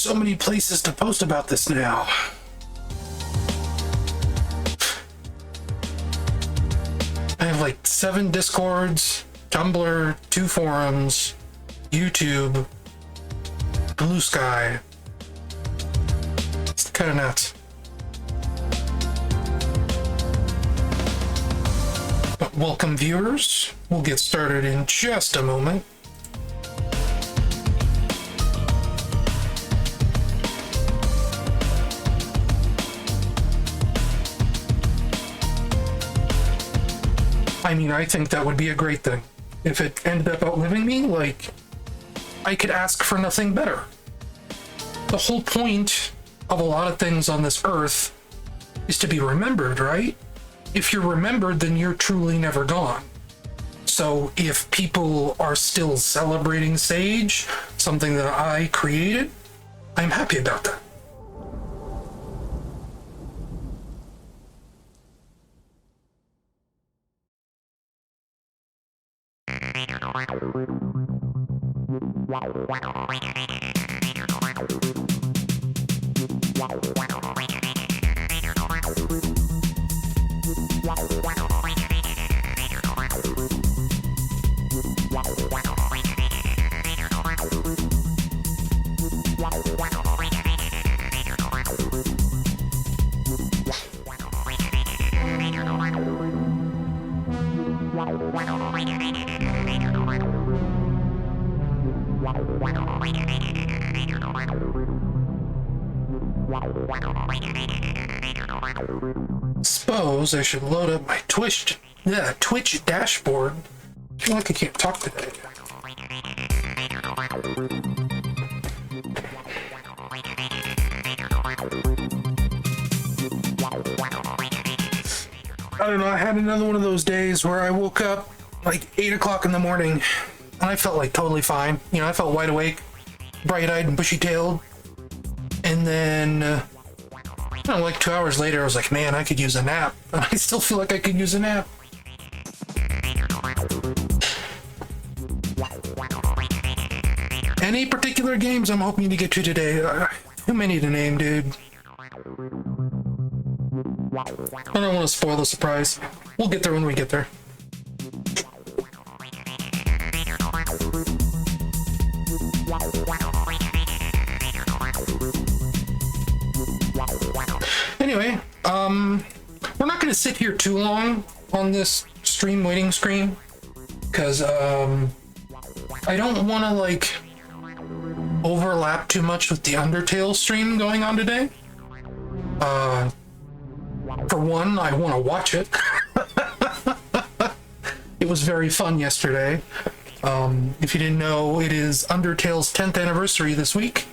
so many places to post about this now. I have like 7 Discords, Tumblr, 2 forums, YouTube, Blue Sky. It's kind of nuts. But welcome, viewers. We'll get started in just a moment. I mean, I think that would be a great thing. If it ended up outliving me, like, I could ask for nothing better. The whole point of a lot of things on this earth is to be remembered, right? If you're remembered, then you're truly never gone. So if people are still celebrating Sage, something that I created, I'm happy about that. Suppose I should load up my Twitch dashboard. I feel like I can't talk today. I don't know, I had another one of those days where I woke up like 8 o'clock in the morning and I felt like totally fine. You know, I felt wide awake, bright-eyed and bushy-tailed. And then, like 2 hours later, I was like, man, I could use a nap. And I still feel like I could use a nap. Any particular games I'm hoping to get to today? Too many to name, dude. I don't want to spoil the surprise. We'll get there when we get there. Anyway, we're not going to sit here too long on this stream waiting screen because I don't want to like overlap too much with the Undertale stream going on today. For one, I want to watch it. It was very fun yesterday. If you didn't know, it is Undertale's 10th anniversary this week.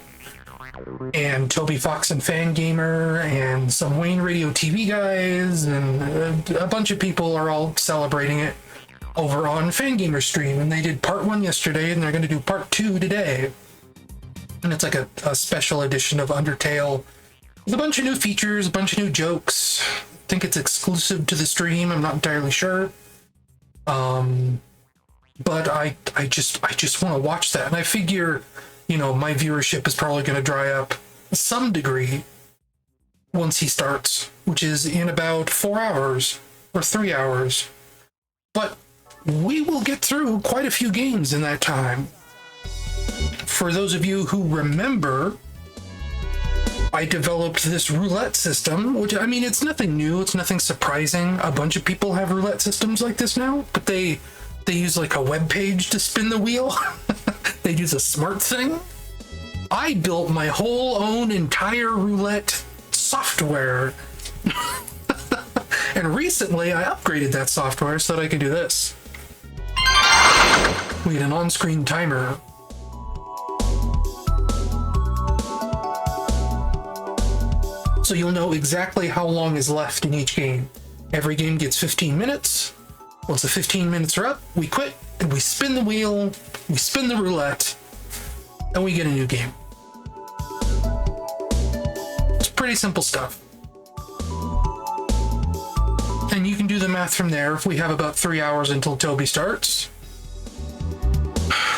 And Toby Fox and Fangamer and some Wayne Radio TV guys and a bunch of people are all celebrating it over on Fangamer stream. And they did part 1 yesterday and they're going to do part 2 today. And it's like a special edition of Undertale with a bunch of new features, a bunch of new jokes. I think it's exclusive to the stream. I'm not entirely sure. But I just want to watch that. And I figure, you know, my viewership is probably going to dry up some degree once he starts, which is in about 4 hours or 3 hours. But we will get through quite a few games in that time. For those of you who remember, I developed this roulette system, which, I mean, it's nothing new. It's nothing surprising. A bunch of people have roulette systems like this now, but they use like a web page to spin the wheel. They use a smart thing. I built my whole own entire roulette software. And recently I upgraded that software so that I can do this. We had an on-screen timer. So you'll know exactly how long is left in each game. Every game gets 15 minutes. Once the 15 minutes are up, we quit, and we spin the wheel, we spin the roulette, and we get a new game. It's pretty simple stuff. And you can do the math from there. If we have about 3 hours until Toby starts,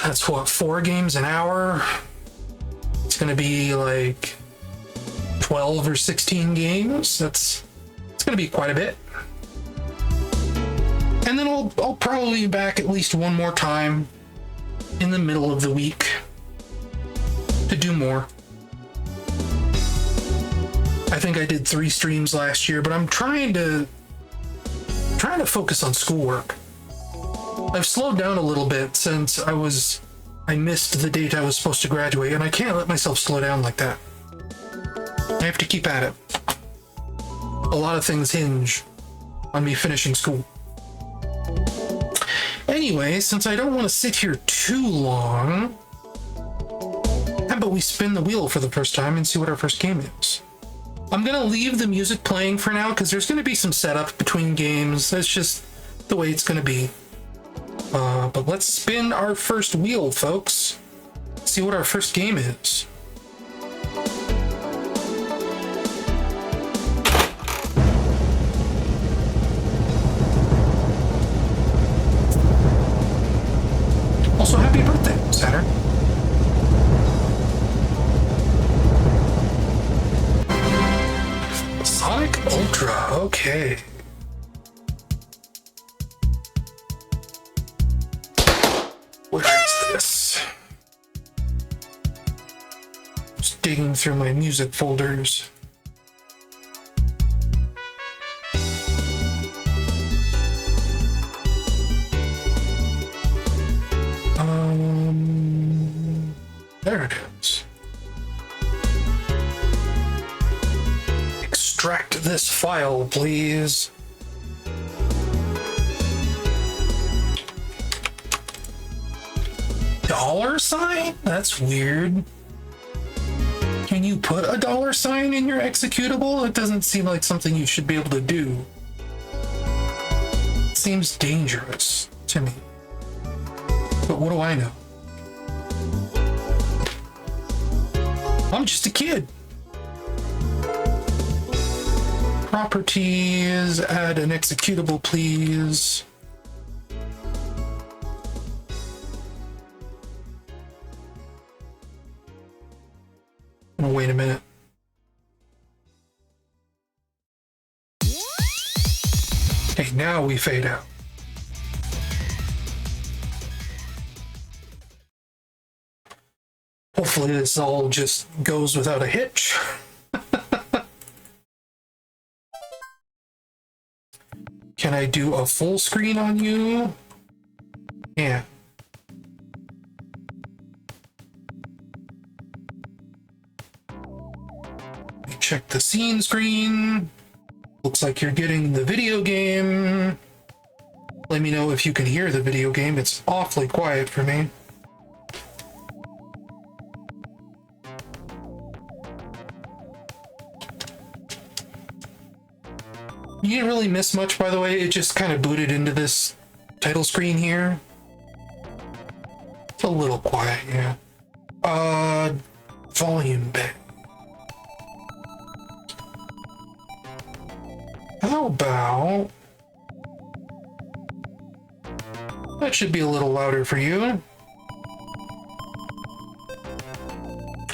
that's what, 4 games an hour? It's going to be like 12 or 16 games. It's going to be quite a bit. And then I'll probably be back at least one more time in the middle of the week to do more. I think I did 3 streams last year, but I'm trying to focus on schoolwork. I've slowed down a little bit since I missed the date I was supposed to graduate, and I can't let myself slow down like that. I have to keep at it. A lot of things hinge on me finishing school. Anyway, since I don't want to sit here too long, how about we spin the wheel for the first time and see what our first game is? I'm going to leave the music playing for now because there's going to be some setup between games. That's just the way it's going to be. But let's spin our first wheel, folks. See what our first game is. Also, happy birthday, Saturn. Sonic Ultra, okay. Where is this? Just digging through my music folders. There it is. Extract this file, please. $sign? That's weird. Can you put a $sign in your executable? It doesn't seem like something you should be able to do. It seems dangerous to me. But what do I know? I'm just a kid. Properties, add an executable, please. Oh, wait a minute. Okay, now we fade out. Hopefully this all just goes without a hitch. Can I do a full screen on you? Yeah. Check the scene screen. Looks like you're getting the video game. Let me know if you can hear the video game. It's awfully quiet for me. You didn't really miss much, by the way. It just kind of booted into this title screen here. It's a little quiet, yeah. Volume bit. How about... that should be a little louder for you.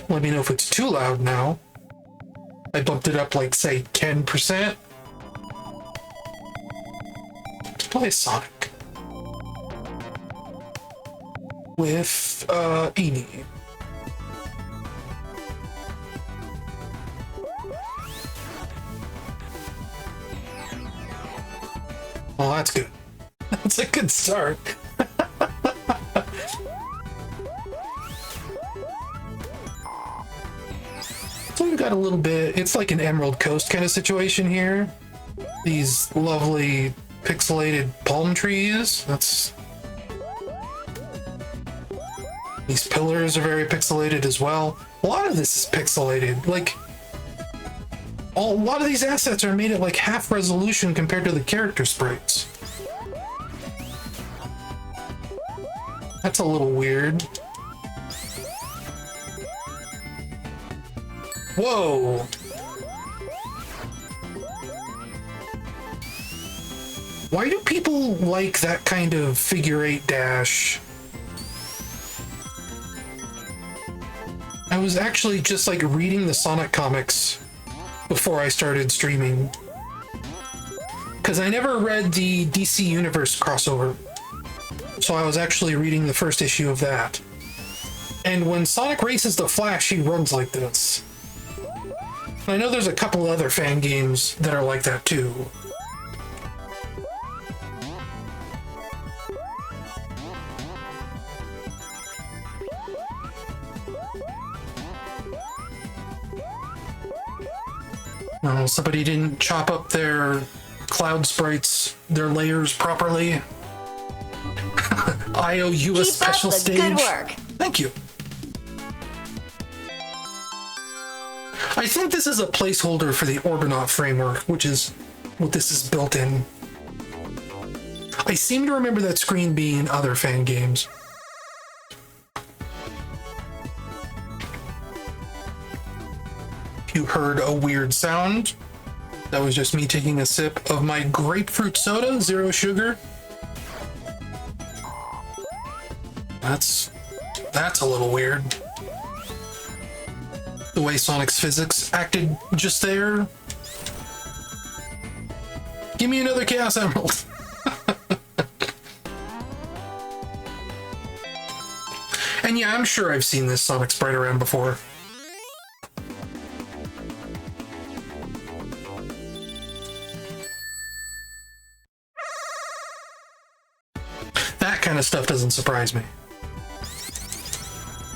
Let me know if it's too loud now. I bumped it up like, say, 10%. Let's play Sonic. With, Amy. Well, that's good. That's a good start. So we've got a little bit, it's like an Emerald Coast kind of situation here. These lovely pixelated palm trees. These pillars are very pixelated as well. A lot of this is pixelated. Like, a lot of these assets are made at like half resolution compared to the character sprites. That's a little weird. Whoa! Why do people like that kind of figure 8 dash? I was actually just like reading the Sonic comics before I started streaming. Because I never read the DC Universe crossover. So I was actually reading the first issue of that. And when Sonic races the Flash, he runs like this. I know there's a couple other fan games that are like that too. Well, somebody didn't chop up their cloud sprites, their layers properly. I owe you a special stage. Good work. Thank you. I think this is a placeholder for the Orbinaut framework, which is what this is built in. I seem to remember that screen being in other fan games. You heard a weird sound. That was just me taking a sip of my grapefruit soda, 0 sugar. That's a little weird. The way Sonic's physics acted just there. Give me another Chaos Emerald. And yeah, I'm sure I've seen this Sonic sprite around before. That kind of stuff doesn't surprise me.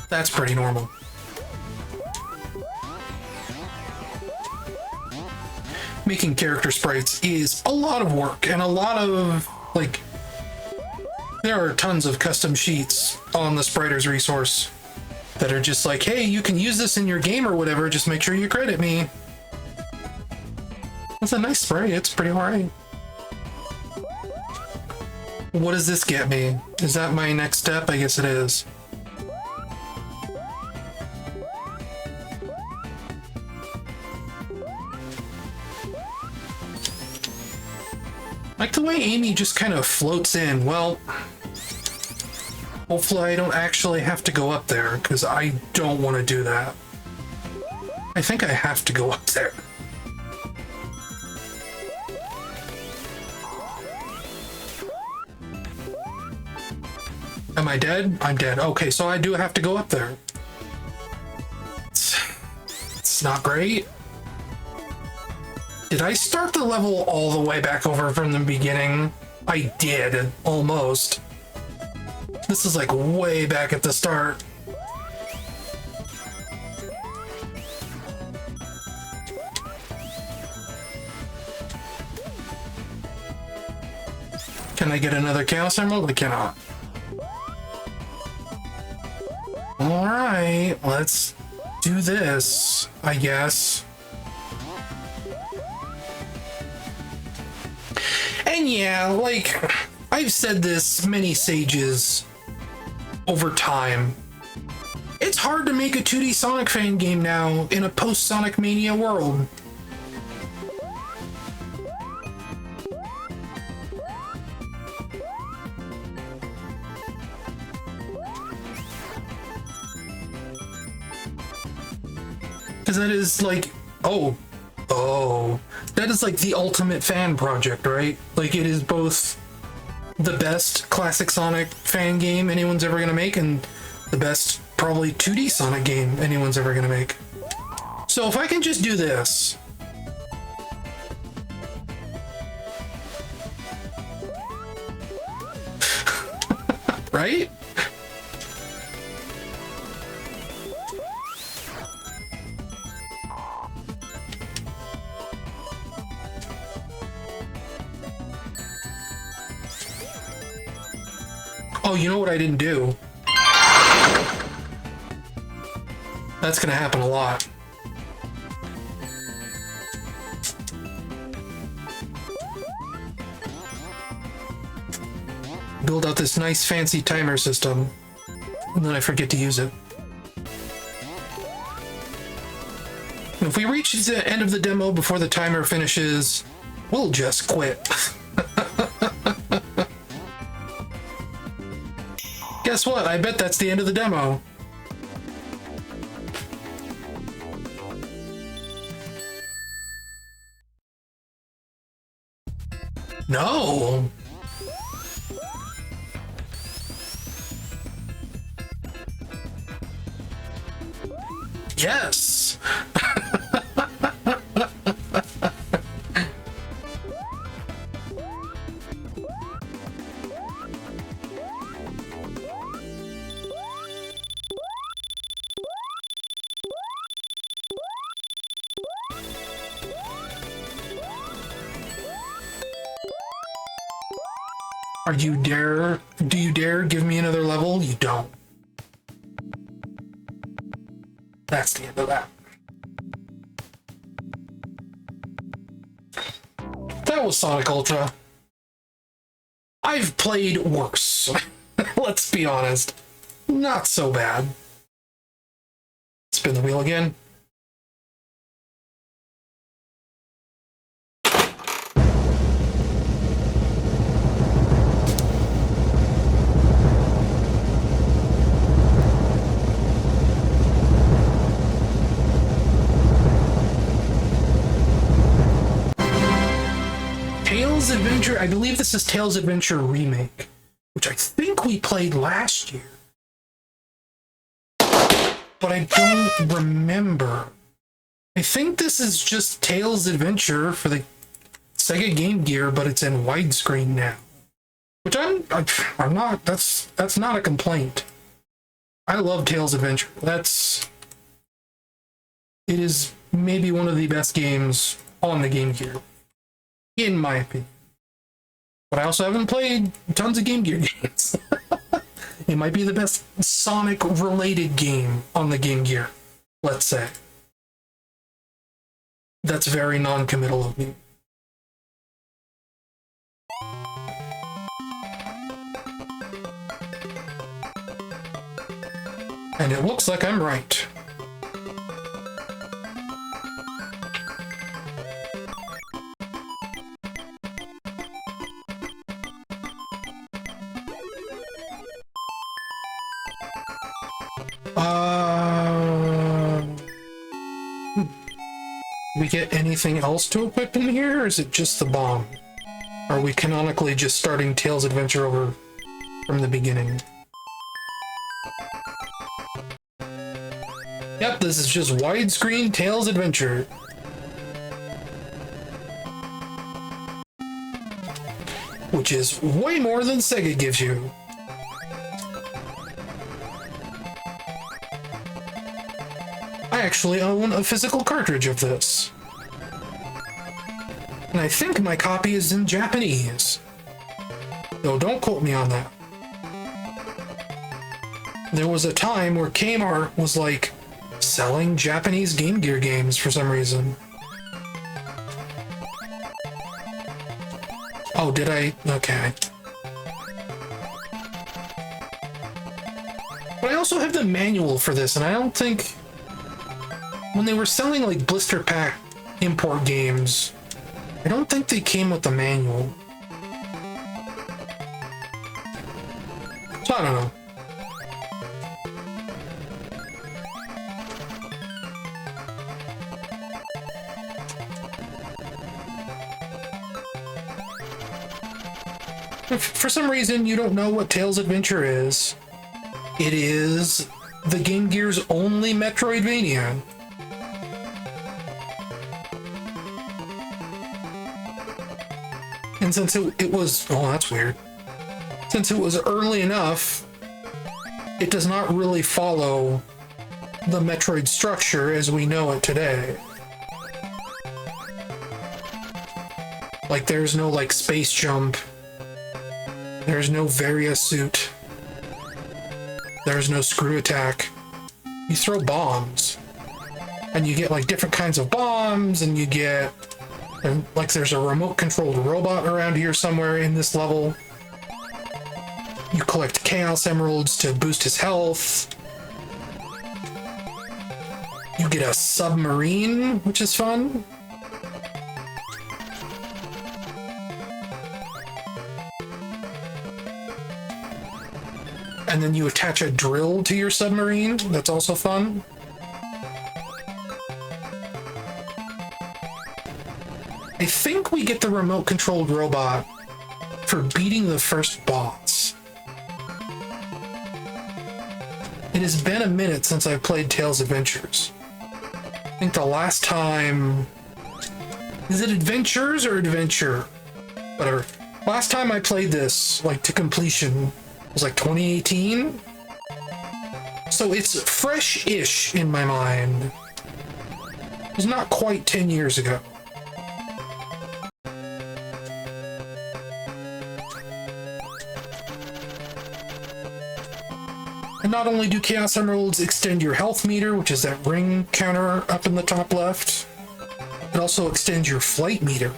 That's pretty normal. Making character sprites is a lot of work and a lot of, like, there are tons of custom sheets on the Spriters resource that are just like, hey, you can use this in your game or whatever, just make sure you credit me. That's a nice sprite, it's pretty alright. What does this get me? Is that my next step? I guess it is. Like the way Amy just kind of floats in. Well, hopefully I don't actually have to go up there, because I don't want to do that. I think I have to go up there. Am I dead? I'm dead. Okay, so I do have to go up there. It's not great. Did I start the level all the way back over from the beginning? I did, almost. This is like way back at the start. Can I get another Chaos Emerald? I cannot. Alright, let's do this, I guess. And yeah, like, I've said this many sages over time. It's hard to make a 2D Sonic fan game now in a post-Sonic Mania world. Because that is like, that is like the ultimate fan project, right? Like, it is both the best classic Sonic fan game anyone's ever gonna make and the best probably 2D Sonic game anyone's ever gonna make. So if I can just do this. Right? Oh, you know what I didn't do? That's gonna happen a lot. Build out this nice fancy timer system, and then I forget to use it. And if we reach the end of the demo before the timer finishes, we'll just quit. Guess what? I bet that's the end of the demo. No. Yes. Do you dare give me another level? You don't. That's the end of that. That was Sonic Ultra. I've played worse. Let's be honest. Not so bad. Spin the wheel again. Tails Adventure, I believe this is Tails Adventure Remake, which I think we played last year. But I don't remember. I think this is just Tails Adventure for the Sega Game Gear, but it's in widescreen now. Which I'm not, that's not a complaint. I love Tails Adventure. It is maybe one of the best games on the Game Gear, in my opinion. But I also haven't played tons of Game Gear games. It might be the best Sonic-related game on the Game Gear, let's say. That's very non-committal of me. And it looks like I'm right. We get anything else to equip in here, or is it just the bomb? Are we canonically just starting Tails Adventure over from the beginning? Yep, this is just widescreen Tails Adventure. Which is way more than Sega gives you. I actually own a physical cartridge of this. And I think my copy is in Japanese. Though don't quote me on that. There was a time where Kmart was like selling Japanese Game Gear games for some reason. Oh, did I? Okay. But I also have the manual for this, and I don't think... When they were selling like blister pack import games, I don't think they came with the manual. So I don't know. If for some reason you don't know what Tails Adventure is, it is the Game Gear's only Metroidvania. And since it was... Oh, that's weird. Since it was early enough, it does not really follow the Metroid structure as we know it today. Like, there's no, like, space jump. There's no Varia suit. There's no screw attack. You throw bombs. And you get, like, different kinds of bombs, and you get... And, like, there's a remote-controlled robot around here somewhere in this level. You collect Chaos Emeralds to boost his health. You get a submarine, which is fun. And then you attach a drill to your submarine. That's also fun. I think we get the remote-controlled robot for beating the first boss. It has been a minute since I've played Tales Adventures. I think the last time... Is it Adventures or Adventure? Whatever. Last time I played this, like, to completion was like 2018. So it's fresh-ish in my mind. It was not quite 10 years ago. And not only do Chaos Emeralds extend your health meter, which is that ring counter up in the top left, it also extends your flight meter.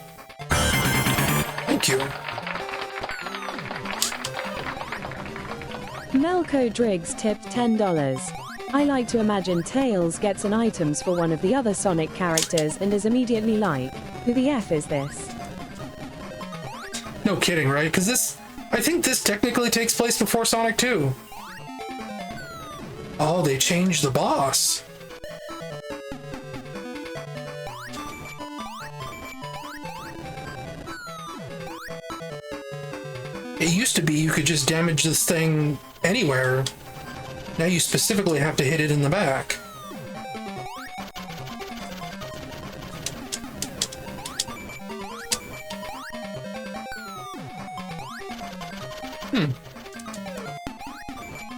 Thank you. Melco Driggs tipped $10. I like to imagine Tails gets an items for one of the other Sonic characters and is immediately like, who the F is this? No kidding, right? Because this, I think this technically takes place before Sonic 2. Oh, they changed the boss. It used to be you could just damage this thing anywhere. Now you specifically have to hit it in the back.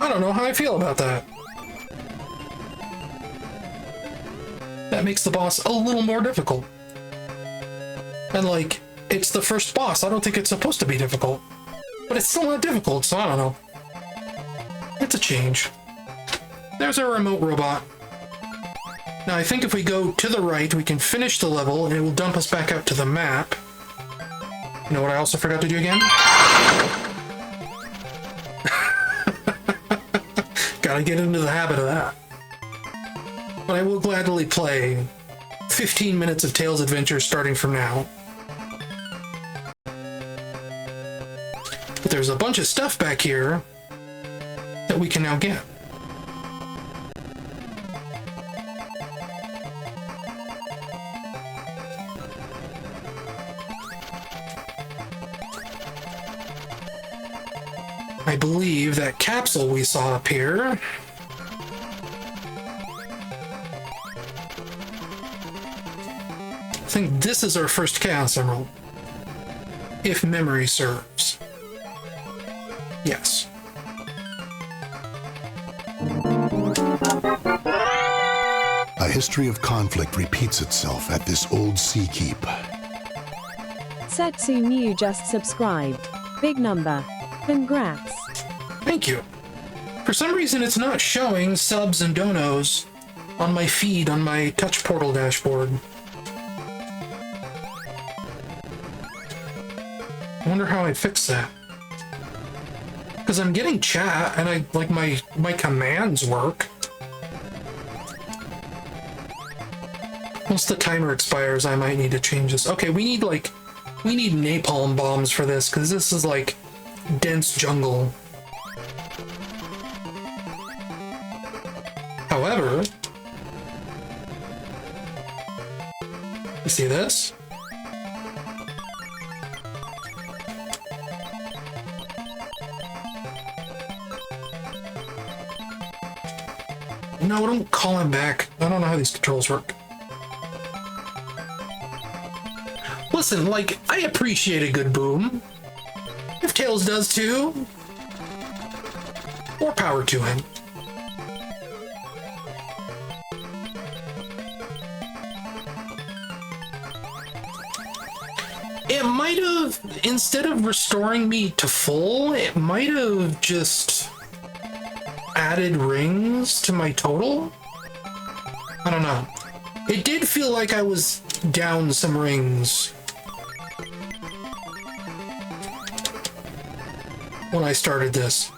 I don't know how I feel about that. That makes the boss a little more difficult. And like, it's the first boss. I don't think it's supposed to be difficult. But it's still not difficult, so I don't know. It's a change. There's our remote robot. Now I think if we go to the right, we can finish the level and it will dump us back out to the map. You know what I also forgot to do again? Gotta get into the habit of that. But I will gladly play 15 minutes of Tales Adventure starting from now. But there's a bunch of stuff back here that we can now get. I believe that capsule we saw up here I think this is our first Chaos Emerald, if memory serves. Yes. A history of conflict repeats itself at this old sea keep. Setsu Mew just subscribed. Big number. Congrats. Thank you. For some reason, it's not showing subs and donos on my feed on my Touch Portal dashboard. I wonder how I fix that. Because I'm getting chat and I like my commands work. Once the timer expires, I might need to change this. Okay, we need napalm bombs for this because this is like dense jungle. However, you see this? No, don't call him back. I don't know how these controls work. Listen, like, I appreciate a good boom. If Tails does too, more power to him. It might have, instead of restoring me to full, it might have just added rings to my total? I don't know. It did feel like I was down some rings when I started this.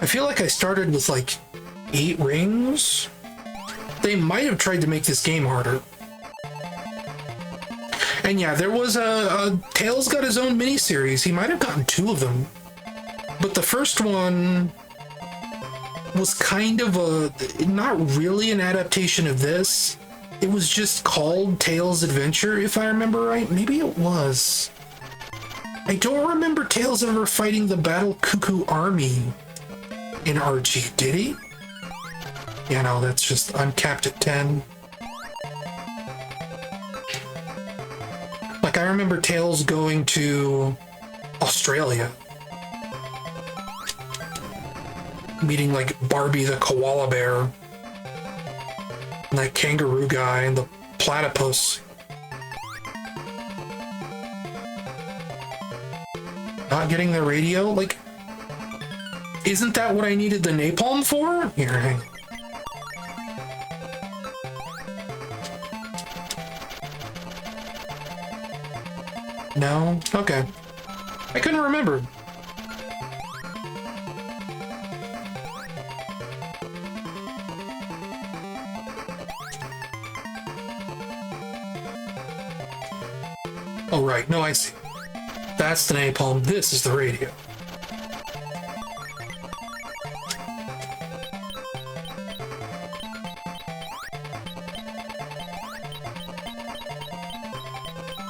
I feel like I started with like 8 rings. They might have tried to make this game harder. And yeah, there was a Tails got his own miniseries. He might have gotten 2 of them. But the first one was kind of not really an adaptation of this. It was just called Tails Adventure, if I remember right. Maybe it was. I don't remember Tails ever fighting the Battle Cuckoo Army in RG, did he? Yeah, no, that's just uncapped at 10. Like, I remember Tails going to Australia, meeting, like, Barbie the koala bear, and that kangaroo guy, and the platypus. Not getting the radio? Like, isn't that what I needed the napalm for? Here, hang on. No? Okay. I couldn't remember. Oh, right. No, I see. That's the napalm. This is the radio.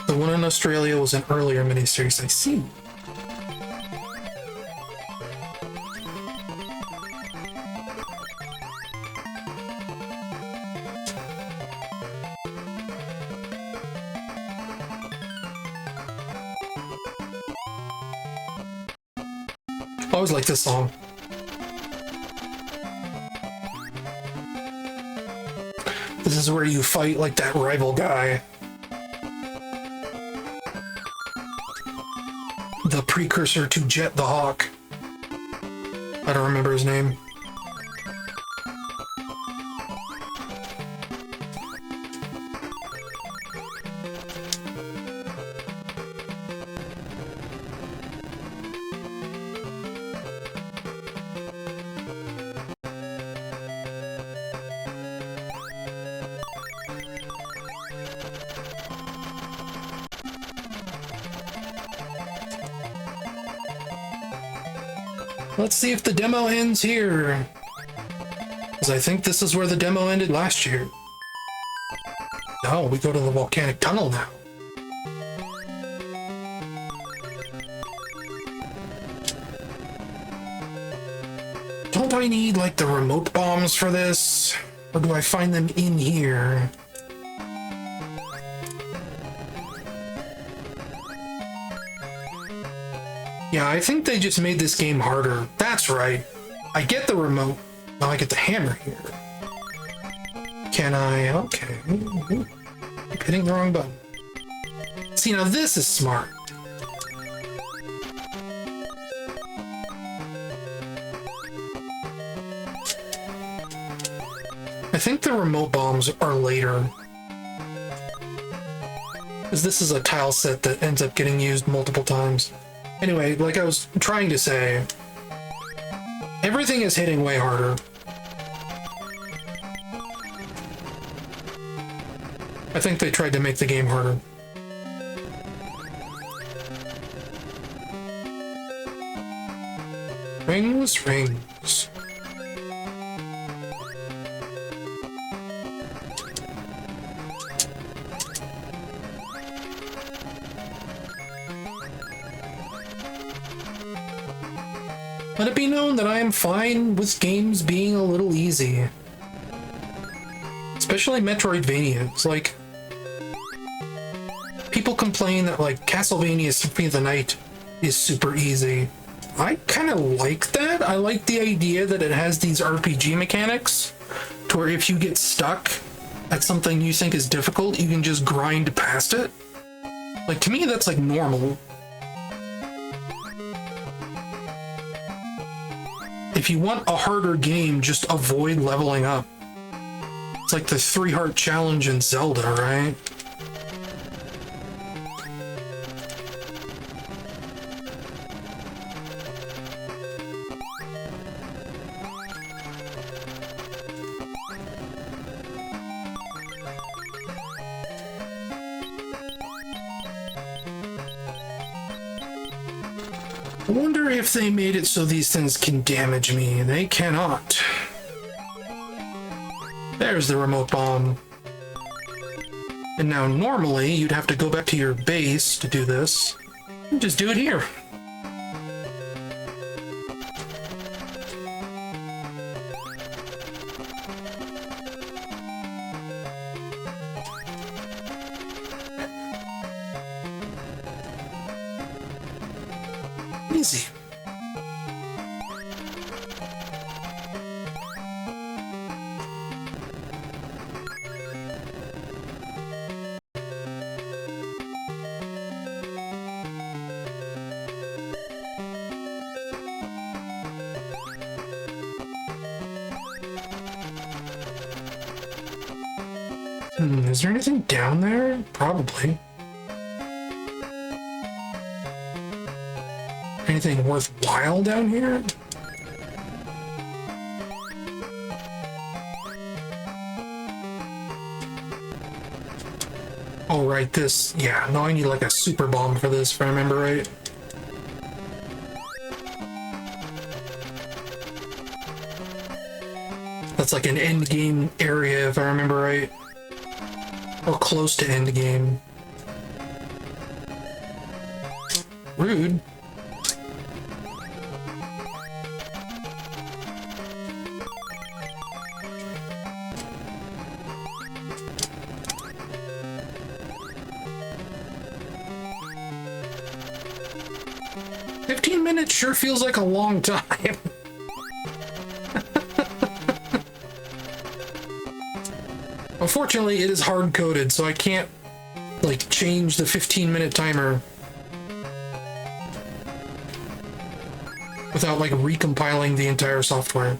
The one in Australia was an earlier miniseries, I see. I always like this song. This is where you fight like that rival guy. The precursor to Jet the Hawk. I don't remember his name. Let's see if the demo ends here. Because I think this is where the demo ended last year. No, we go to the volcanic tunnel now. Don't I need, like, the remote bombs for this? Or do I find them in here? Yeah, I think they just made this game harder. That's right. I get the remote. Now I get the hammer here. Can I? Okay. Ooh. Keep hitting the wrong button. See, now this is smart. I think the remote bombs are later. Because this is a tile set that ends up getting used multiple times. Anyway, like I was trying to say, everything is hitting way harder. I think they tried to make the game harder. Rings, rings. Let it be known that I am fine with games being a little easy. Especially Metroidvanias. Like, people complain that, like, Castlevania Symphony of the Night is super easy. I kind of like that. I like the idea that it has these RPG mechanics to where if you get stuck at something you think is difficult, you can just grind past it. Like, to me, that's, like, normal. If you want a harder game, just avoid leveling up. It's like the 3-heart challenge in Zelda, right? I wonder if they made it so these things can damage me. They cannot. There's the remote bomb. And now normally you'd have to go back to your base to do this. Just do it here. Easy. Is there anything down there? Probably. Anything worthwhile down here? Oh, right, this. Yeah, no, I need like a super bomb for this, if I remember right. That's like an end game area, if I remember right. Or close to end game. Rude. Minutes sure feels like a long time. Unfortunately, it is hard-coded, so I can't, like, change the 15-minute timer without, like, recompiling the entire software.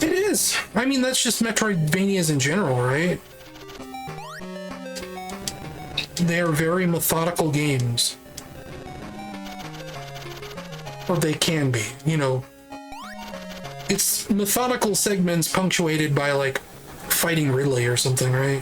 It is. I mean, that's just Metroidvanias in general, right? They are very methodical games. Or they can be, you know. It's methodical segments punctuated by, like, fighting Ridley or something, right?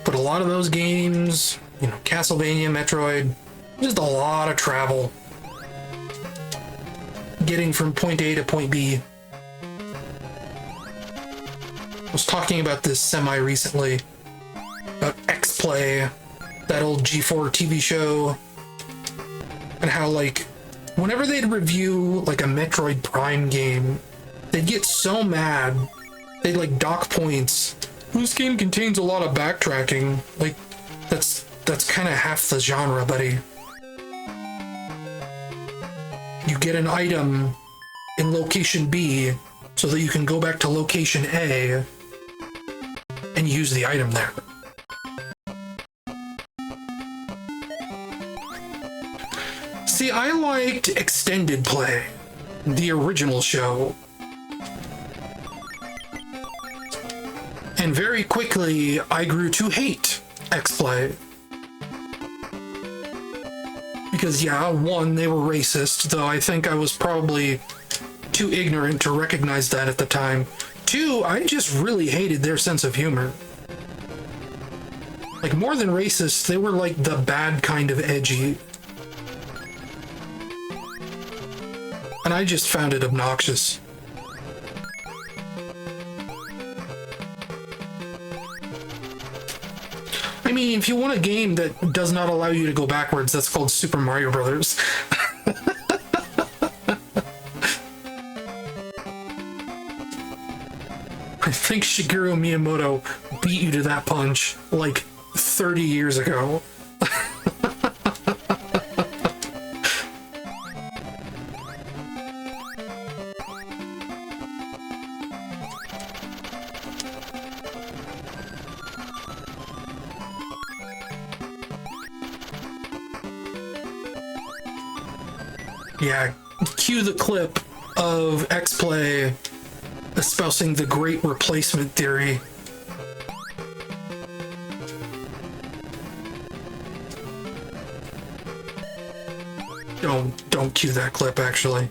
But a lot of those games, you know, Castlevania, Metroid, just a lot of travel. Getting from point A to point B. I was talking about this semi-recently, about X-Play, that old G4 TV show, and how, like, whenever they'd review, like, a Metroid Prime game, they'd get so mad, they'd, like, dock points. This game contains a lot of backtracking. Like, that's kind of half the genre, buddy. You get an item in location B so that you can go back to location A and use the item there. See, I liked Extended Play, the original show. And very quickly, I grew to hate X-Play. Because, yeah, one, they were racist, though I think I was probably too ignorant to recognize that at the time. Two, I just really hated their sense of humor. Like, more than racist, they were like the bad kind of edgy. And I just found it obnoxious. I mean, if you want a game that does not allow you to go backwards, that's called Super Mario Brothers. I think Shigeru Miyamoto beat you to that punch like 30 years ago. Yeah, cue the clip of X-Play espousing the great replacement theory. Don't cue that clip, actually.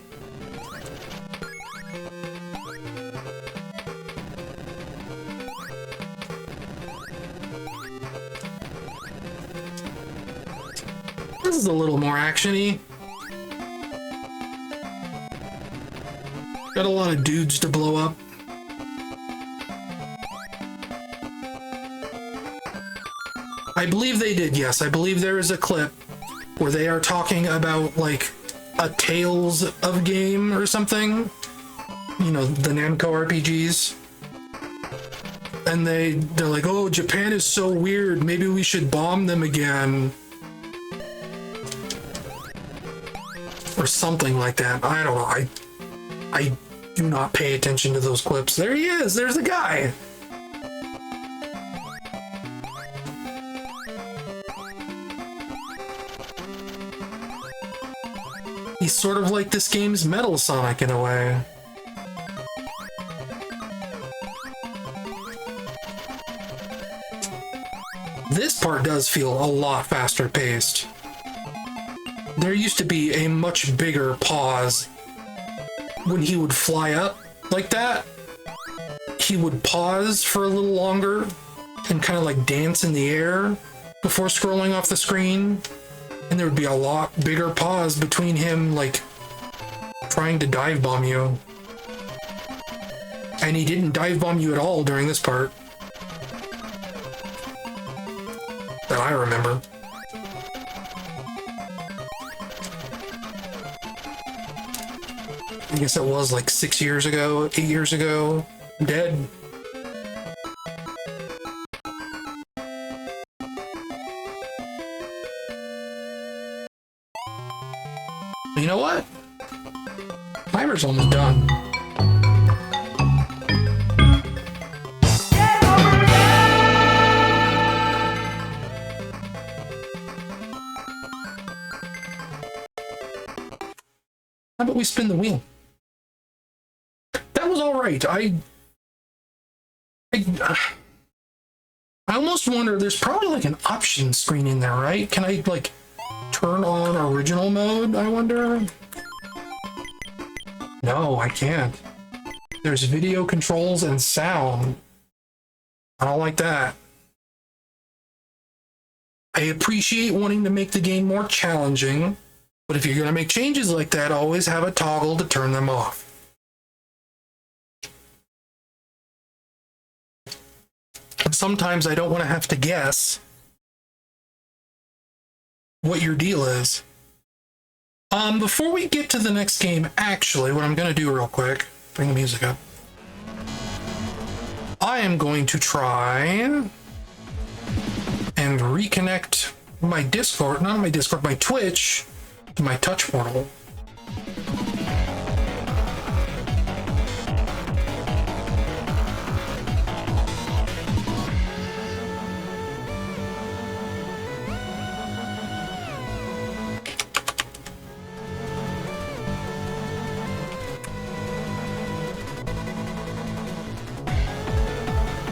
This is a little more action-y. Got a lot of dudes to blow up. I believe they did, yes. I believe there is a clip where they are talking about, like, a Tales of game or something. You know, the Namco RPGs. And they're like, oh, Japan is so weird. Maybe we should bomb them again. Or something like that. I don't know. I do not pay attention to those clips. There he is. There's the guy. He's sort of like this game's Metal Sonic in a way. This part does feel a lot faster paced. There used to be a much bigger pause when he would fly up like that. He would pause for a little longer and kind of like dance in the air before scrolling off the screen. And there would be a lot bigger pause between him, like, trying to dive bomb you. And he didn't dive bomb you at all during this part. That I remember. I guess it was like 6 years ago, 8 years ago. Dead. You know what? Timer's almost done. How about we spin the wheel? That was all right. I almost wonder, there's probably like an option screen in there, right? Can I like turn on original mode, I wonder? No, I can't. There's video controls and sound. I don't like that. I appreciate wanting to make the game more challenging, but if you're going to make changes like that, always have a toggle to turn them off. Sometimes I don't want to have to guess what your deal is. Before we get to the next game, actually, what I'm going to do real quick, bring the music up. I am going to try and reconnect my Discord, not my Discord, my Twitch, to my touch portal.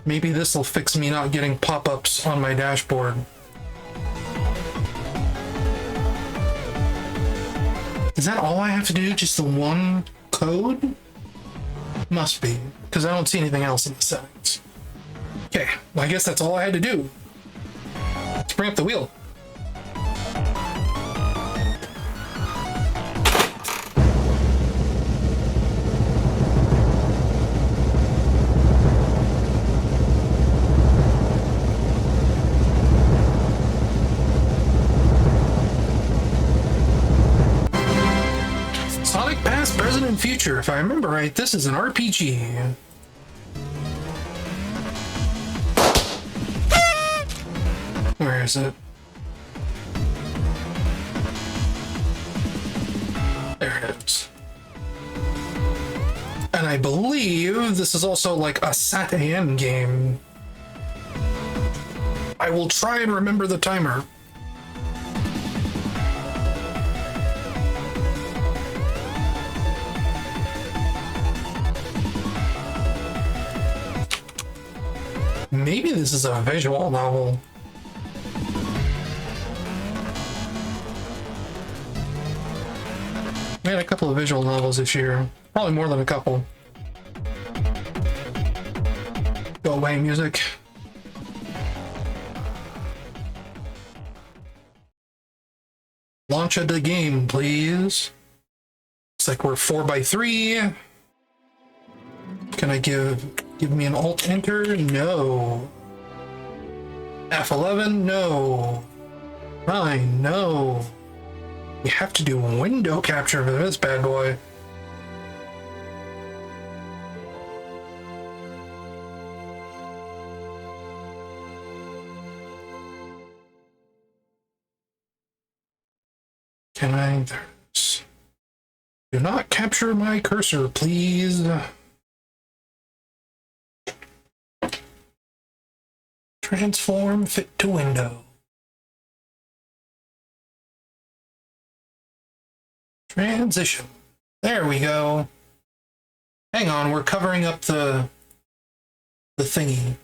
Maybe this will fix me not getting pop-ups on my dashboard. Is that all I have to do? Just the one code? Must be, because I don't see anything else in the settings. Okay, well, I guess that's all I had to do. Let's bring up the wheel. Present and future. If I remember right, this is an RPG. Where is it? There it is. And I believe this is also like a SAT-AM game. I will try and remember the timer. Maybe this is a visual novel. We had a couple of visual novels this year. Probably more than a couple. Go away, music. launch of the game, please. Looks like we're 4x3. Can I give me an alt enter? No. F11? No. 9? No. You have to do window capture for this bad boy. Can I? There's. Do not capture my cursor, please. Transform fit to window. Transition. There we go. Hang on, we're covering up the thingy.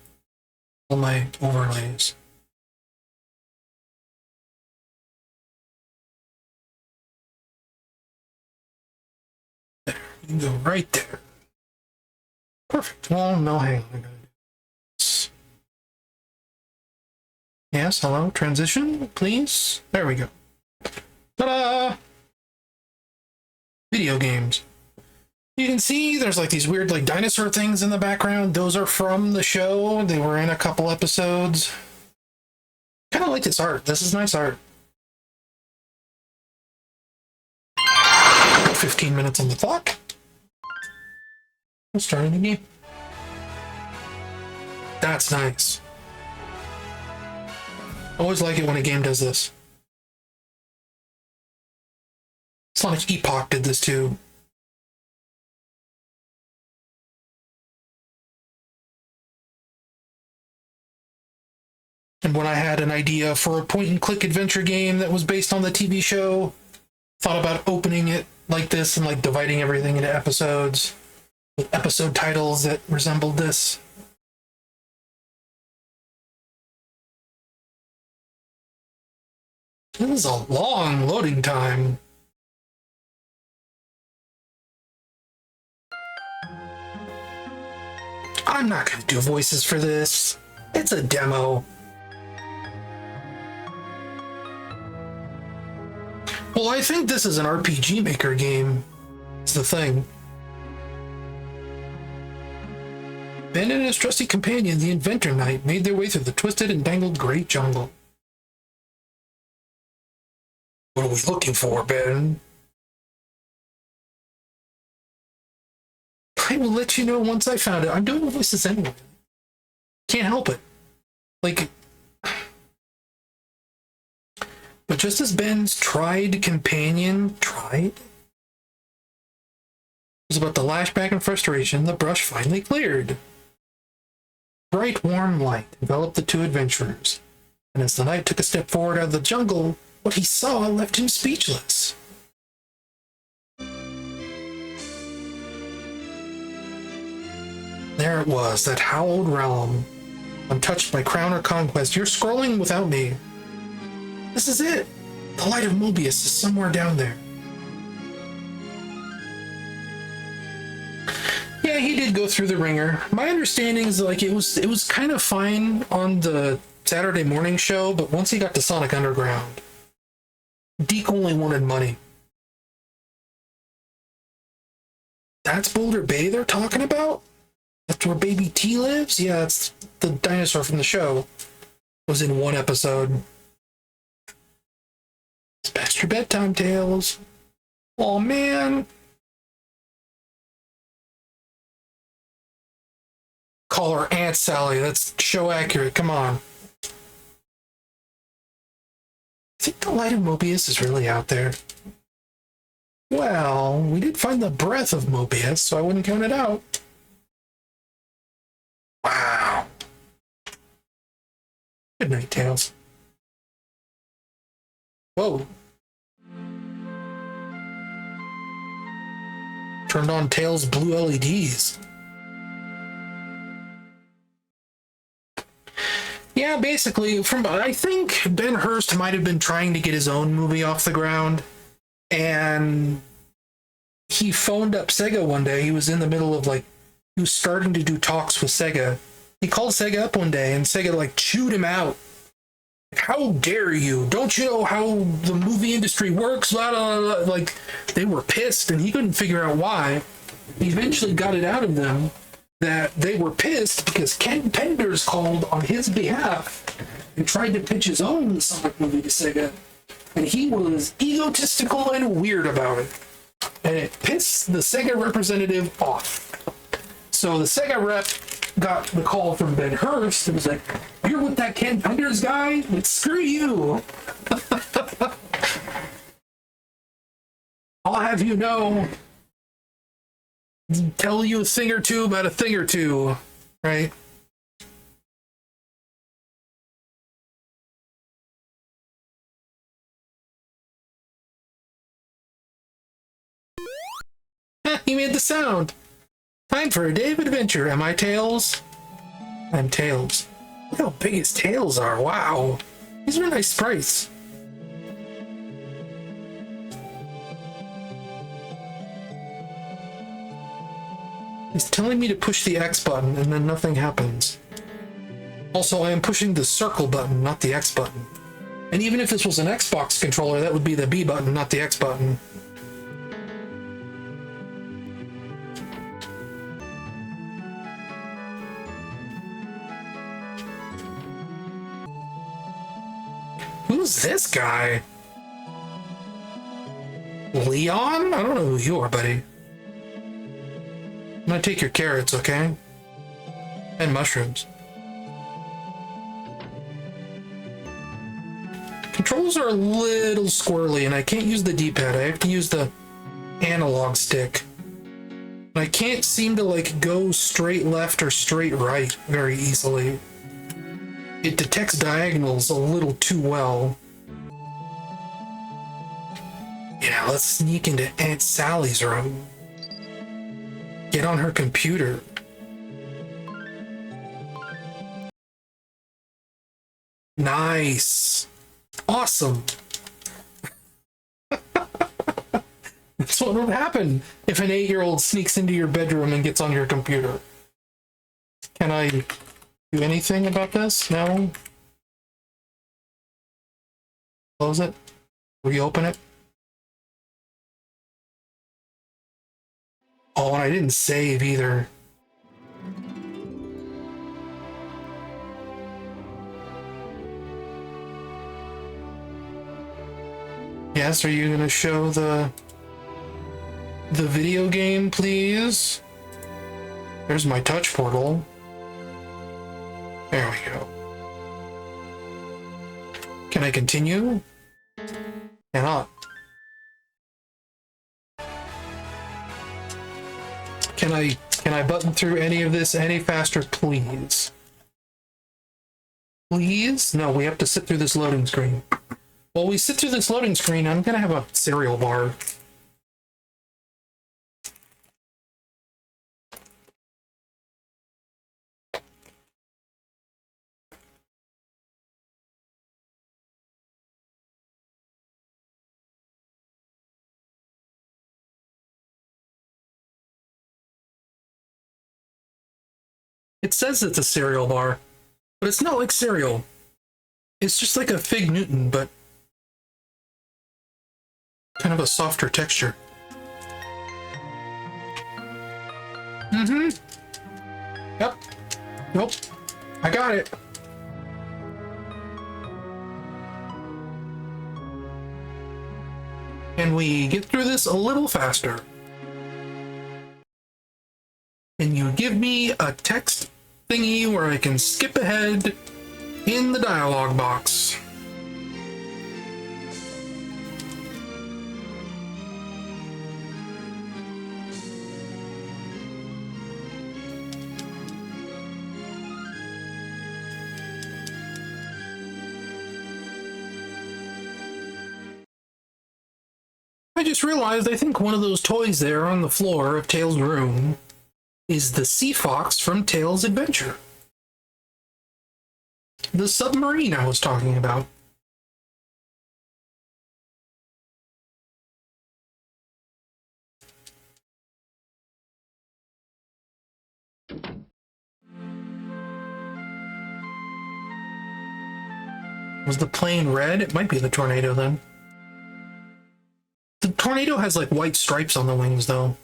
All my overlays. There, you can go right there. Perfect. Well, no, hang on. I gotta do this. Yes, hello, transition, please. There we go. Ta-da! Video games. You can see there's like these weird like dinosaur things in the background. Those are from the show. They were in a couple episodes. Kind of like this art. This is nice art. 15 minutes on the clock. We're starting the game. That's nice. Always like it when a game does this. Sonic Epoch did this too. And when I had an idea for a point-and-click adventure game that was based on the TV show, thought about opening it like this and like dividing everything into episodes with episode titles that resembled this. This is a long loading time. I'm not going to do voices for this. It's a demo. Well, I think this is an RPG Maker game. It's the thing. Ben and his trusty companion, the Inventor Knight, made their way through the twisted and tangled great jungle. What are we looking for, Ben? I will let you know once I found it. I'm doing voices anyway. Can't help it. Like... But just as Ben's tried companion was about to lash back in frustration, the brush finally cleared. Bright, warm light enveloped the two adventurers, and as the knight took a step forward out of the jungle, what he saw left him speechless. There it was, that hallowed realm. Untouched by crown or conquest, you're scrolling without me. This is it. The light of Mobius is somewhere down there. Yeah, he did go through the ringer. My understanding is like it was kind of fine on the Saturday morning show, but once he got to Sonic Underground, Deke only wanted money. That's Boulder Bay they're talking about? That's where Baby T lives? Yeah, it's the dinosaur from the show. Was in one episode. It's past your bedtime, Tails. Oh man. Call her Aunt Sally. That's show accurate. Come on. I think the light of Mobius is really out there. Well, we did find the breath of Mobius, so I wouldn't count it out. Wow. Good night, Tails. Whoa. Turned on Tails' blue LEDs. Yeah, basically, I think Ben Hurst might have been trying to get his own movie off the ground, and he phoned up Sega one day. He was in the middle of, he was starting to do talks with Sega. He called Sega up one day, and Sega, chewed him out. How dare you? Don't you know how the movie industry works? Blah, blah, blah. Like, they were pissed, and he couldn't figure out why. He eventually got it out of them that they were pissed because Ken Penders called on his behalf and tried to pitch his own Sonic movie to Sega, and he was egotistical and weird about it. And it pissed the Sega representative off. So the Sega rep got the call from Ben Hurst and was like, "You're with that Ken Penders guy? Like, screw you." I'll have you know, tell you a thing or two about a thing or two, right? He made the sound. Time for a day of adventure. Am I Tails? I'm Tails. Look how big his tails are. Wow. These are nice sprites. He's telling me to push the X button and then nothing happens. Also, I am pushing the circle button, not the X button. And even if this was an Xbox controller, that would be the B button, not the X button. Who's this guy? Leon? I don't know who you are, buddy. I'm gonna take your carrots, okay? And mushrooms. Controls are a little squirrely, and I can't use the D-pad. I have to use the analog stick. I can't seem to, like, go straight left or straight right very easily. It detects diagonals a little too well. Yeah, let's sneak into Aunt Sally's room. Get on her computer. Nice. Awesome. That's what would happen if an 8-year-old sneaks into your bedroom and gets on your computer. Can I do anything about this? No? Close it? Reopen it? Oh, and I didn't save either. Yes, are you gonna show the video game, please? There's my touch portal. There we go. Can I continue? Cannot. Can I button through any of this any faster, please? Please? No, we have to sit through this loading screen. While we sit through this loading screen, I'm gonna have a cereal bar. It says it's a cereal bar, but it's not like cereal. It's just like a Fig Newton, but kind of a softer texture. Mm-hmm. Yep. Nope. I got it. And we get through this a little faster. And you give me a text thingy where I can skip ahead in the dialog box. I just realized I think one of those toys there on the floor of Tails' room is the Sea Fox from Tails' Adventure. The submarine I was talking about. Was the plane red? It might be the tornado then. The tornado has like white stripes on the wings though.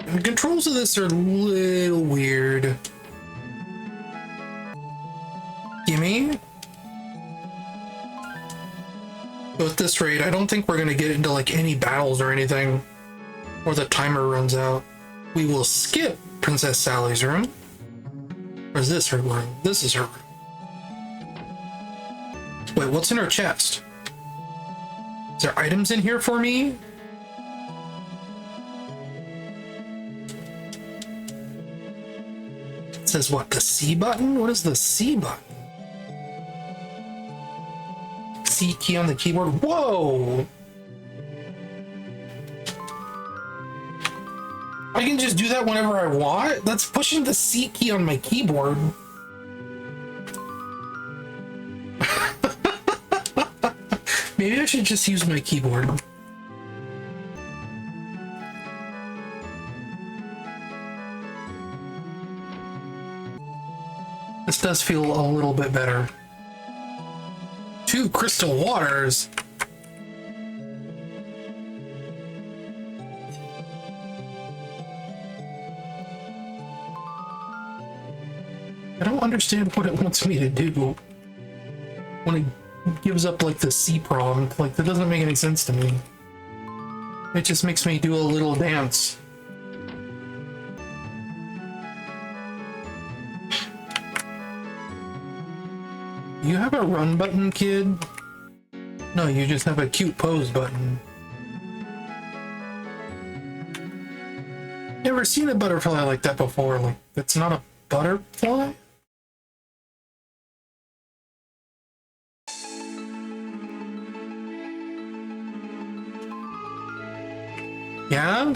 The controls of this are a little weird. Gimme? But at this rate, I don't think we're gonna get into like any battles or anything, or the timer runs out. We will skip Princess Sally's room. Or is this her room? This is her room. Wait, what's in her chest? Is there items in here for me? It says what? The C button? What is the C button? C key on the keyboard. Whoa! I can just do that whenever I want? That's pushing the C key on my keyboard. Maybe I should just use my keyboard. This does feel a little bit better. 2 crystal waters. I don't understand what it wants me to do when it gives up like the C prompt. Like, that doesn't make any sense to me. It just makes me do a little dance. You have a run button, kid? No, you just have a cute pose button. Never seen a butterfly like that before. Like, that's not a butterfly? Yeah?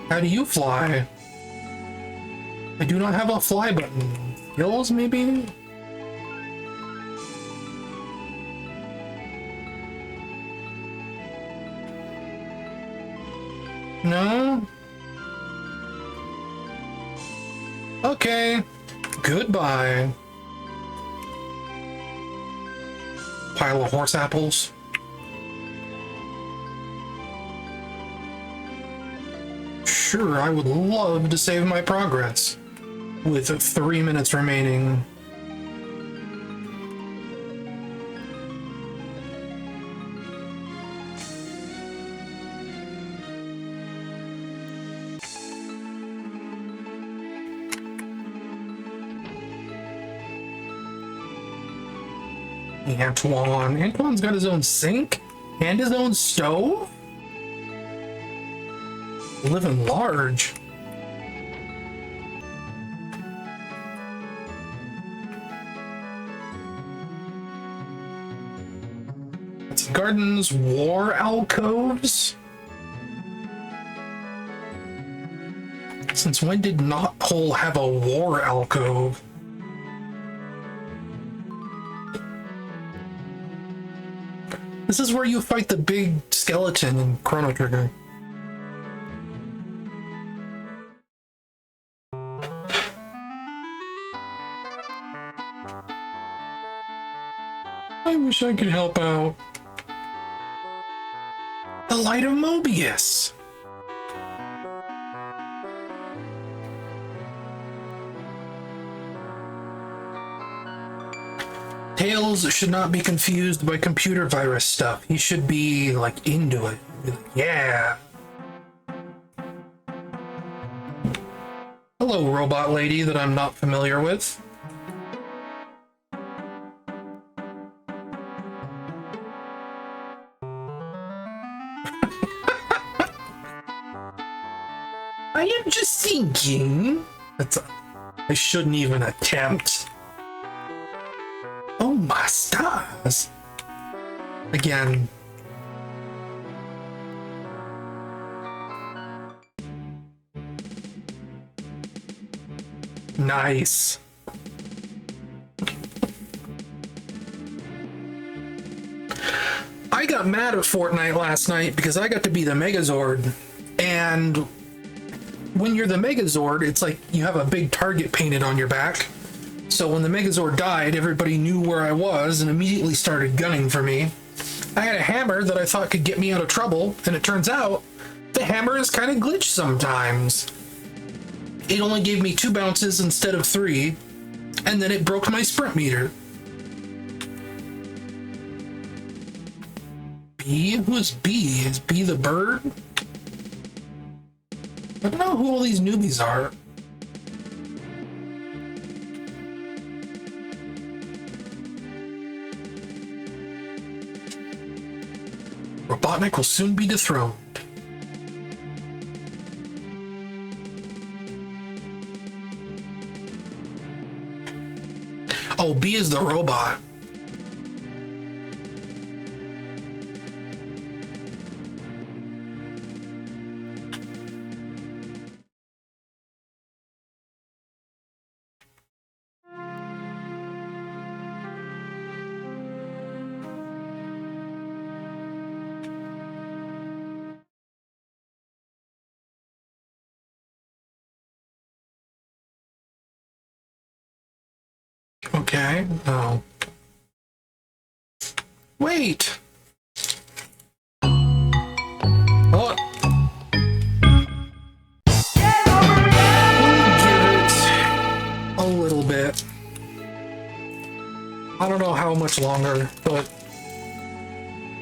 How do you fly? I do not have a fly button. Skills, maybe? No? Okay. Goodbye. Pile of horse apples. Sure, I would love to save my progress. With 3 minutes remaining. Antoine. Antoine's got his own sink and his own stove? Living large. It's gardens, war alcoves? Since when did Knot Hole have a war alcove? This is where you fight the big skeleton in Chrono Trigger. I wish I could help out. The Light of Mobius! Tails should not be confused by computer virus stuff. He should be, like, into it. Be like, yeah! Hello, robot lady that I'm not familiar with. I am just thinking. I shouldn't even attempt. Oh my stars! Again. Nice. I got mad at Fortnite last night because I got to be the Megazord. And when you're the Megazord, it's like you have a big target painted on your back. So when the Megazord died, everybody knew where I was and immediately started gunning for me. I had a hammer that I thought could get me out of trouble, and it turns out the hammer is kind of glitched sometimes. It only gave me 2 bounces instead of 3, and then it broke my sprint meter. B? Who's B? Is B the bird? I don't know who all these newbies are. Robotnik will soon be dethroned. Oh, B is the robot. Okay. Oh. Wait. What? Give it a little bit. I don't know how much longer, but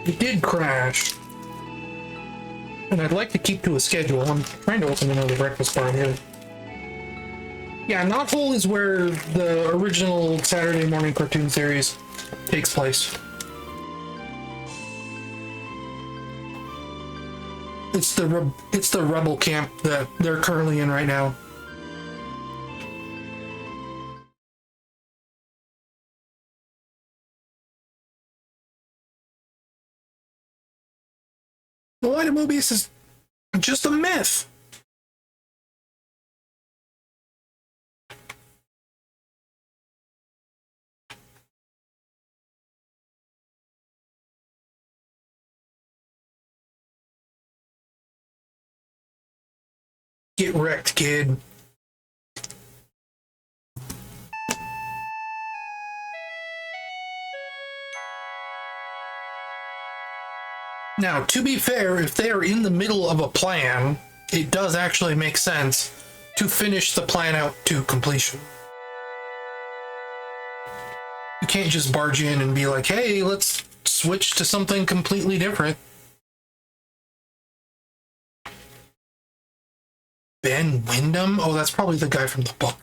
it did crash. And I'd like to keep to a schedule. I'm trying to open another breakfast bar here. Yeah, Knothole is where the original Saturday morning cartoon series takes place. It's the rebel camp that they're currently in right now. The Light of Mobius is just a myth. Get wrecked, kid. Now, to be fair, if they are in the middle of a plan, it does actually make sense to finish the plan out to completion. You can't just barge in and be like, hey, let's switch to something completely different. Ben Wyndham? Oh, that's probably the guy from the book.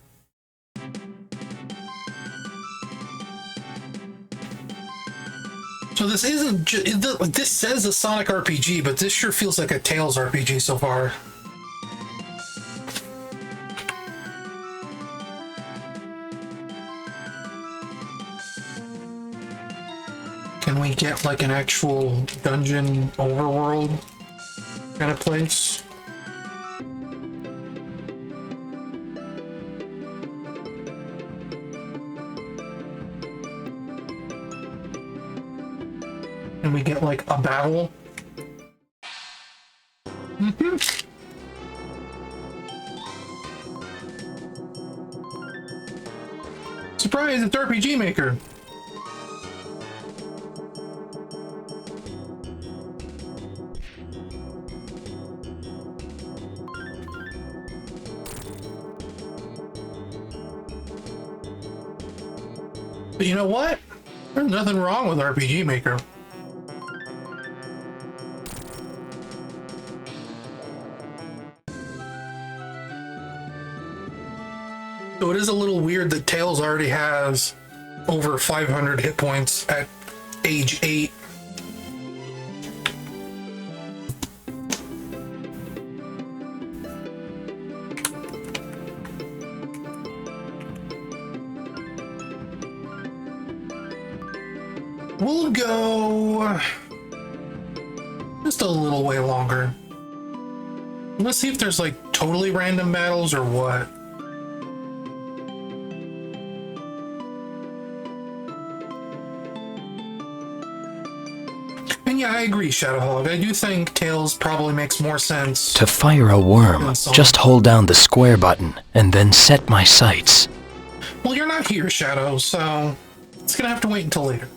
So this isn't this says a Sonic RPG, but this sure feels like a Tales RPG so far. Can we get like an actual dungeon overworld kind of place? And we get like a battle. Surprise, it's RPG Maker. But you know what? There's nothing wrong with RPG Maker. So it is a little weird that Tails already has over 500 hit points at age 8. We'll go just a little way longer. Let's see if there's like totally random battles or what. And yeah, I agree, Shadowhog. I do think Tails probably makes more sense. To fire a worm, just hold down the square button and then set my sights. Well, you're not here, Shadow, so it's gonna have to wait until later.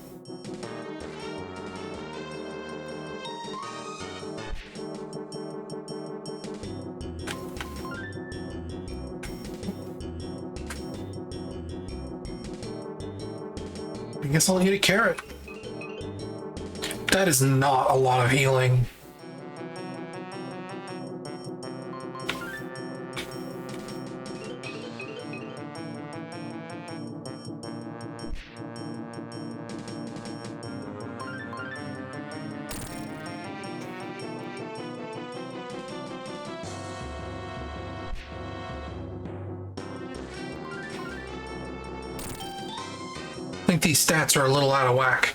I guess I'll eat a carrot. That is not a lot of healing. I think these stats are a little out of whack.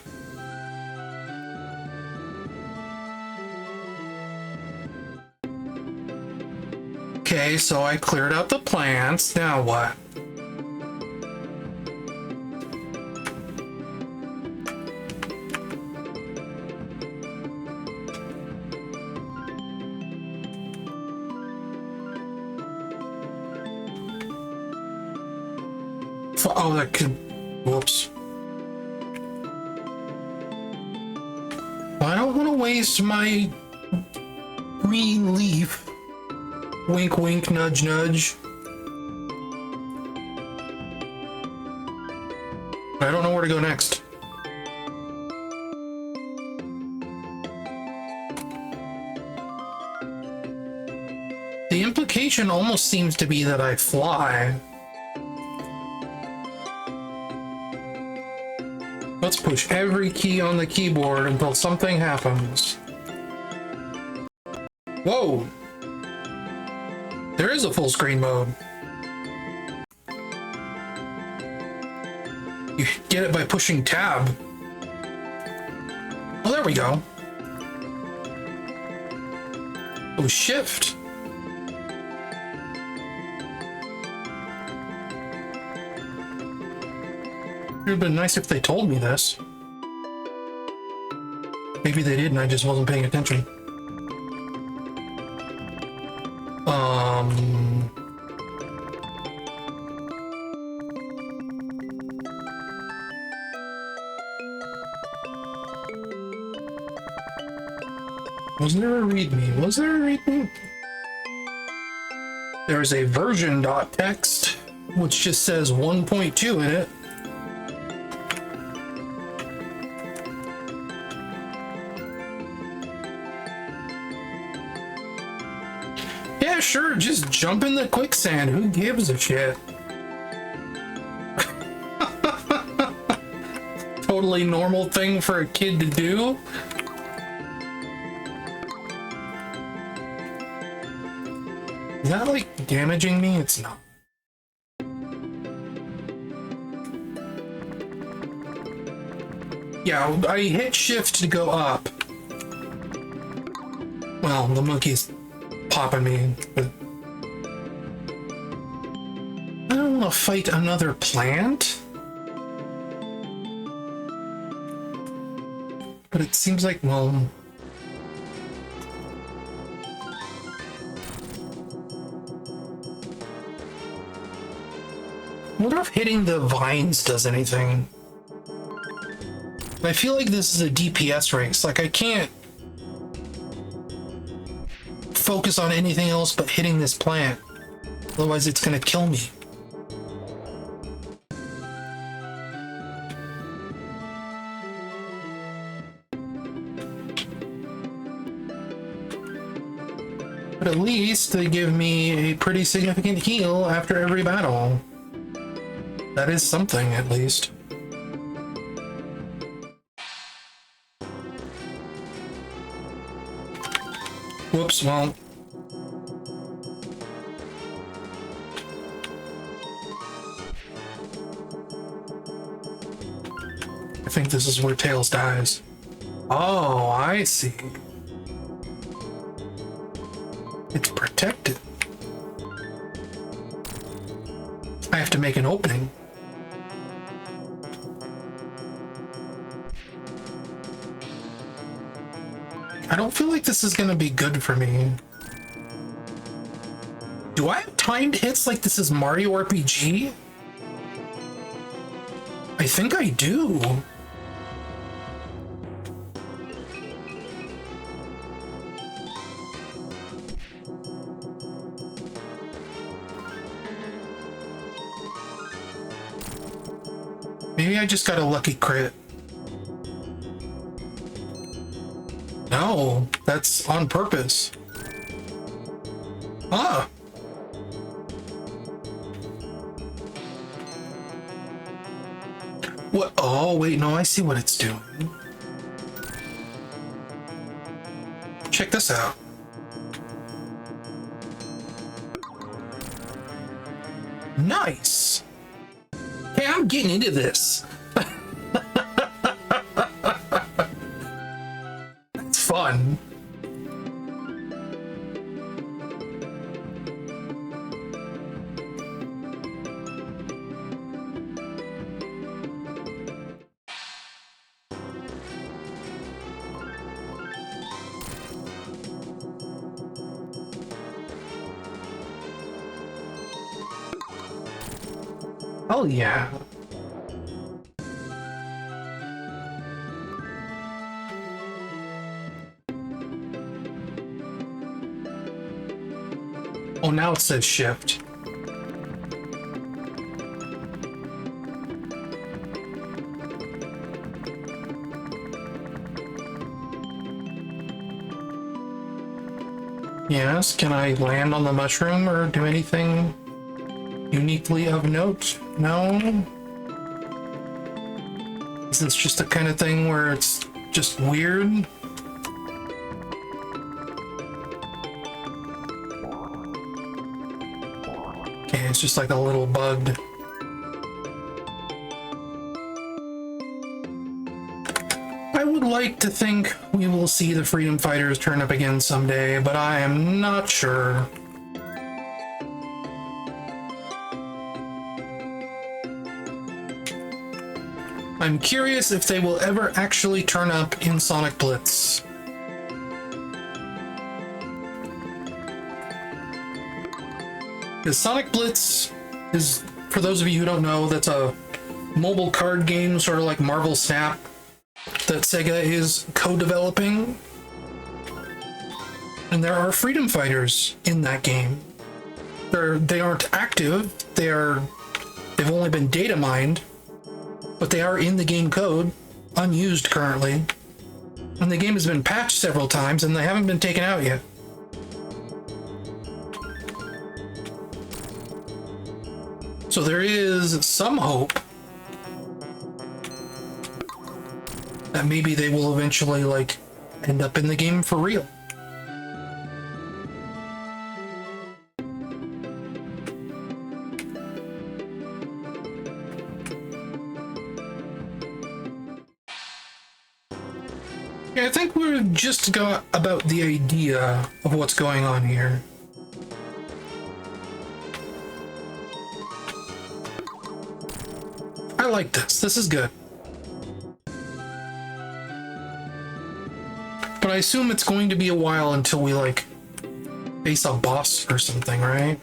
Okay, so I cleared out the plants. Now what? Oh, that could... Whoops. I don't want to waste my green leaf. Wink, wink, nudge, nudge. I don't know where to go next. The implication almost seems to be that I fly. Let's push every key on the keyboard until something happens. Whoa! There is a full screen mode. You get it by pushing tab. Oh, there we go. Oh, shift. It would have been nice if they told me this. Maybe they did and I just wasn't paying attention. Was there a readme? Was there a readme? There's a version.txt, which just says 1.2 in it. Yeah, sure, just jump in the quicksand. Who gives a shit? Totally normal thing for a kid to do. Is that like damaging me? It's not. Yeah, I hit shift to go up. Well, the monkey's popping me, but I don't want to fight another plant. But it seems like, well, I wonder if hitting the vines does anything. I feel like this is a DPS race. Like, I can't focus on anything else but hitting this plant. Otherwise, it's gonna kill me. But at least they give me a pretty significant heal after every battle. That is something, at least. Whoops, well. I think this is where Tails dies. Oh, I see. It's protected. I have to make an opening. I don't feel like this is gonna be good for me. Do I have timed hits like this is Mario RPG? I think I do. Maybe I just got a lucky crit. No, that's on purpose. Ah. What? Oh, wait, no, I see what it's doing. Check this out. Nice. Hey, I'm getting into this. It's fun. Oh yeah. Oh, now it says shift. Yes, can I land on the mushroom or do anything uniquely of note? No? Is this just the kind of thing where it's just weird? Okay, it's just like a little bug. I would like to think we will see the Freedom Fighters turn up again someday, but I am not sure. I'm curious if they will ever actually turn up in Sonic Blitz. Because Sonic Blitz is, for those of you who don't know, that's a mobile card game, sort of like Marvel Snap, that Sega is co-developing. And there are Freedom Fighters in that game. They aren't active, they've only been data mined, but they are in the game code, unused currently. And the game has been patched several times and they haven't been taken out yet. So there is some hope that maybe they will eventually, like, end up in the game for real. Yeah, I think we've just got about the idea of what's going on here. I like this. This is good. But I assume it's going to be a while until we, like, face a boss or something, right?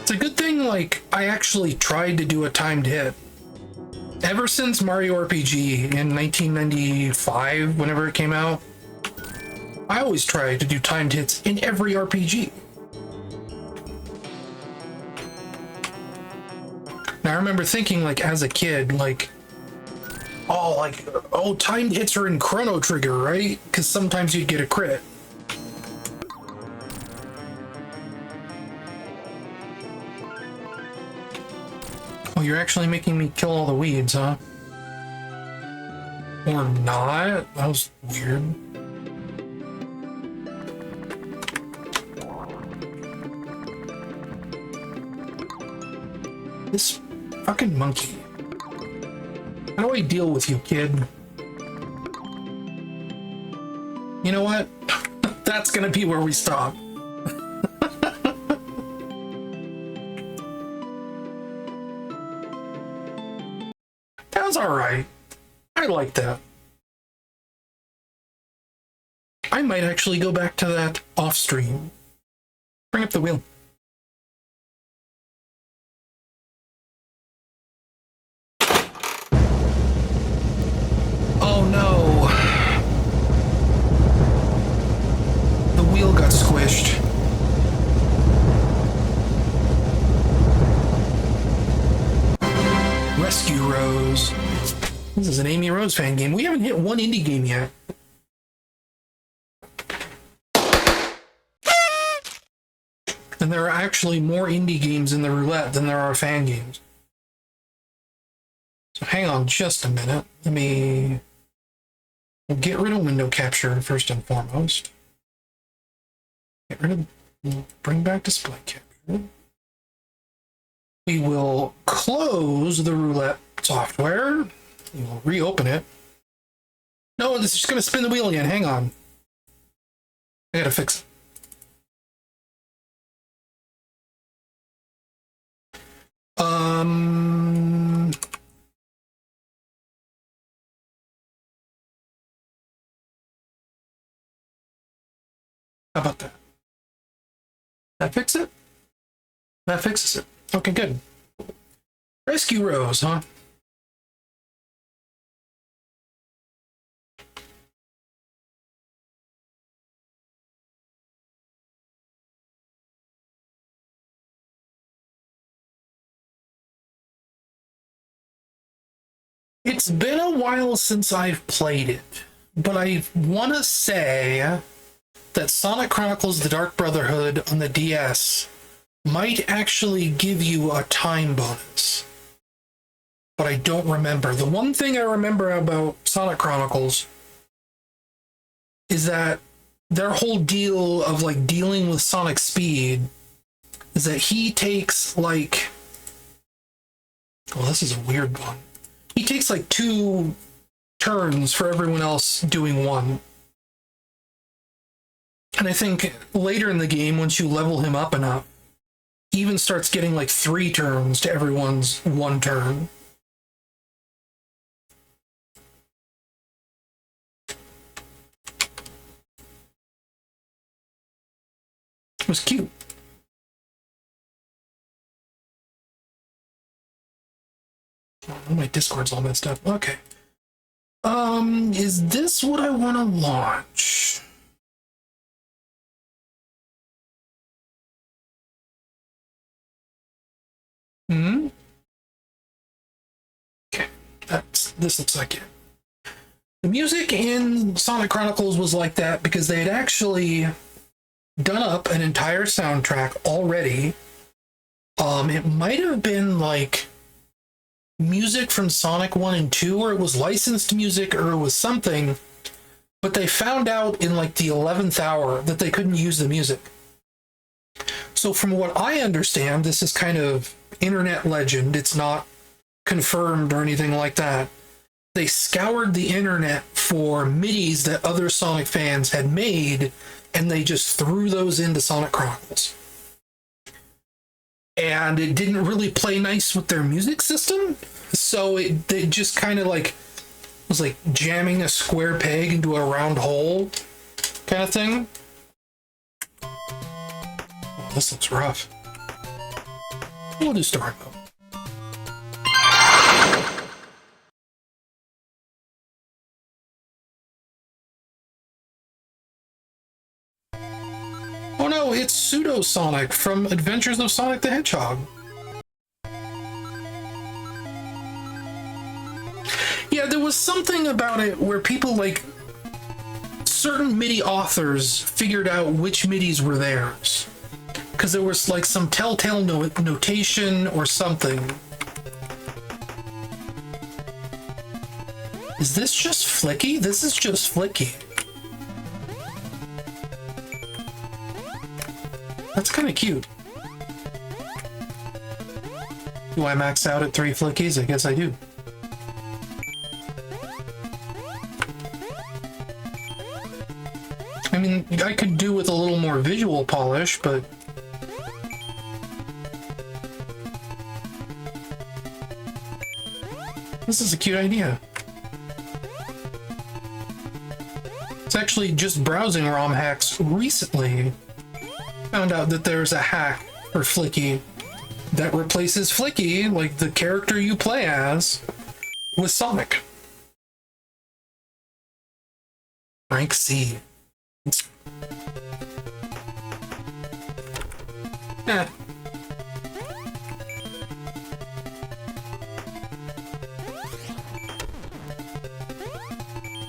It's a good thing, like, I actually tried to do a timed hit. Ever since Mario RPG in 1995, whenever it came out, I always try to do timed hits in every RPG. Now I remember thinking, like, as a kid, like, oh, timed hits are in Chrono Trigger, right? Because sometimes you'd get a crit. Oh, you're actually making me kill all the weeds, huh? Or not? That was weird. This fucking monkey. How do I deal with you, kid? You know what? That's gonna be where we stop. alright. I like that. I might actually go back to that off stream. Bring up the wheel. Oh no. The wheel got squished. Rescue Rose. This is an Amy Rose fan game. We haven't hit one indie game yet. And there are actually more indie games in the Roulette than there are fan games. So hang on just a minute. We'll get rid of window capture first and foremost. Bring back display capture. We will close the Roulette software. We will reopen it. No, this is just going to spin the wheel again. Hang on. I gotta fix it. How about that? That fix it? That fixes it. Okay, good. Rescue Rose, huh? It's been a while since I've played it, but I want to say that Sonic Chronicles: The Dark Brotherhood on the DS might actually give you a time bonus. But I don't remember. The one thing I remember about Sonic Chronicles is that their whole deal of like dealing with Sonic speed is that he takes like, well, this is a weird one. He takes like 2 turns for everyone else doing 1. And I think later in the game, once you level him up enough, he even starts getting like 3 turns to everyone's 1 turn. It was cute. Oh, my Discord's all messed up. Okay. Is this what I want to launch? Okay, this looks like it. The music in Sonic Chronicles was like that because they had actually done up an entire soundtrack already. It might have been like music from Sonic 1 and 2, or it was licensed music, or it was something, but they found out in like the 11th hour that they couldn't use the music. So from what I understand, this is kind of internet legend, it's not confirmed or anything like that. They scoured the internet for MIDIs that other Sonic fans had made, and they just threw those into Sonic Chronicles. And it didn't really play nice with their music system, so it just kind of like was like jamming a square peg into a round hole kind of thing. Oh, this looks rough. We'll do story mode. Oh no, it's Pseudo Sonic from Adventures of Sonic the Hedgehog. Yeah, there was something about it where people, like, certain MIDI authors figured out which MIDIs were theirs. Because there was, like, some telltale notation or something. Is this just flicky? This is just flicky. That's kind of cute. Do I max out at 3 flickies? I guess I do. I mean, I could do with a little more visual polish, but... This is a cute idea. It's actually just browsing ROM hacks recently. Found out that there's a hack for Flicky that replaces Flicky, like the character you play as, with Sonic. Rank C. Eh.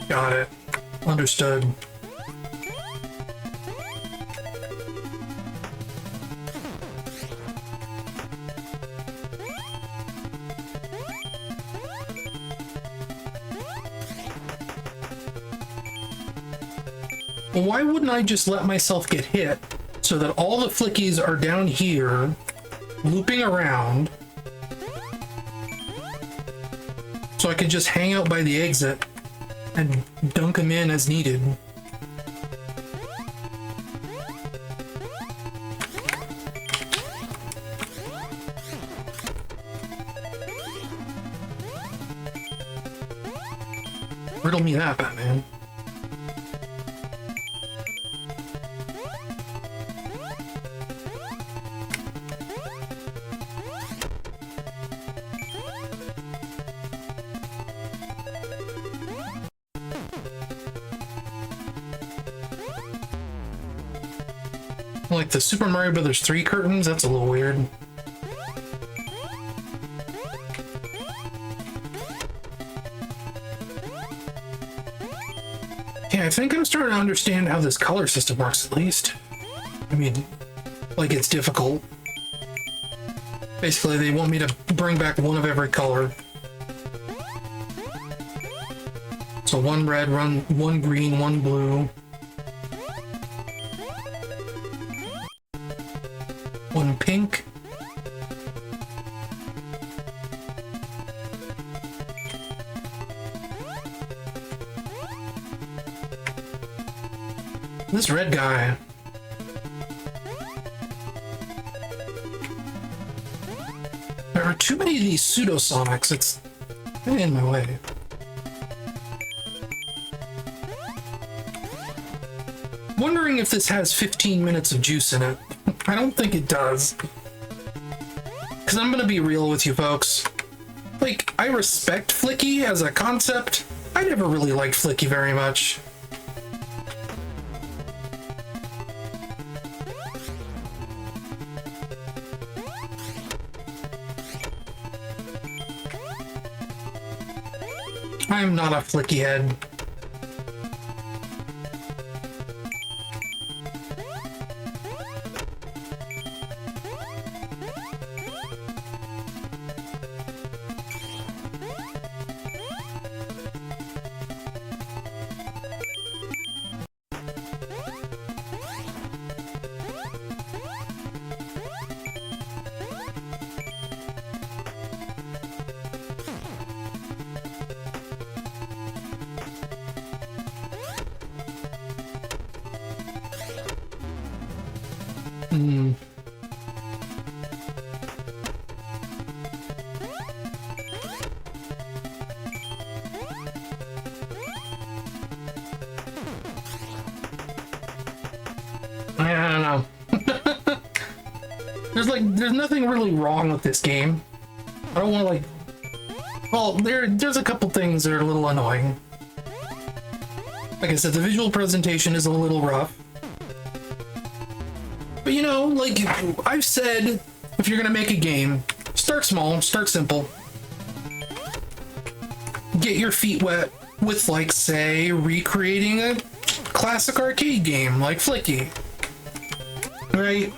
Got it. Understood. Why wouldn't I just let myself get hit so that all the flickies are down here, looping around, so I could just hang out by the exit and dunk them in as needed? Riddle me that, Batman. Like the Super Mario Brothers 3 curtains, that's a little weird. Yeah, I think I'm starting to understand how this color system works, at least. I mean, like, it's difficult. Basically, they want me to bring back one of every color. So one red, one green, one blue. One pink. This red guy. There are too many of these pseudo-sonics. It's getting in my way. Wondering if this has 15 minutes of juice in it. I don't think it does. Because I'm going to be real with you folks. Like, I respect Flicky as a concept. I never really liked Flicky very much. I am not a Flicky head. I don't know. There's nothing really wrong with this game. I don't want to well, there's a couple things that are a little annoying. Like I said, the visual presentation is a little rough. But you know, like I've said, if you're gonna make a game, start small, start simple. Get your feet wet with, like, say, recreating a classic arcade game like Flicky. Right?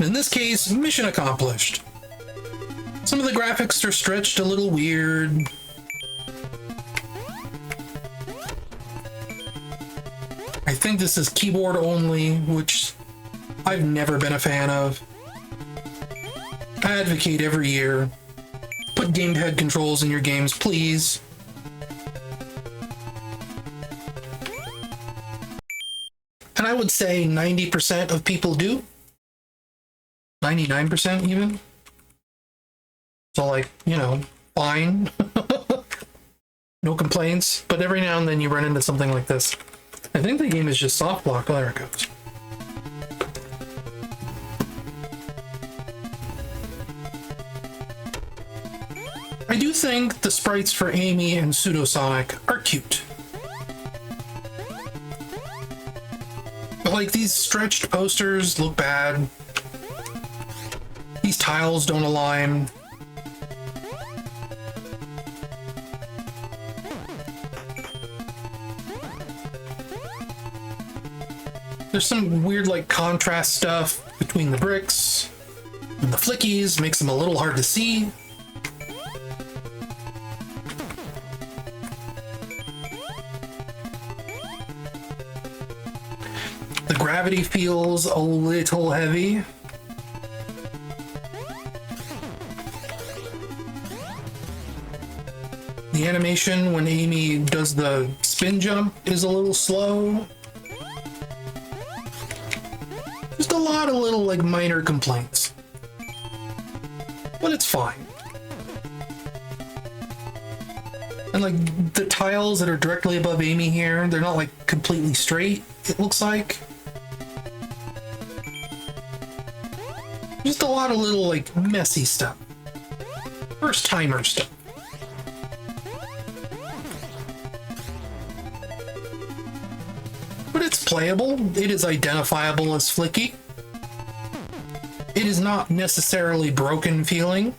In this case, mission accomplished. Some of the graphics are stretched a little weird. I think this is keyboard only, which I've never been a fan of. I advocate every year, put gamepad controls in your games, please. And I would say 90% of people do. 99% even. So, like, you know, fine. No complaints. But every now and then you run into something like this. I think the game is just soft block. Oh, there it goes. I do think the sprites for Amy and Pseudosonic are cute. But, like, these stretched posters look bad. These tiles don't align. There's some weird, like, contrast stuff between the bricks and the flickies, makes them a little hard to see. The gravity feels a little heavy. The animation when Amy does the spin jump is a little slow. Just a lot of little, like, minor complaints. But it's fine. And, like, the tiles that are directly above Amy here, they're not, like, completely straight, it looks like. Just a lot of little, like, messy stuff. First timer stuff. But it's playable. It is identifiable as flicky. It is not necessarily broken feeling.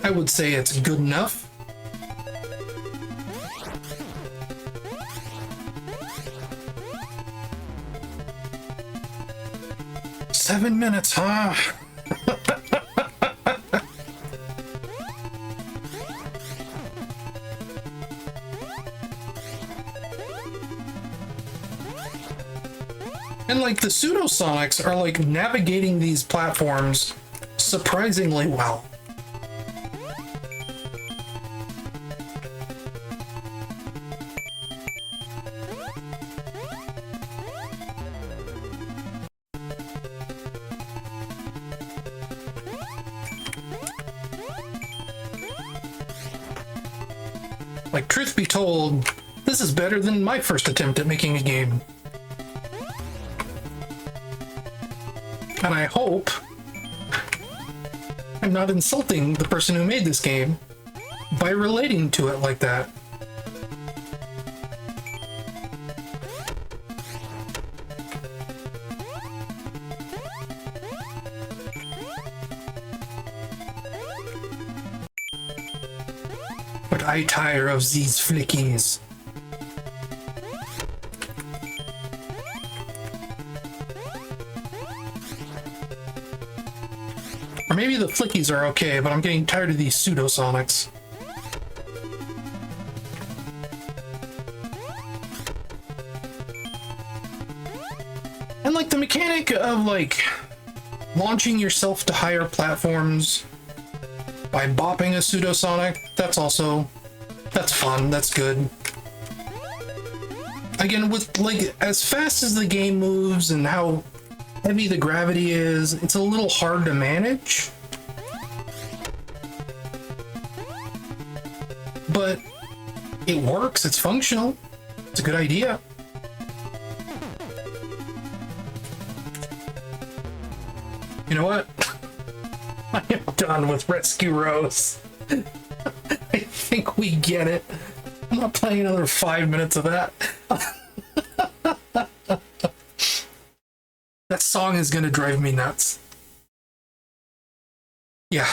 I would say it's good enough. Seven minutes, huh? And, like, the Pseudosonics are, like, navigating these platforms surprisingly well. Like, truth be told, this is better than my first attempt at making a game. And I hope I'm not insulting the person who made this game by relating to it like that. But I tire of these flickies. Or maybe the flickies are okay, but I'm getting tired of these Pseudosonics. And, like, the mechanic of, like, launching yourself to higher platforms by bopping a Pseudosonic, that's fun, that's good. Again, with, like, as fast as the game moves and how heavy the gravity is, it's a little hard to manage. But it works, it's functional, it's a good idea. You know what? I am done with Rescue Rose. I think we get it. I'm not playing another 5 minutes of that. That song is gonna drive me nuts. Yeah.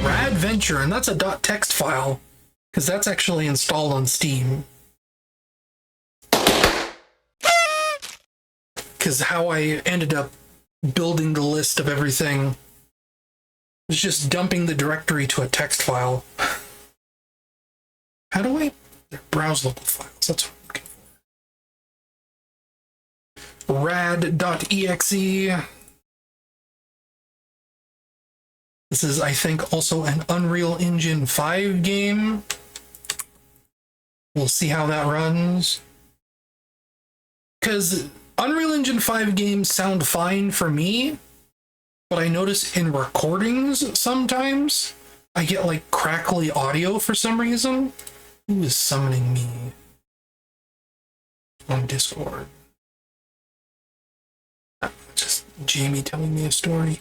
Rad Venture, and that's a .text file, because that's actually installed on Steam. Because how I ended up building the list of everything was just dumping the directory to a text file. How do I browse local files? That's what I'm looking for. Rad.exe. This is, I think, also an Unreal Engine 5 game. We'll see how that runs. Because Unreal Engine 5 games sound fine for me, but I notice in recordings sometimes I get like crackly audio for some reason. Who is summoning me on Discord? Just Jamie telling me a story.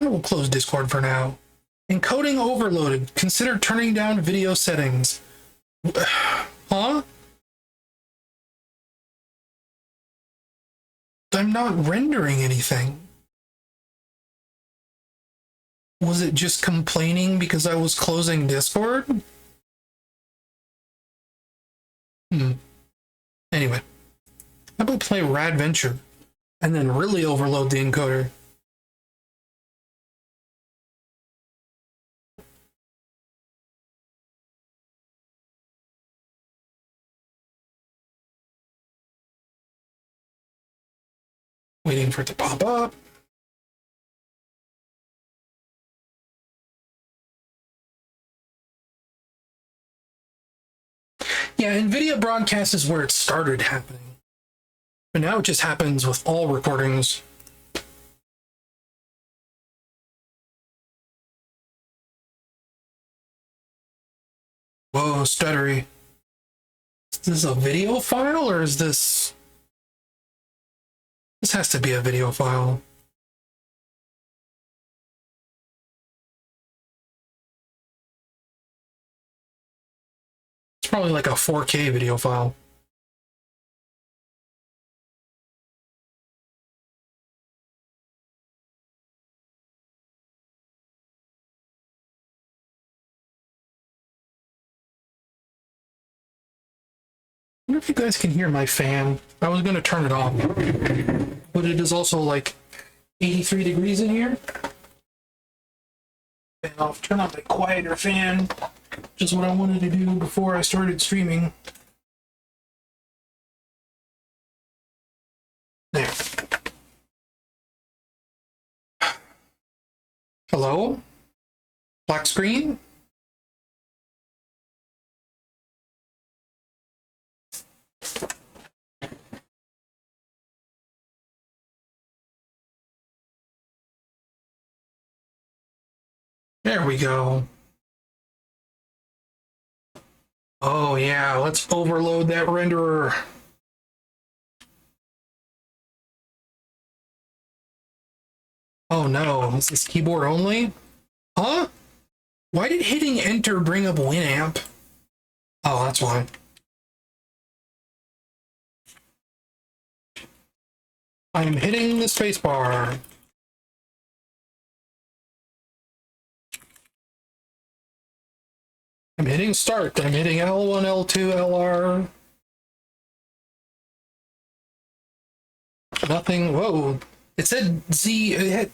I will close Discord for now. Encoding overloaded. Consider turning down video settings. Huh? I'm not rendering anything. Was it just complaining because I was closing Discord? Anyway. How about play Rad Venture and then really overload the encoder? Waiting for it to pop up. Yeah, NVIDIA broadcast is where it started happening. But now it just happens with all recordings. Whoa, stuttery. Is this a video file or is this... This has to be a video file. It's probably like a 4K video file. I wonder if you guys can hear my fan. I was going to turn it off, but it is also like 83 degrees in here. And I'll turn on my quieter fan, which is what I wanted to do before I started streaming. There. Hello? Black screen? There we go. Oh yeah, let's overload that renderer. Oh no, is this keyboard only? Huh? Why did hitting enter bring up Winamp? Oh, that's why. I'm hitting the spacebar. I'm hitting start. I'm hitting L1, L2, LR. Nothing. Whoa. It said Z. It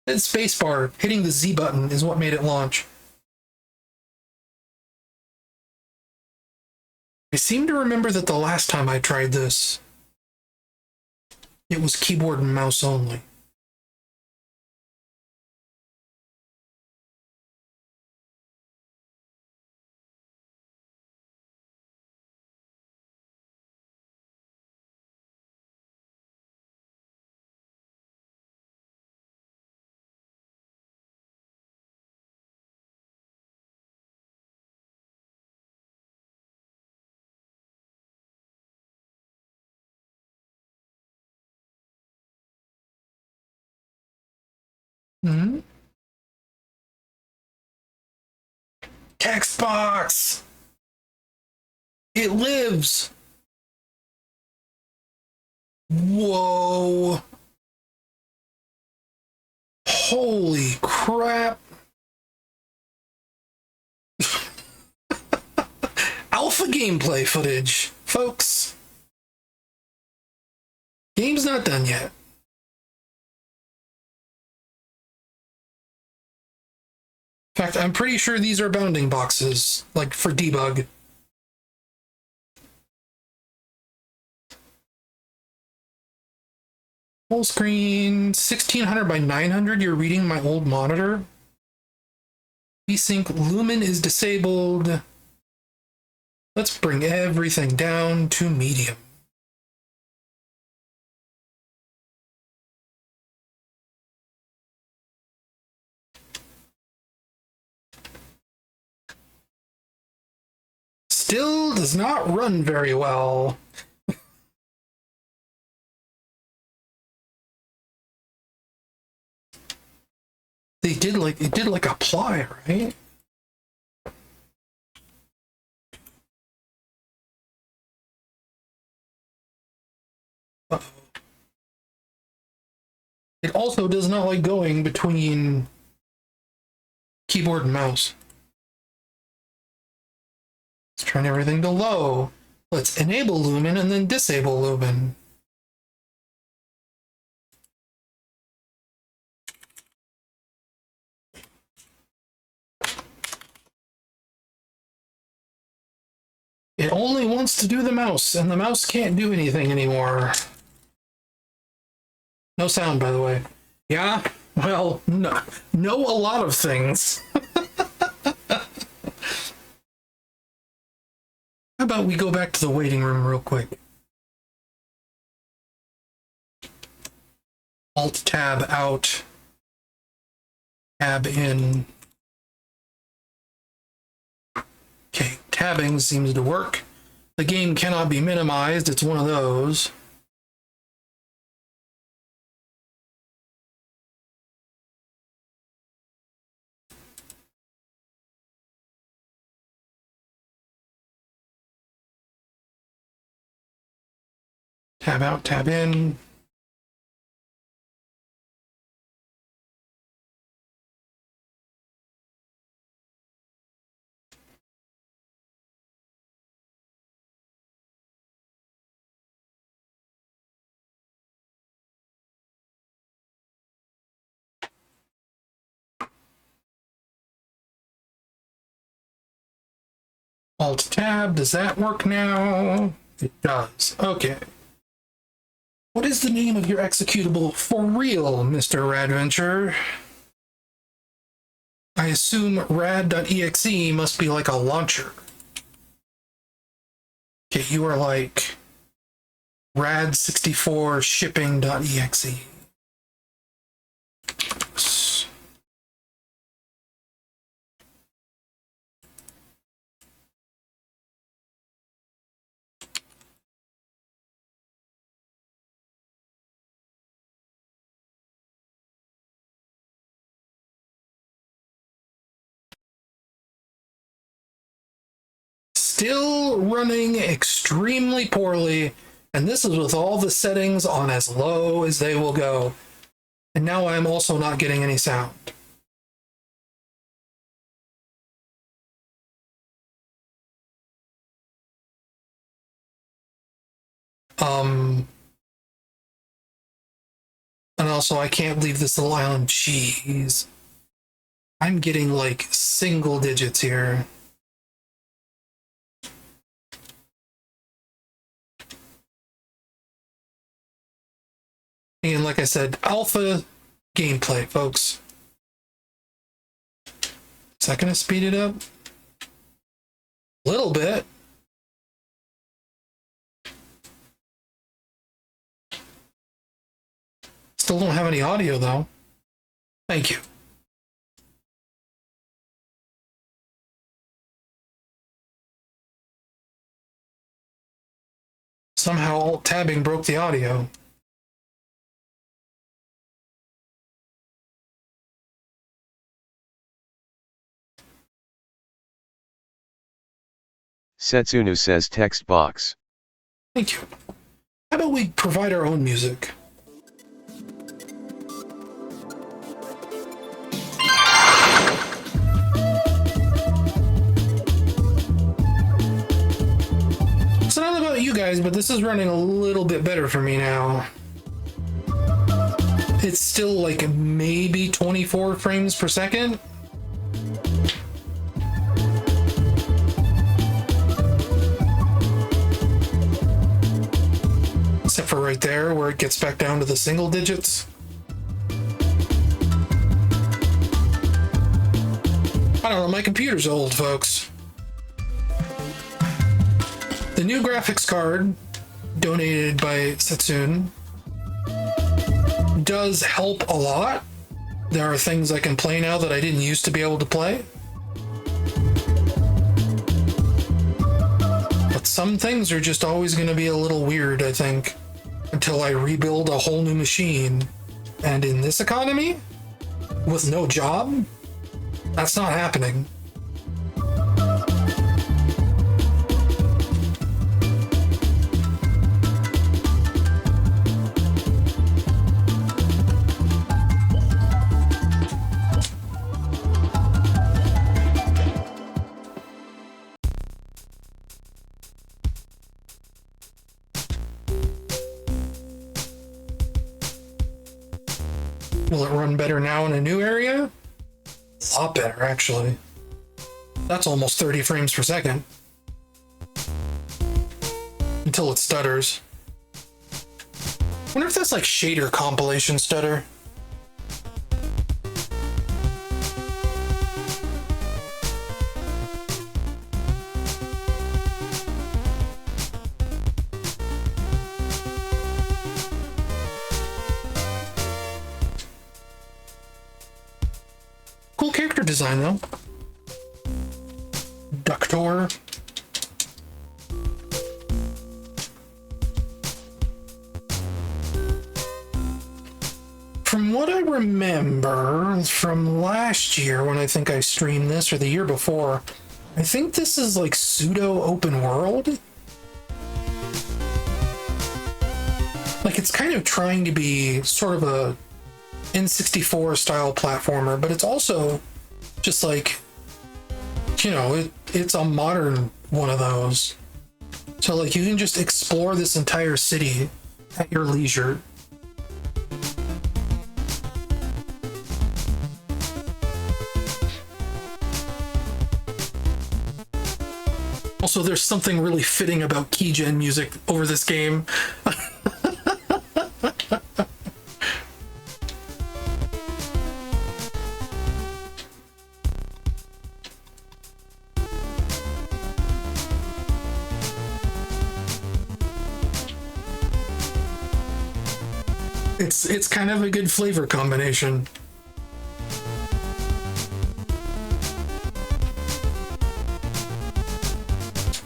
said spacebar. Hitting the Z button is what made it launch. I seem to remember that the last time I tried this, it was keyboard and mouse only. Hmm? Text box! It lives! Whoa! Holy crap! Alpha gameplay footage, folks. Game's not done yet. In fact, I'm pretty sure these are bounding boxes, like for debug. Full screen, 1600 by 900. You're reading my old monitor. VSync lumen is disabled. Let's bring everything down to medium. Still does not run very well. It did like apply, right? Uh-oh. It also does not like going between keyboard and mouse. Let's turn everything to low. Let's enable lumen and then disable lumen. It only wants to do the mouse, and the mouse can't do anything anymore. No sound, by the way. Yeah? Well, no. Know a lot of things. How about we go back to the waiting room real quick? Alt-tab out. Tab in. Okay, tabbing seems to work. The game cannot be minimized. It's one of those. Tab out, tab in. Alt tab, does that work now? It does. Okay. What is the name of your executable for real, Mr. Rad Venture? I assume rad.exe must be like a launcher. Okay, you are like rad64 shipping.exe. Still running extremely poorly, and this is with all the settings on as low as they will go. And now I'm also not getting any sound. And also I can't leave this little island. Jeez. I'm getting like single digits here. And like I said, alpha gameplay, folks. Is that going to speed it up? A little bit. Still don't have any audio, though. Thank you. Somehow alt-tabbing broke the audio. Setsunu says text box. Thank you. How about we provide our own music? So I don't know about you guys, but this is running a little bit better for me now. It's still like maybe 24 frames per second. except for right there where it gets back down to the single digits. I don't know, my computer's old, folks. The new graphics card, donated by Setsune, does help a lot. There are things I can play now that I didn't used to be able to play. But some things are just always going to be a little weird, I think, until I rebuild a whole new machine. And in this economy, with no job, that's not happening. Will it run better now in a new area? A lot better, actually. That's almost 30 frames per second. Until it stutters. Wonder if that's like shader compilation stutter. Cool character design, though. Ductor. From what I remember from last year, when I think I streamed this, or the year before, I think this is like pseudo open world. Like, it's kind of trying to be sort of a N64 style platformer, but it's also just like, you know, it's a modern one of those. So like you can just explore this entire city at your leisure. Also, there's something really fitting about keygen music over this game. It's kind of a good flavor combination.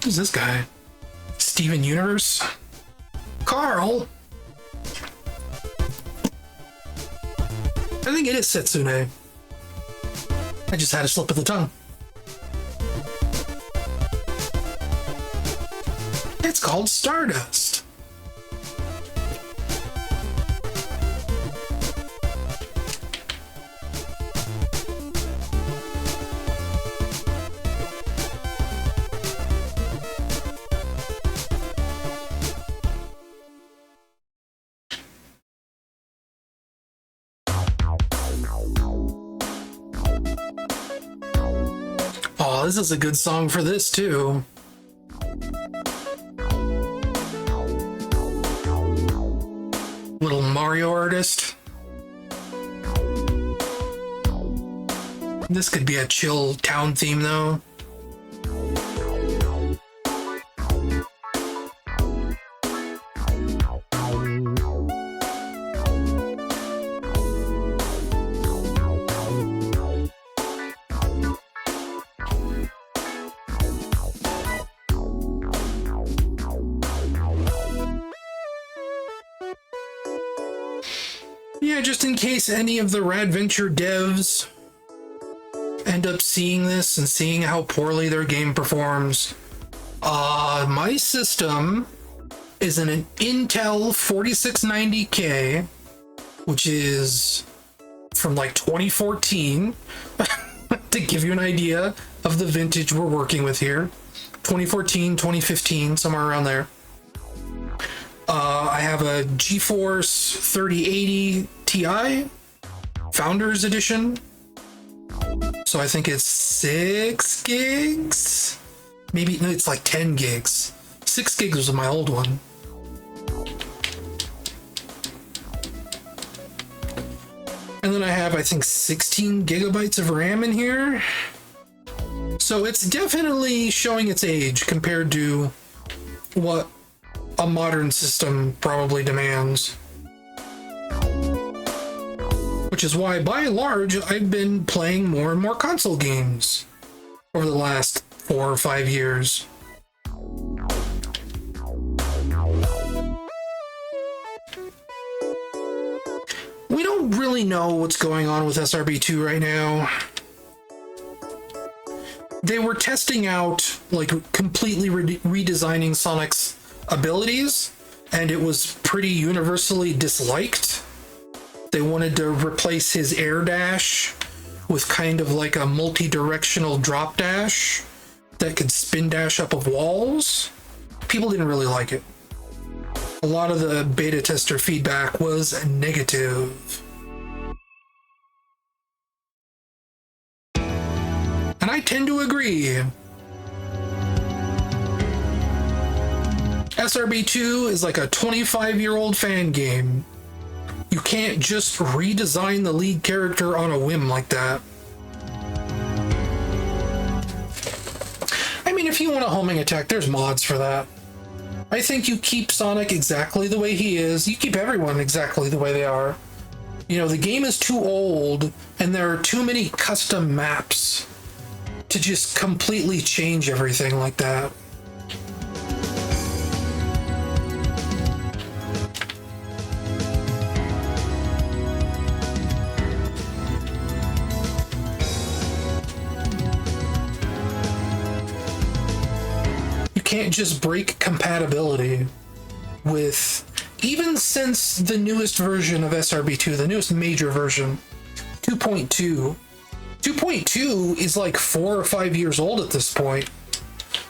Who's this guy? Steven Universe? Carl? I think it is Setsune. I just had a slip of the tongue. It's called Stardust. Oh, this is a good song for this too. Little Mario artist. This could be a chill town theme though. Yeah, just in case any of the Rad Venture devs end up seeing this and seeing how poorly their game performs. My system is an Intel 4690K, which is from like 2014, to give you an idea of the vintage we're working with here. 2014, 2015, somewhere around there. I have a GeForce 3080 Ti Founders Edition. So I think it's 6 gigs? Maybe, no, it's like 10 gigs. 6 gigs was my old one. And then I have, I think, 16 gigabytes of RAM in here. So it's definitely showing its age compared to what a modern system probably demands. Which is why, by and large, I've been playing more and more console games over the last 4 or 5 years. We don't really know what's going on with SRB2 right now. They were testing out, like, completely redesigning Sonic's abilities, and it was pretty universally disliked. They wanted to replace his air dash with kind of like a multi-directional drop dash that could spin dash up of walls. People didn't really like it. A lot of the beta tester feedback was negative. And I tend to agree. SRB2 is like a 25-year-old fan game. You can't just redesign the lead character on a whim like that. I mean, if you want a homing attack, there's mods for that. I think you keep Sonic exactly the way he is. You keep everyone exactly the way they are. You know, the game is too old, and there are too many custom maps to just completely change everything like that. Can't just break compatibility with, even since the newest version of SRB2, the newest major version, 2.2. 2.2 is like 4 or 5 years old at this point,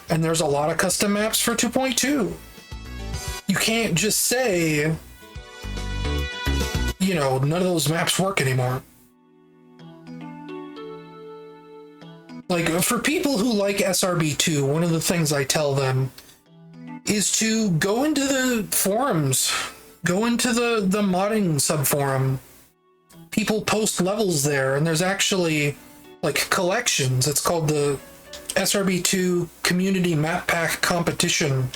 and there's a lot of custom maps for 2.2. You can't just say, you know, none of those maps work anymore. Like, for people who like SRB2, one of the things I tell them is to go into the forums, go into the modding subforum. People post levels there, and there's actually, like, collections. It's called the SRB2 Community Map Pack Competition,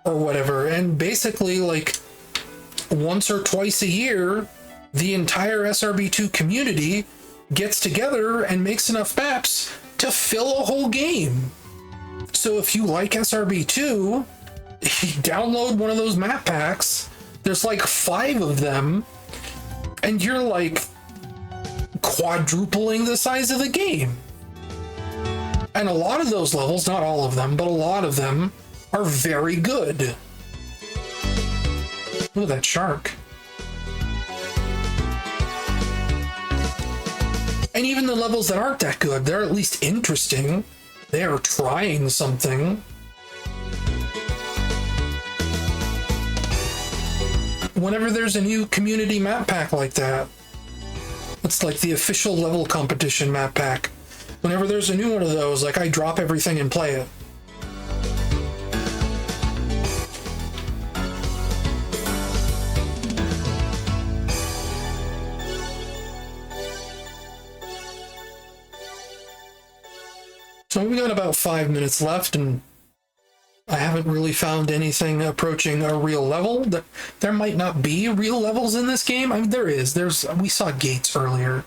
or whatever. And basically, like, once or twice a year, the entire SRB2 community gets together and makes enough maps to fill a whole game. So if you like SRB2, download one of those map packs. There's like 5 of them, and you're like quadrupling the size of the game. And a lot of those levels, not all of them, but a lot of them are very good. Look at that shark. And even the levels that aren't that good, they're at least interesting. They are trying something. Whenever there's a new community map pack like that, it's like the official level competition map pack. Whenever there's a new one of those, like, I drop everything and play it. So we got about 5 minutes left, and I haven't really found anything approaching a real level. There might not be real levels in this game. I mean, there is. We saw gates earlier,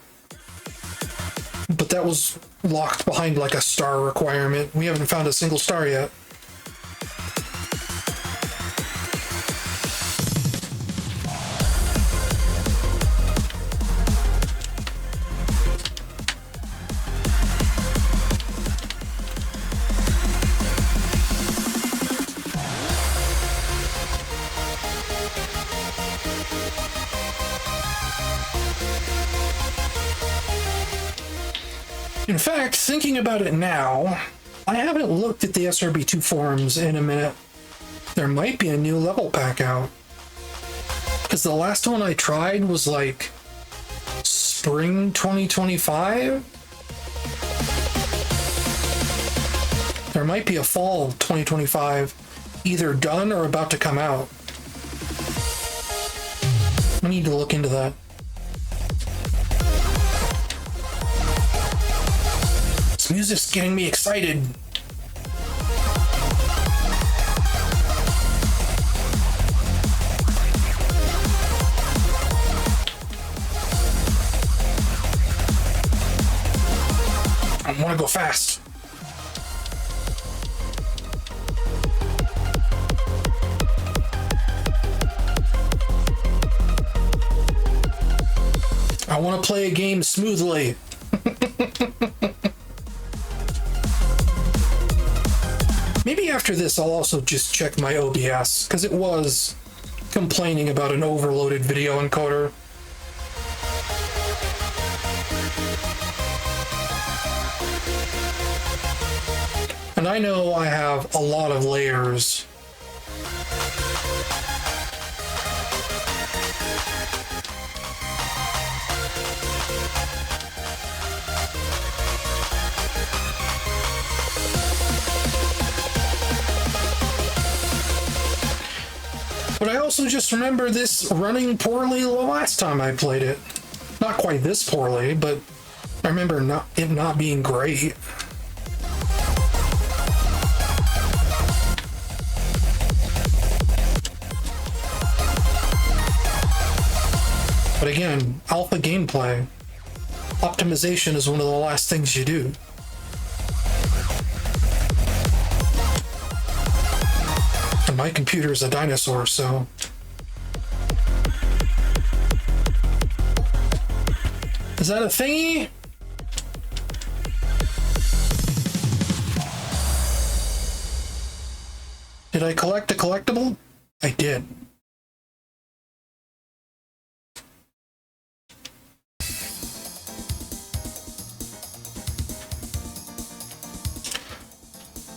but that was locked behind like a star requirement. We haven't found a single star yet. In fact, thinking about it now, I haven't looked at the SRB2 forums in a minute. There might be a new level pack out. Because the last one I tried was like spring 2025? There might be a fall 2025, either done or about to come out. I need to look into that. This music's getting me excited. I want to go fast. I want to play a game smoothly. Maybe after this I'll also just check my OBS, because it was complaining about an overloaded video encoder. And I know I have a lot of layers. But I also just remember this running poorly the last time I played it. Not quite this poorly, but I remember it not being great. But again, alpha gameplay, optimization is one of the last things you do. And my computer is a dinosaur, so... Is that a thingy? Did I collect a collectible? I did.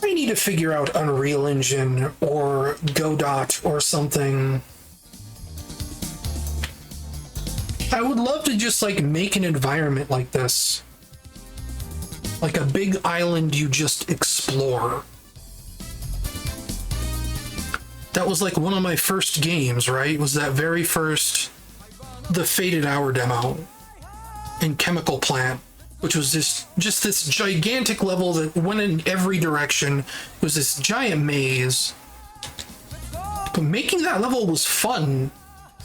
I need to figure out Unreal Engine or Godot or something. I would love to just like make an environment like this. Like a big island you just explore. That was like one of my first games, right? Was that very first, the Faded Hour demo in Chemical Plant, which was just this gigantic level that went in every direction. It was this giant maze. But making that level was fun.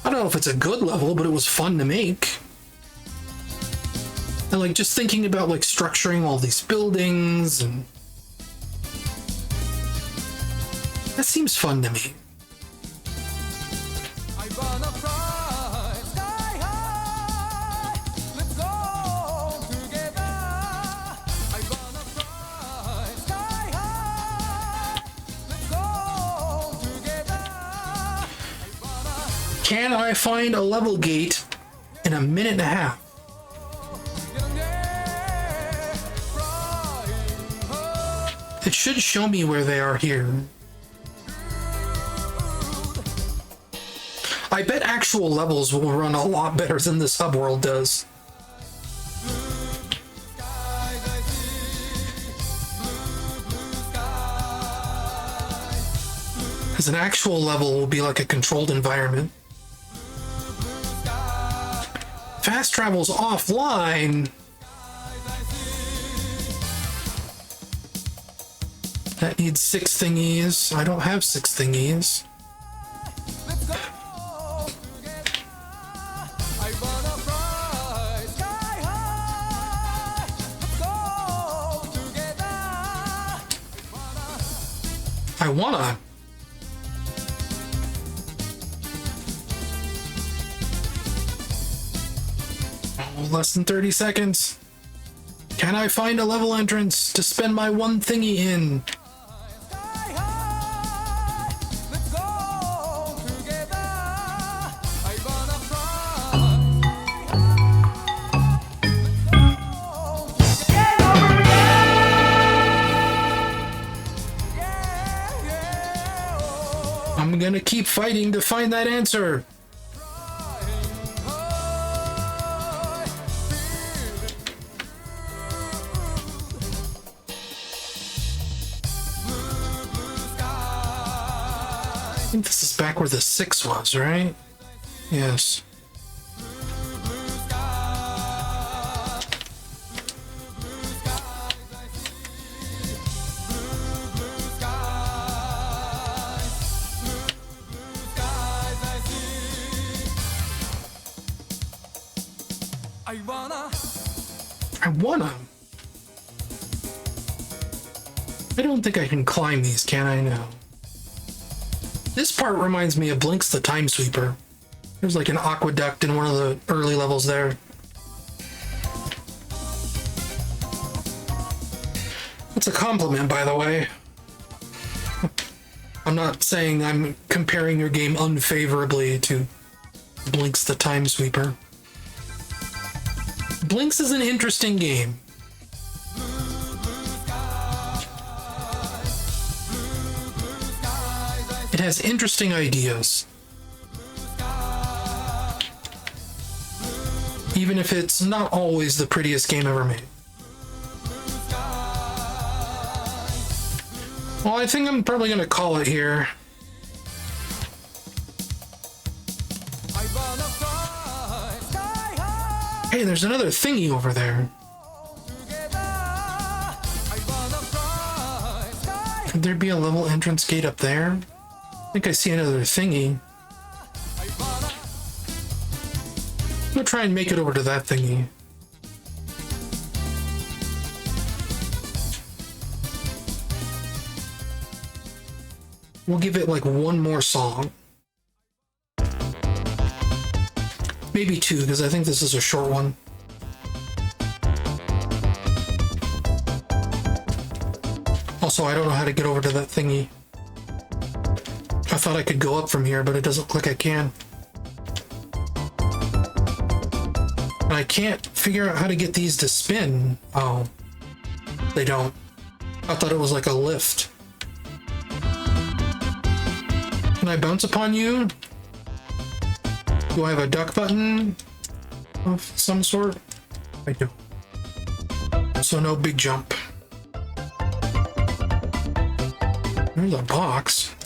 I don't know if it's a good level, but it was fun to make. And like just thinking about like structuring all these buildings, and that seems fun to me. Can I find a level gate in a minute and a half? It should show me where they are here. I bet actual levels will run a lot better than this hub world does. Because an actual level will be like a controlled environment. Fast travel's offline. That needs 6 thingies. I don't have 6 thingies. I wanna. Less than 30 seconds. Can I find a level entrance to spend my 1 thingy in? I'm gonna keep fighting to find that answer. I think this is back where the 6 was, right? Yes. I wanna. I don't think I can climb these, can I now? This part reminds me of Blinks the Time Sweeper. There's like an aqueduct in one of the early levels there. That's a compliment, by the way. I'm not saying I'm comparing your game unfavorably to Blinks the Time Sweeper. Blinks is an interesting game. It has interesting ideas. Even if it's not always the prettiest game ever made. Well, I think I'm probably gonna call it here. Hey, there's another thingy over there. Could there be a level entrance gate up there? I think I see another thingy. I'm gonna try and make it over to that thingy. We'll give it like one more song. Maybe two, because I think this is a short one. Also, I don't know how to get over to that thingy. I thought I could go up from here, but it doesn't look like I can. And I can't figure out how to get these to spin. Oh, they don't. I thought it was like a lift. Can I bounce upon you? Do I have a duck button of some sort? I do. So no big jump. There's a box.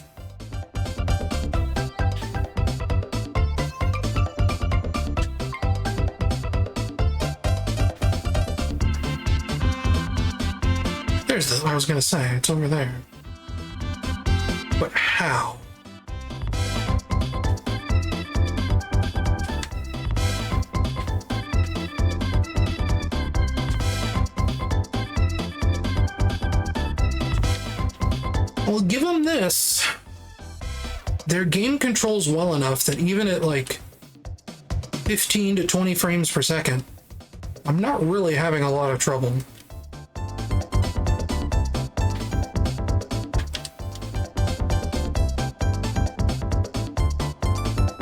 There's the, I was gonna say, it's over there. But how? Well, give them this. Their game controls well enough that even at like 15 to 20 frames per second, I'm not really having a lot of trouble.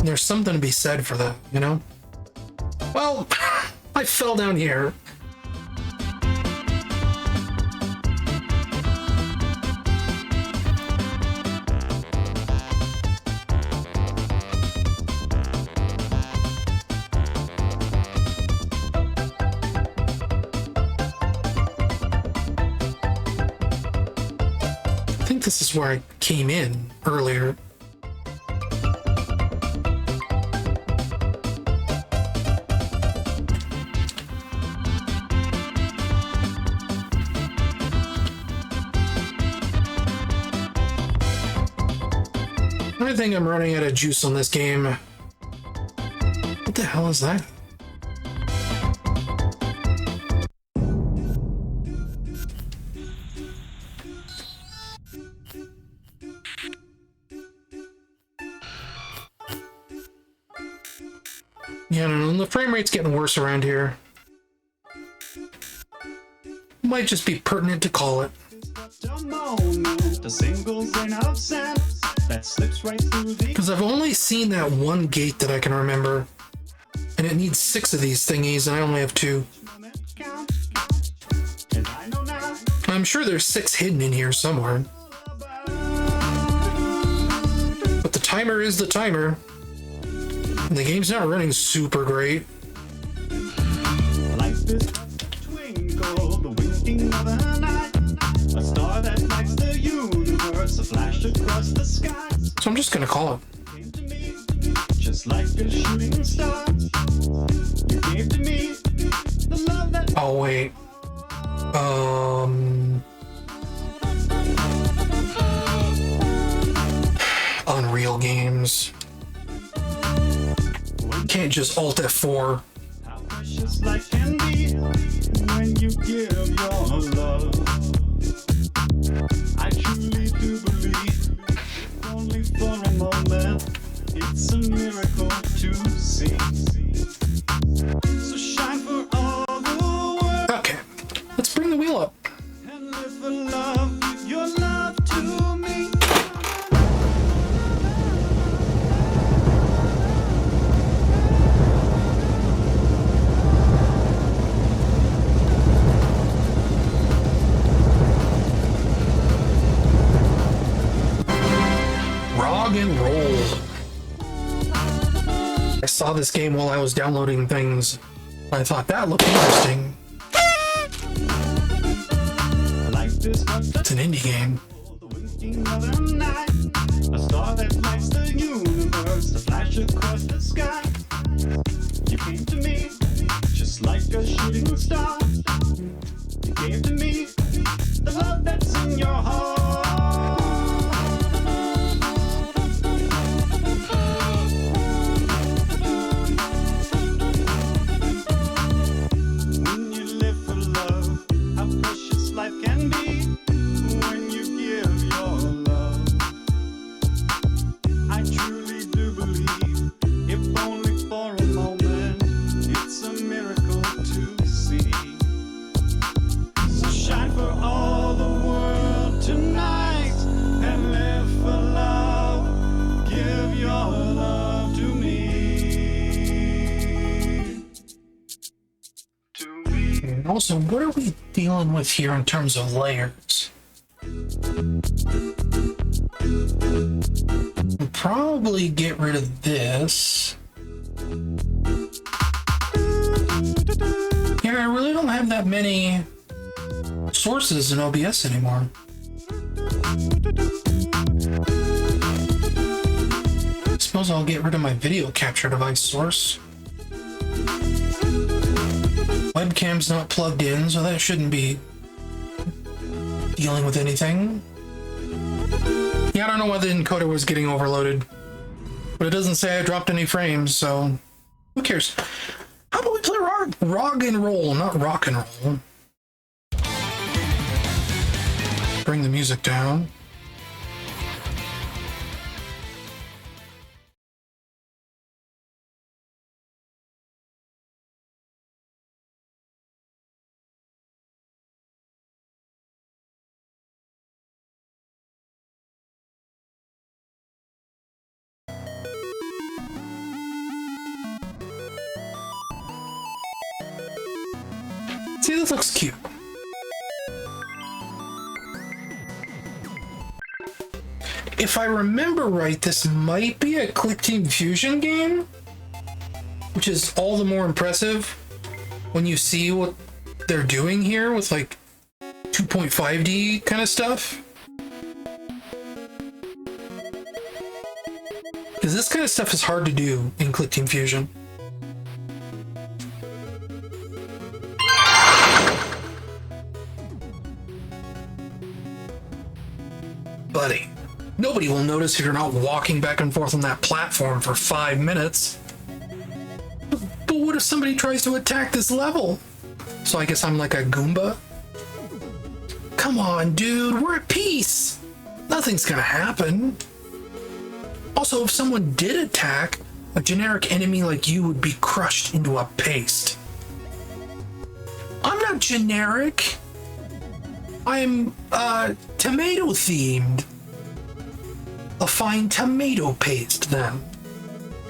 There's something to be said for that, you know? Well, I fell down here. I think this is where I came in earlier. I think I'm running out of juice on this game. What the hell is that? Yeah, I don't know. The frame rate's getting worse around here. Might just be pertinent to call it. Because I've only seen that one gate that I can remember, and it needs 6 of these thingies, and I only have 2. I'm sure there's 6 hidden in here somewhere. But the timer is the timer. And the game's not running super great. Life is twinkle, the winking of a night, a star that lights the universe, a flash across the sky. So I'm just gonna call it. Came to me, just like a shooting star. You gave to me the love that. Oh wait. Unreal games. Can't just Alt F4. precious life can be when you give your love. I truly do believe, if only for a moment, it's a miracle to see. So shine for all the world. Okay, let's bring the wheel up. And live for love, give your love to me. Rog and Roll. I saw this game while I was downloading things. I thought that looked interesting. Like this, It's an indie game. the winking of the night, a star that lights the universe, a flash across the sky. You came to me just like a shooting star. You gave to me the love that's in your heart. When you live for love, how precious life can be when you give your love. I truly do believe, if only for a moment, it's a miracle to see. So shine for all the world tonight and live for love. Give your love to me. To me. And also, what are we dealing with here in terms of layers? We'll probably get rid of this. Yeah, I really don't have that many sources in OBS anymore. I suppose I'll get rid of my video capture device source. Webcam's not plugged in, so that shouldn't be dealing with anything. Yeah, I don't know why the encoder was getting overloaded, but it doesn't say I dropped any frames, so who cares? How about we play Rog and Roll, not Rock and Roll? Bring the music down. See, this looks cute. If I remember right, this might be a Click Team Fusion game, which is all the more impressive when you see what they're doing here with like 2.5D kind of stuff. Because this kind of stuff is hard to do in Click Team Fusion. Buddy, nobody will notice if you're not walking back and forth on that platform for 5 minutes. But what if somebody tries to attack this level? So I guess I'm like a Goomba? Come on, dude, we're at peace. Nothing's gonna happen. Also, if someone did attack, a generic enemy like you would be crushed into a paste. I'm not generic. I'm, tomato themed. A fine tomato paste, then.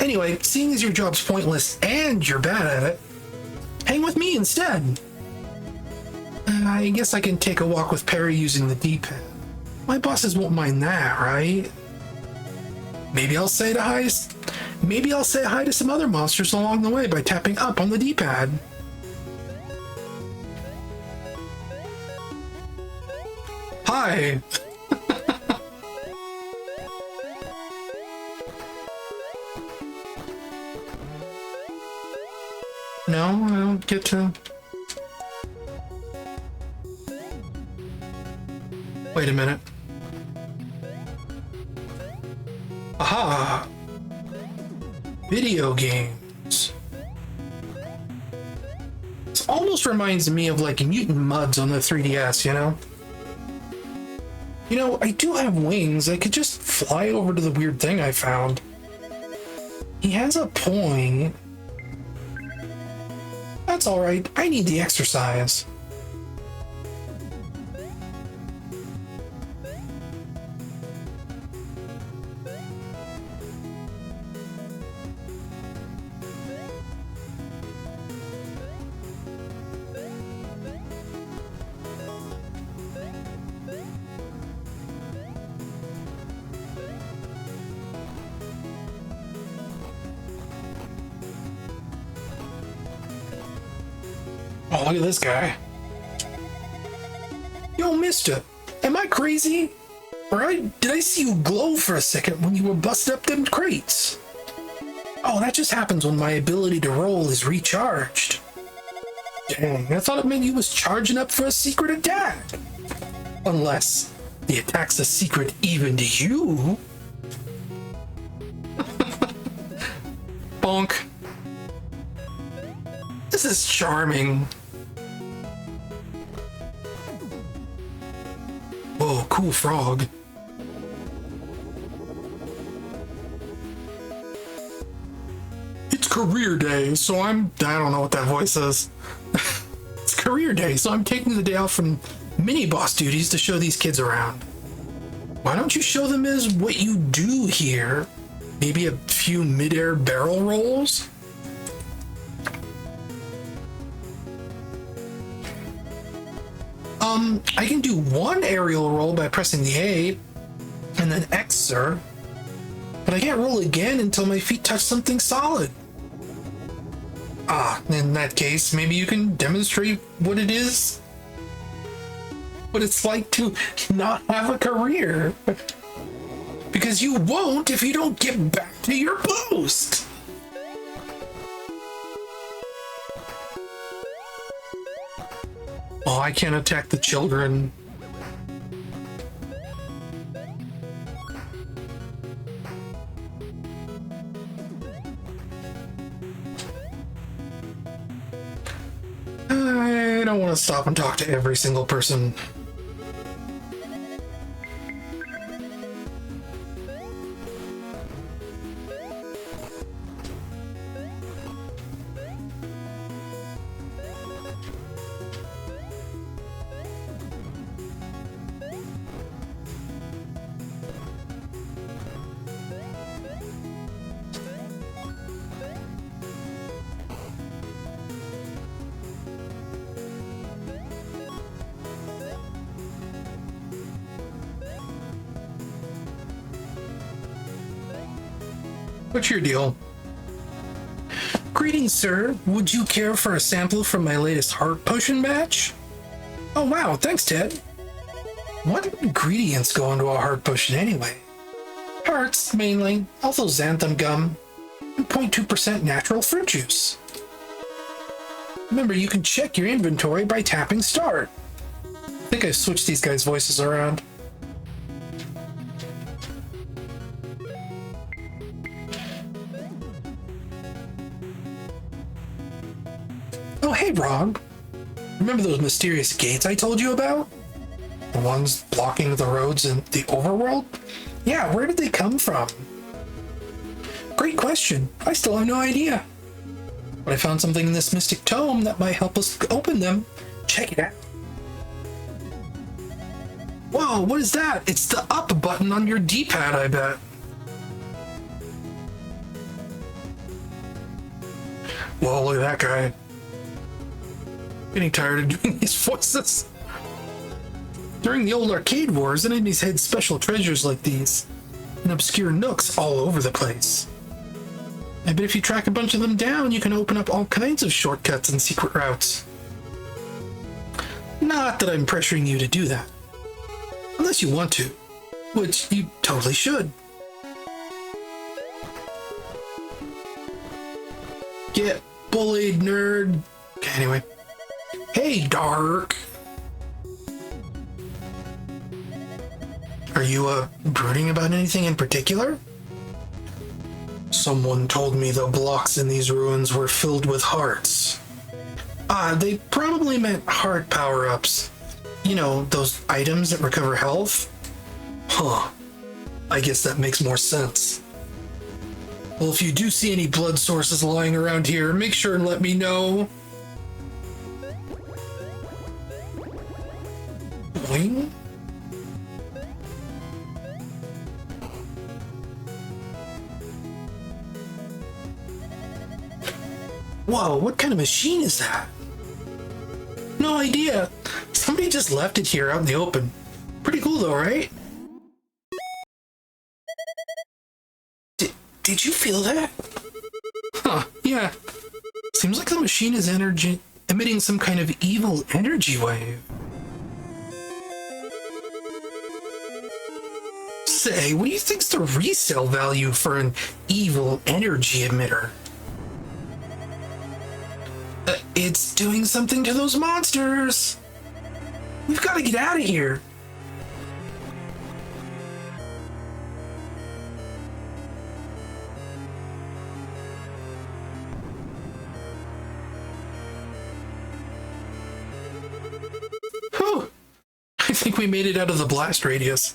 Anyway, seeing as your job's pointless and you're bad at it, hang with me instead. I guess I can take a walk with Perry using the D-pad. My bosses won't mind that, right? Maybe I'll say hi to some other monsters along the way by tapping up on the D-pad. Hi! No, I don't get to... Wait a minute. Aha! Video games. almost reminds me of like Mutant Muds on the 3DS, you know? You know, I do have wings. I could just fly over to the weird thing I found. He has a point. That's alright. I need the exercise. Oh, look at this guy. Yo, mister, am I crazy? Did I see you glow for a second when you were busting up them crates? Oh, that just happens when my ability to roll is recharged. Dang, I thought it meant you was charging up for a secret attack. Unless the attack's a secret even to you. Bonk. This is charming. Whoa, cool frog. It's career day, so I don't know what that voice is. It's career day, so I'm taking the day off from mini boss duties to show these kids around. Why don't you show them as what you do here? Maybe a few mid-air barrel rolls? I can do one aerial roll by pressing the A, and then X, sir. But I can't roll again until my feet touch something solid. Ah, in that case, maybe you can demonstrate what it is? What it's like to not have a career. Because you won't if you don't get back to your post! Oh, I can't attack the children. I don't want to stop and talk to every single person. What's your deal? Greetings, sir. Would you care for a sample from my latest heart potion batch? Oh wow, thanks, Ted. What ingredients go into a heart potion anyway? Hearts, mainly, also xanthan gum, and 0.2% natural fruit juice. Remember, you can check your inventory by tapping start. I think I've switched these guys' voices around. Oh, hey, Rog. Remember those mysterious gates I told you about? The ones blocking the roads in the overworld? Yeah, where did they come from? Great question. I still have no idea. But I found something in this mystic tome that might help us open them. Check it out. Whoa, what is that? It's the up button on your D-pad, I bet. Whoa, look at that guy. Getting tired of doing these voices. During the old arcade wars, enemies had special treasures like these, in obscure nooks all over the place. I bet if you track a bunch of them down, you can open up all kinds of shortcuts and secret routes. Not that I'm pressuring you to do that. Unless you want to, which you totally should. Get bullied, nerd. Okay, anyway. Hey, Dark. Are you, brooding about anything in particular? Someone told me the blocks in these ruins were filled with hearts. They probably meant hard power-ups. You know, those items that recover health? Huh. I guess that makes more sense. Well, if you do see any blood sources lying around here, make sure and let me know. Boing? Whoa, what kind of machine is that? No idea. Somebody just left it here out in the open. Pretty cool though, right? Did you feel that? Huh, yeah. Seems like the machine is emitting some kind of evil energy wave. Say, what do you think's the resale value for an evil energy emitter? It's doing something to those monsters. We've got to get out of here. Whew. I think we made it out of the blast radius.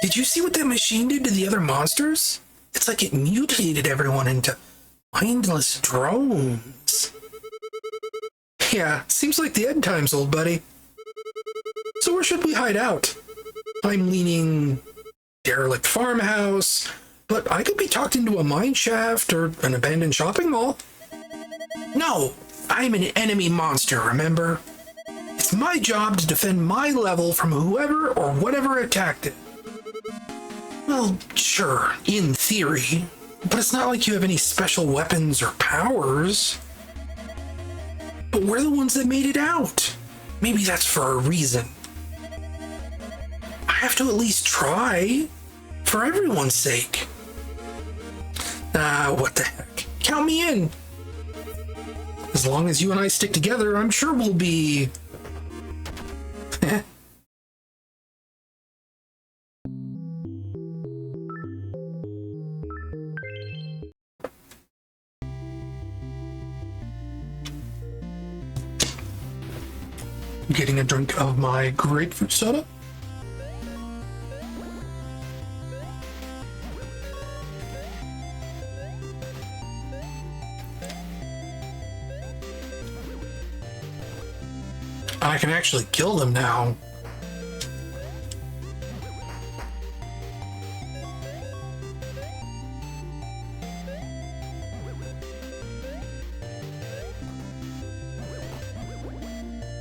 Did you see what that machine did to the other monsters? It's like it mutated everyone into mindless drones. Yeah, seems like the end times, old buddy. So where should we hide out? I'm leaning derelict farmhouse, but I could be talked into a mine shaft or an abandoned shopping mall. No, I'm an enemy monster, remember? It's my job to defend my level from whoever or whatever attacked it. Well, sure, in theory, but it's not like you have any special weapons or powers. But we're the ones that made it out. Maybe that's for a reason. I have to at least try, for everyone's sake. What the heck? Count me in. As long as you and I stick together, I'm sure we'll be... Getting a drink of my grapefruit soda. I can actually kill them now.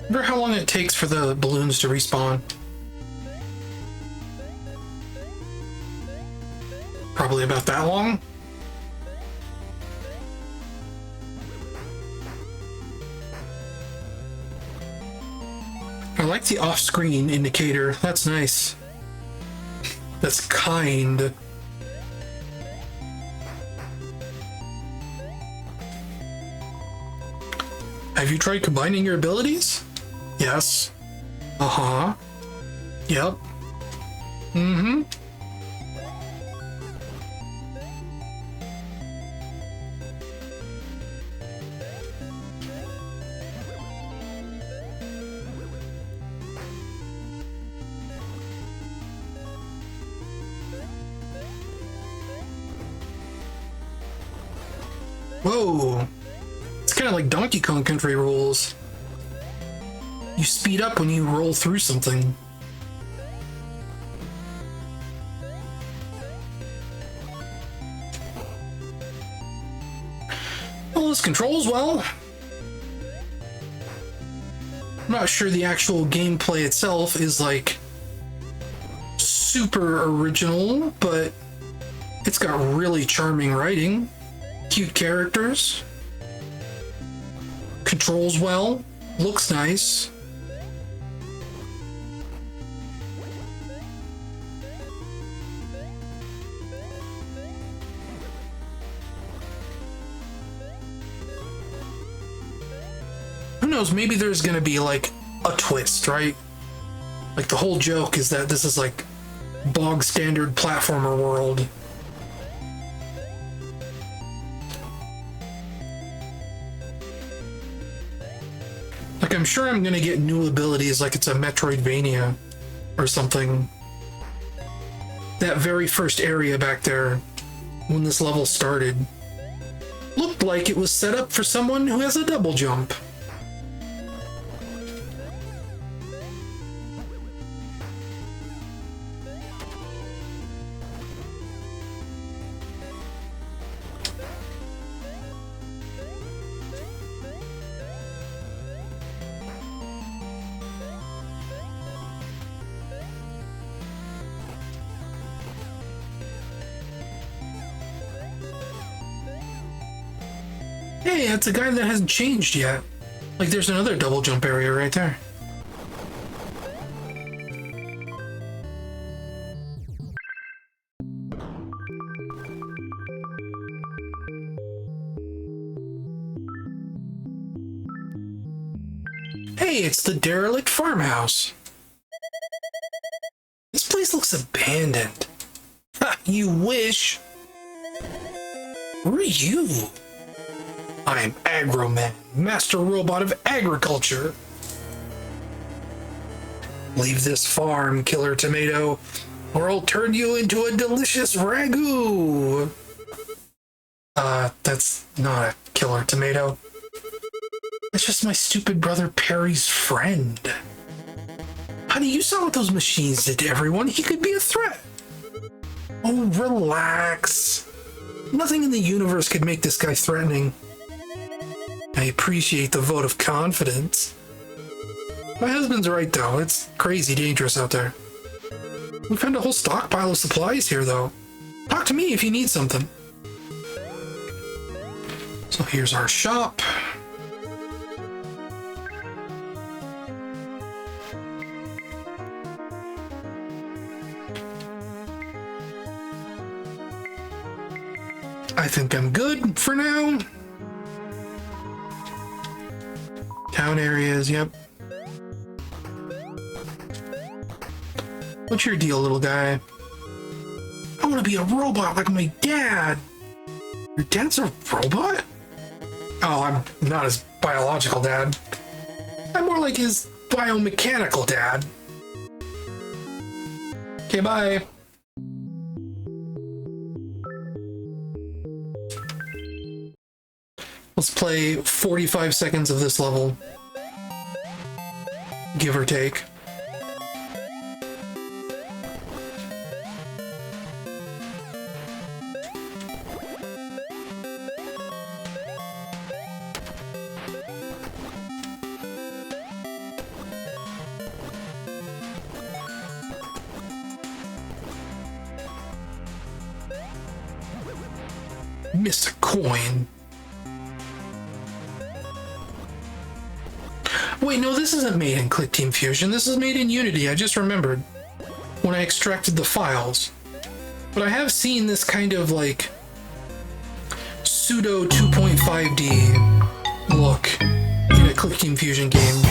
I wonder how long it takes for the balloons to respawn. Probably about that long. I like the off-screen indicator. That's nice. That's kind. Have you tried combining your abilities? Yes. Uh-huh. Yep. Mm-hmm. Whoa. It's kind of like Donkey Kong Country rules. You speed up when you roll through something. Well, this controls well. I'm not sure the actual gameplay itself is like super original, but it's got really charming writing, cute characters, controls well, looks nice. Who knows, maybe there's gonna be like a twist, right? Like the whole joke is that this is like bog standard platformer world. Like, I'm sure I'm gonna get new abilities like it's a Metroidvania or something. That very first area back there, when this level started, looked like it was set up for someone who has a double jump. Hey, that's a guy that hasn't changed yet. Like, there's another double jump area right there. Hey, it's the derelict farmhouse. This place looks abandoned. Ha, you wish. Who are you? I'm Agroman, master robot of agriculture. Leave this farm, Killer Tomato, or I'll turn you into a delicious ragu. That's not a Killer Tomato. That's just my stupid brother Perry's friend. Honey, you saw what those machines did to everyone. He could be a threat. Oh, relax. Nothing in the universe could make this guy threatening. I appreciate the vote of confidence. My husband's right, though. It's crazy dangerous out there. We found a whole stockpile of supplies here, though. Talk to me if you need something. So here's our shop. I think I'm good for now. Town areas, yep. What's your deal, little guy? I want to be a robot like my dad. Your dad's a robot? Oh, I'm not his biological dad. I'm more like his biomechanical dad. Okay, bye. Let's play 45 seconds of this level. Give or take. Missed a coin. Wait, no, this isn't made in Click Team Fusion. This is made in Unity. I just remembered when I extracted the files. But I have seen this kind of like pseudo 2.5D look in a Click Team Fusion game.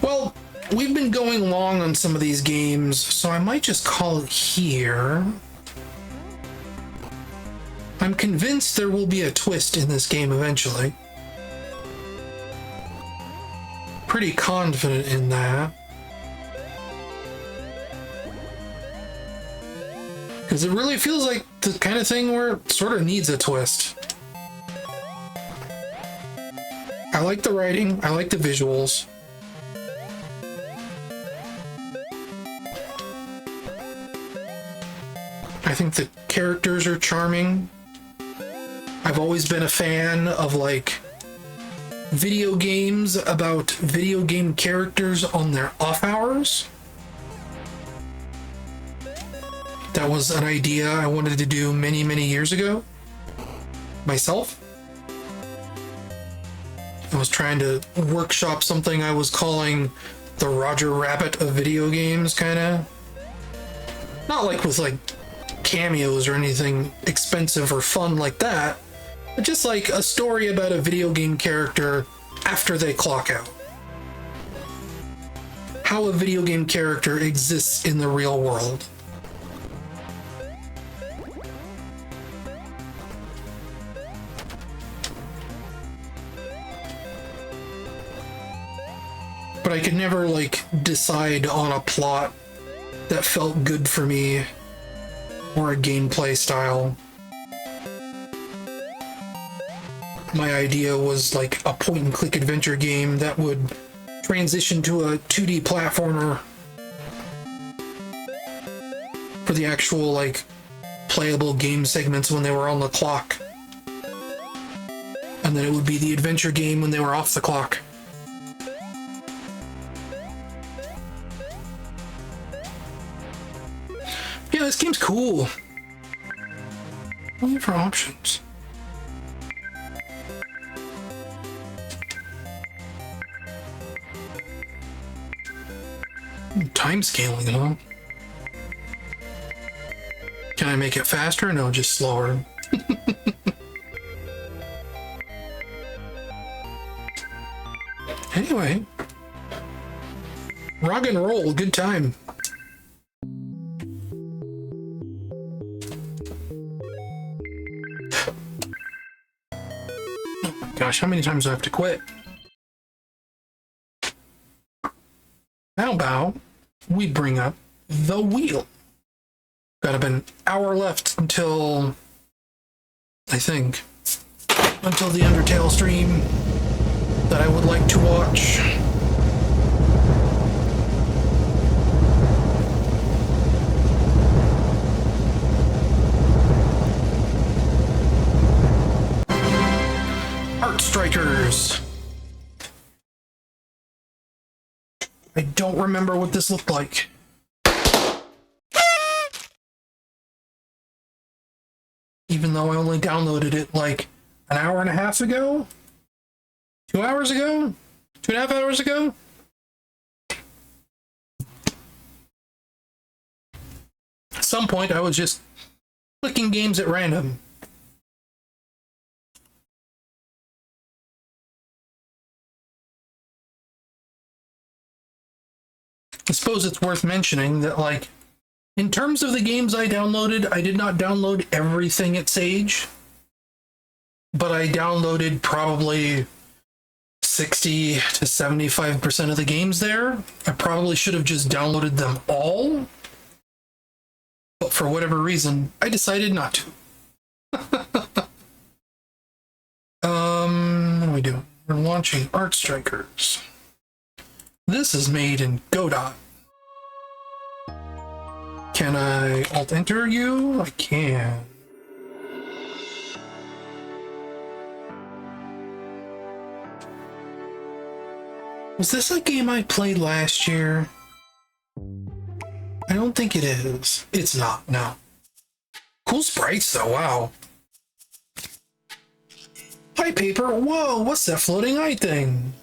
Well, we've been going long on some of these games, so I might just call it here. I'm convinced there will be a twist in this game eventually. Pretty confident in that. Because it really feels like the kind of thing where it sort of needs a twist. I like the writing, I like the visuals. I think the characters are charming. I've always been a fan of like video games about video game characters on their off hours. That was an idea I wanted to do many, many years ago myself. I was trying to workshop something I was calling the Roger Rabbit of video games, kind of. Not like with like cameos or anything expensive or fun like that, but just like a story about a video game character after they clock out. How a video game character exists in the real world. but I could never, like, decide on a plot that felt good for me or a gameplay style. My idea was like a point-and-click adventure game that would transition to a 2D platformer for the actual, like, playable game segments when they were on the clock. And then it would be the adventure game when they were off the clock. Yeah, this game's cool. Only for options. Time scaling, huh? Can I make it faster? No, just slower. Anyway. Rog and Roll, good time. Gosh, how many times do I have to quit? How about we bring up the wheel? Got about an hour left until, I think, until the Undertale stream that I would like to watch. Art Strikers. I don't remember what this looked like. Even though I only downloaded it like an hour and a half ago? 2 hours ago? 2.5 hours ago? At some point I was just clicking games at random. I suppose it's worth mentioning that, like, in terms of the games I downloaded, I did not download everything at Sage, but I downloaded probably 60 to 75% of the games there. I probably should have just downloaded them all, but for whatever reason, I decided not to. What are we doing? We're launching Art Strikers. This is made in Godot. Can I alt-enter you? I can. Was this a game I played last year? I don't think it is. It's not, no. Cool sprites though, wow. Hi paper, whoa, what's that floating eye thing?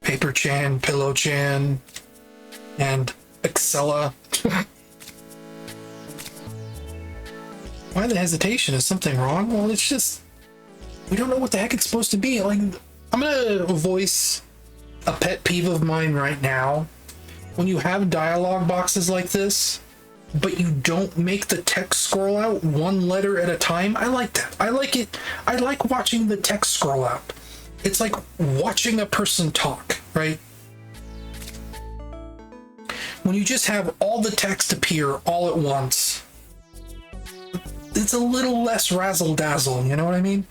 Paper Chan, Pillow Chan, and Excella. Why the hesitation? Is something wrong? Well, it's just, we don't know what the heck it's supposed to be. Like, I'm gonna voice a pet peeve of mine right now. When you have dialogue boxes like this, but you don't make the text scroll out one letter at a time, I like that. I like it. I like watching the text scroll out. It's like watching a person talk, right? When you just have all the text appear all at once, it's a little less razzle-dazzle, you know what I mean?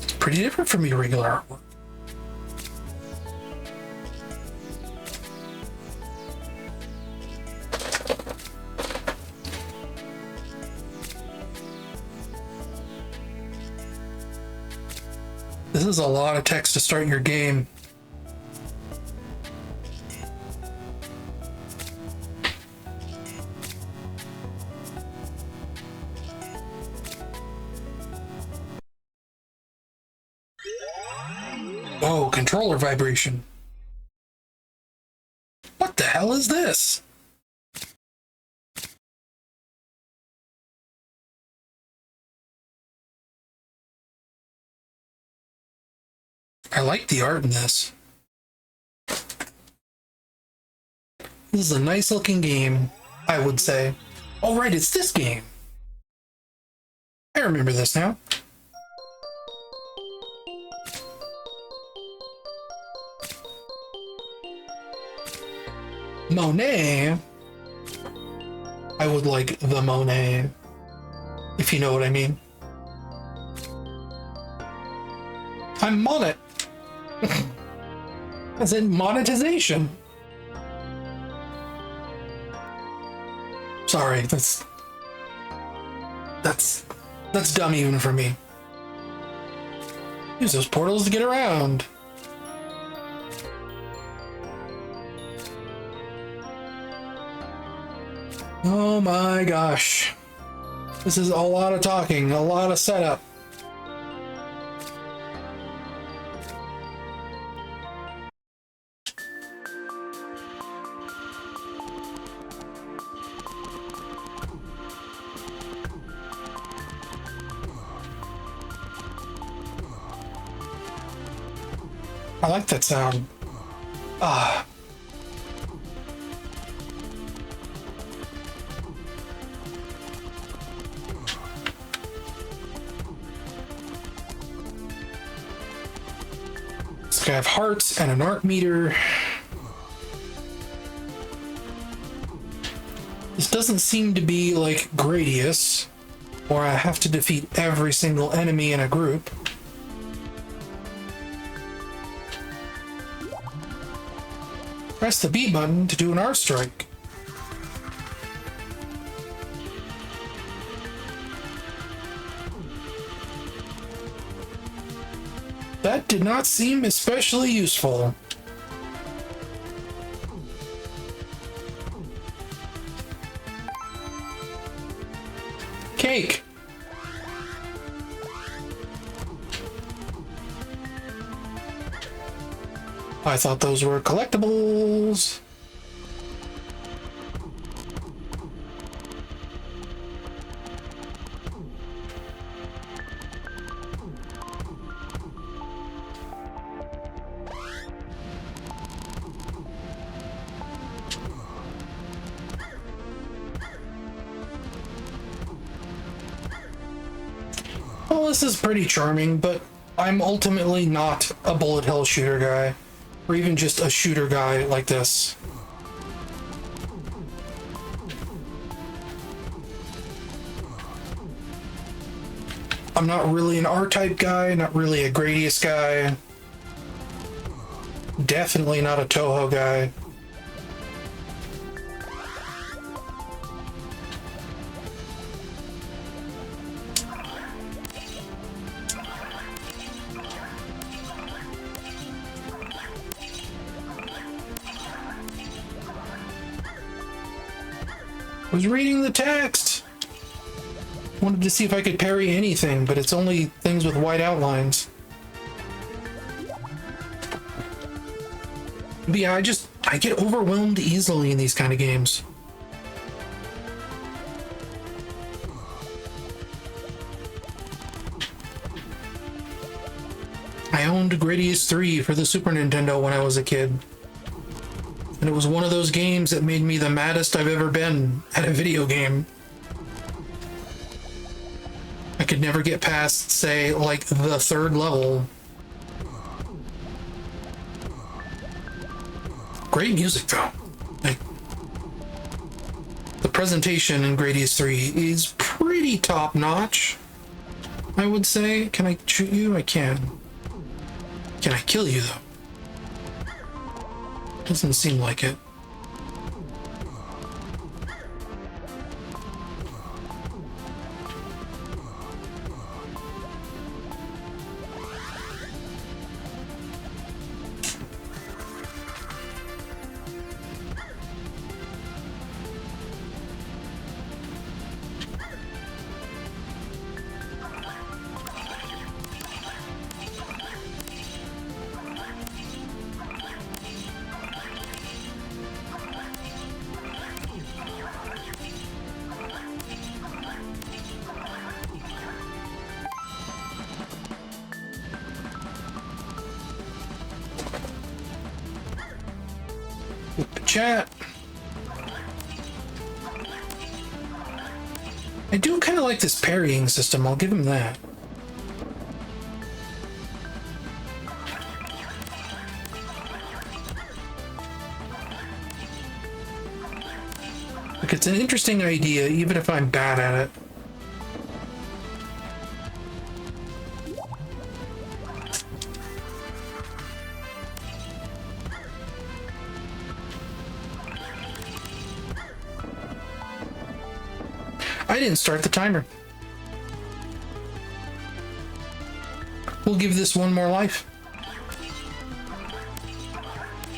It's pretty different from your regular artwork. This is a lot of text to start your game. Whoa, controller vibration. What the hell is this? I like the art in this. This is a nice looking game, I would say. Oh right, it's this game. I remember this now. Monet. I would like the Monet, if you know what I mean. I'm on it. As in monetization. Sorry, that's dumb even for me. Use those portals to get around. Oh my gosh. This is a lot of talking, a lot of setup. I like that sound. Ah. So I have hearts and an art meter. This doesn't seem to be like Gradius, or I have to defeat every single enemy in a group. Press the B button to do an art strike. That did not seem especially useful. Cake. I thought those were collectibles. Well, this is pretty charming, but I'm ultimately not a bullet hell shooter guy. Or even just a shooter guy like this. I'm not really an R-type guy, not really a Gradius guy. Definitely not a Toho guy. I was reading the text. Wanted to see if I could parry anything, but it's only things with white outlines. But yeah, I get overwhelmed easily in these kind of games. I owned Gradius 3 for the Super Nintendo when I was a kid. And it was one of those games that made me the maddest I've ever been at a video game. I could never get past, say, like, the third level. Great music, though. Like, the presentation in Gradius 3 is pretty top-notch, I would say. Can I shoot you? I can. Can I kill you, though? Doesn't seem like it. Chat. I do kind of like this parrying system, I'll give him that. Like, it's an interesting idea, even if I'm bad at it. I didn't start the timer. We'll give this one more life.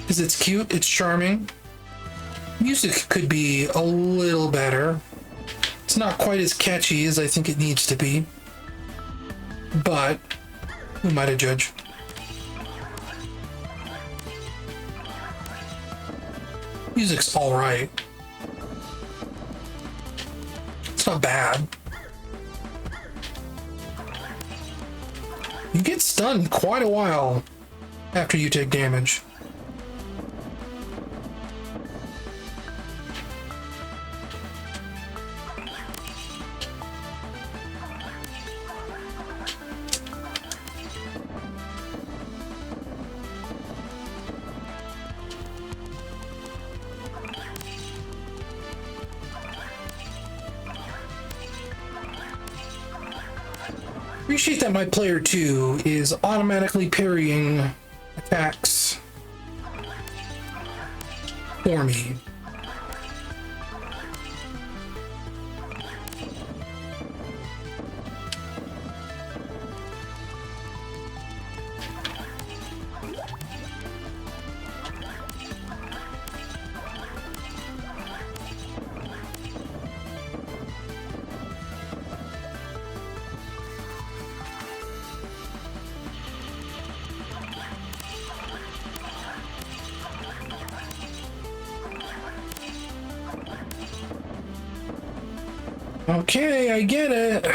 Because it's cute, it's charming. Music could be a little better. It's not quite as catchy as I think it needs to be. But, who am I to judge? Music's alright. It's not bad. You get stunned quite a while after you take damage. Appreciate that my player 2 is automatically parrying attacks for me. Okay, I get it.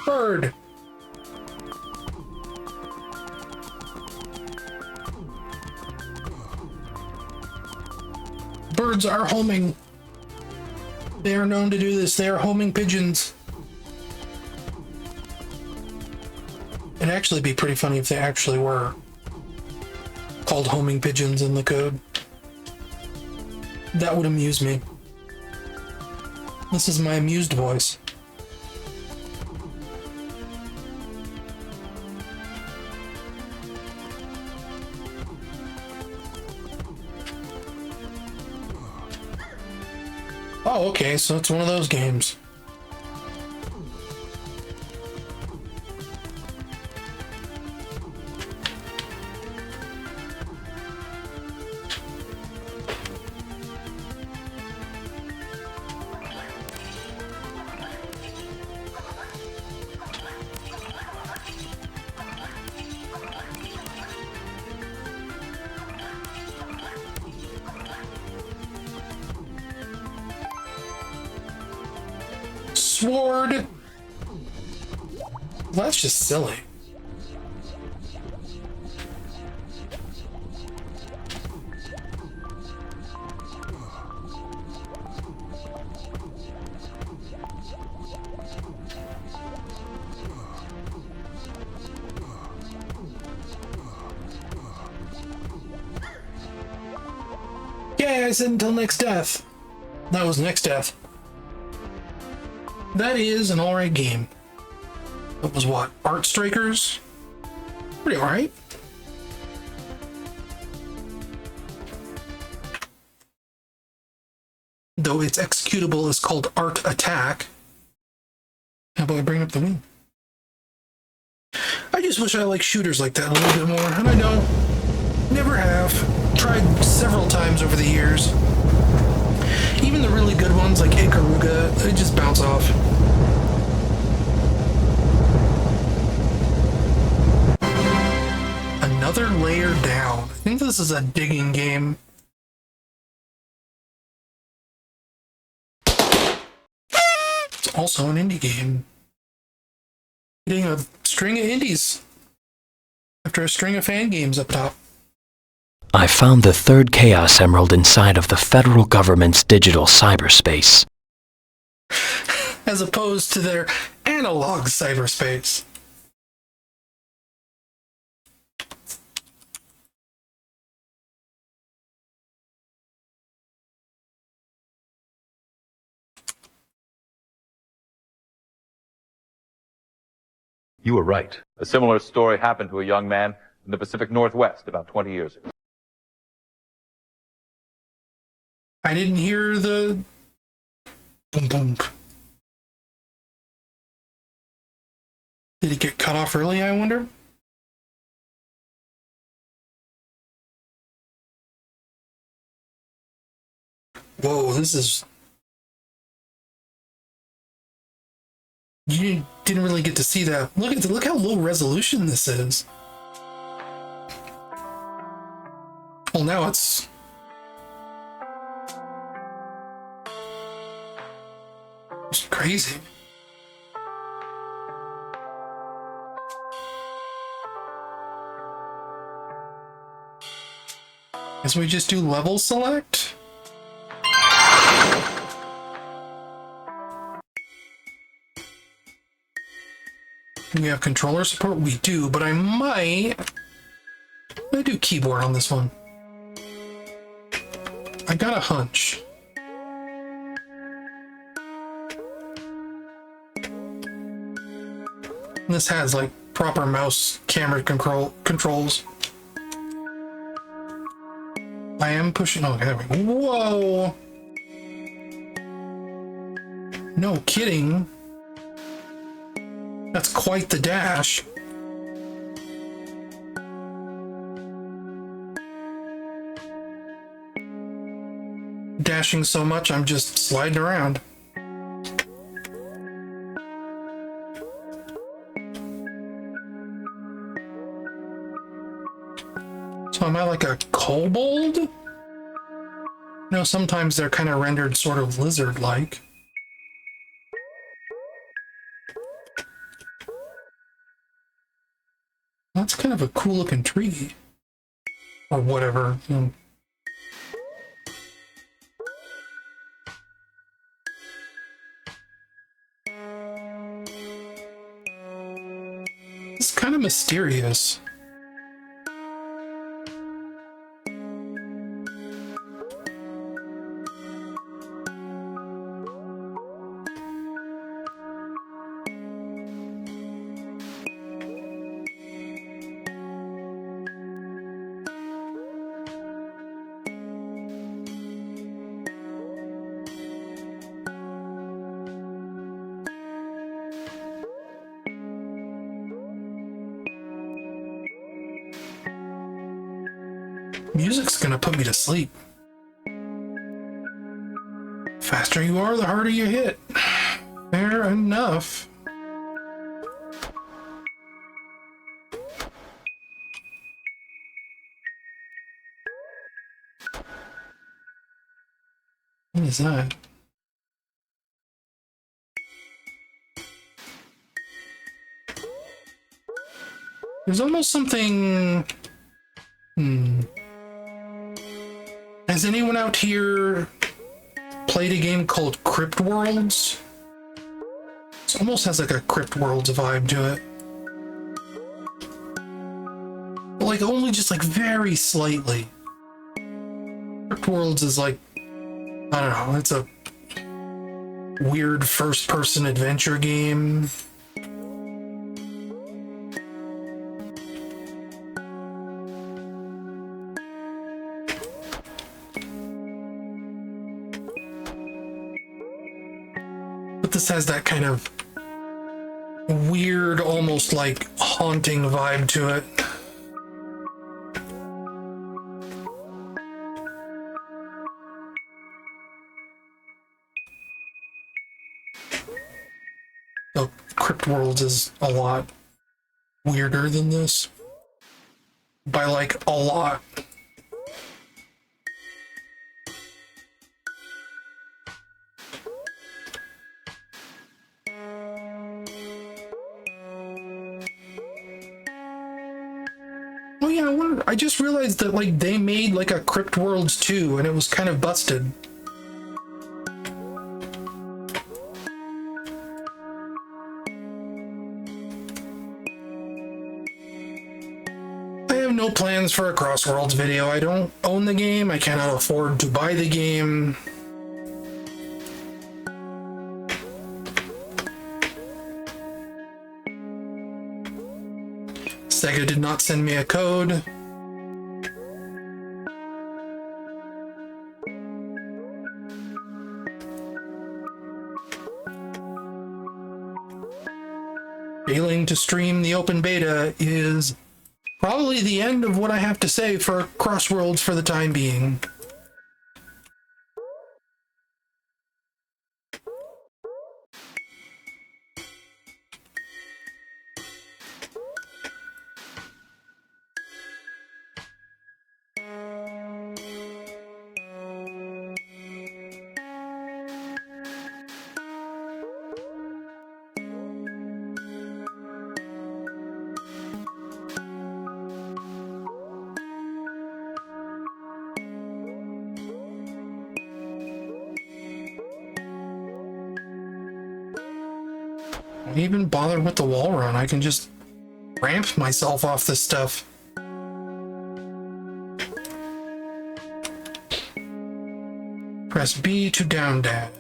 Bird. Birds are homing. They are known to do this. They are homing pigeons. It'd actually be pretty funny if they actually were called homing pigeons in the code. That would amuse me. This is my amused voice. Oh, okay, so it's one of those games. Sword. That's just silly. Yeah, I said until next death. That was next death. That is an alright game. That was what? Art Strikers? Pretty alright. Though its executable is called Art Attack. How about I bring up the wing? I just wish I liked shooters like that a little bit more, and I don't. Never have. Tried several times over the years. Even the really good ones like Ikaruga, they just bounce off. Another layer down. I think this is a digging game. also an indie game. Getting a string of indies after a string of fan games up top. I found the third Chaos Emerald inside of the federal government's digital cyberspace. As opposed to their analog cyberspace. You were right. A similar story happened to a young man in the Pacific Northwest about 20 years ago. I didn't hear the boom boom. Did it get cut off early, I wonder? Whoa, this is... You didn't really get to see that. Look how low resolution this is. Well, now it's... It's crazy. Guess we just do level select? Do we have controller support? We do, but I do keyboard on this one. I got a hunch. This has like proper mouse camera controls. I am pushing. Oh, there we go. Whoa! No kidding. That's quite the dash. Dashing so much, I'm just sliding around. So am I like a kobold? You know, sometimes they're kind of rendered sort of lizard-like. That's kind of a cool-looking tree. Or whatever. It's kind of mysterious. Music's gonna put me to sleep. Faster you are, the harder you hit. Fair enough. What is that? There's almost something... Has anyone out here played a game called Crypt Worlds? It almost has like a Crypt Worlds vibe to it. But like only just like very slightly. Crypt Worlds is like, I don't know, it's a weird first-person adventure game. But this has that kind of weird, almost like haunting vibe to it. So Crypt Worlds is a lot weirder than this. By like a lot. Oh yeah, I just realized that like they made like a Crypt Worlds 2 and it was kind of busted. I have no plans for a Crossworlds video. I don't own the game. I cannot afford to buy the game. Saga did not send me a code. Failing to stream the open beta is probably the end of what I have to say for Crossworlds for the time being. Don't even bother with the wall run. I can just ramp myself off this stuff. Press B to down dash.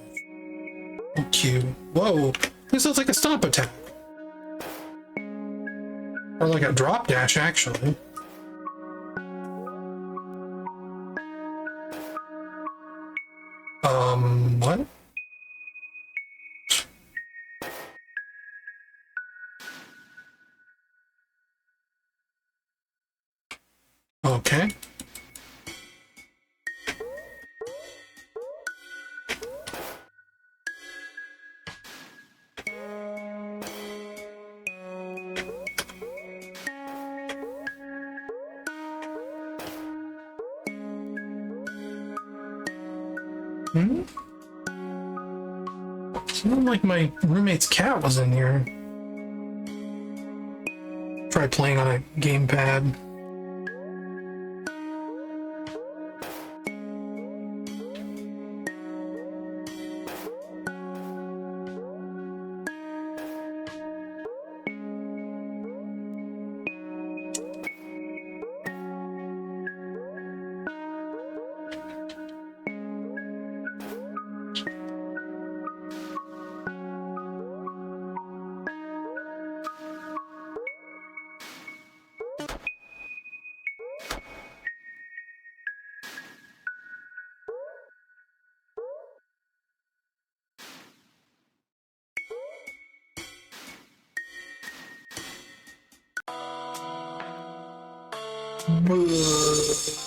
Q. Whoa, this looks like a stomp attack. Or like a drop dash, actually. What? Okay. Sounded like my roommate's cat was in here. Try playing on a gamepad.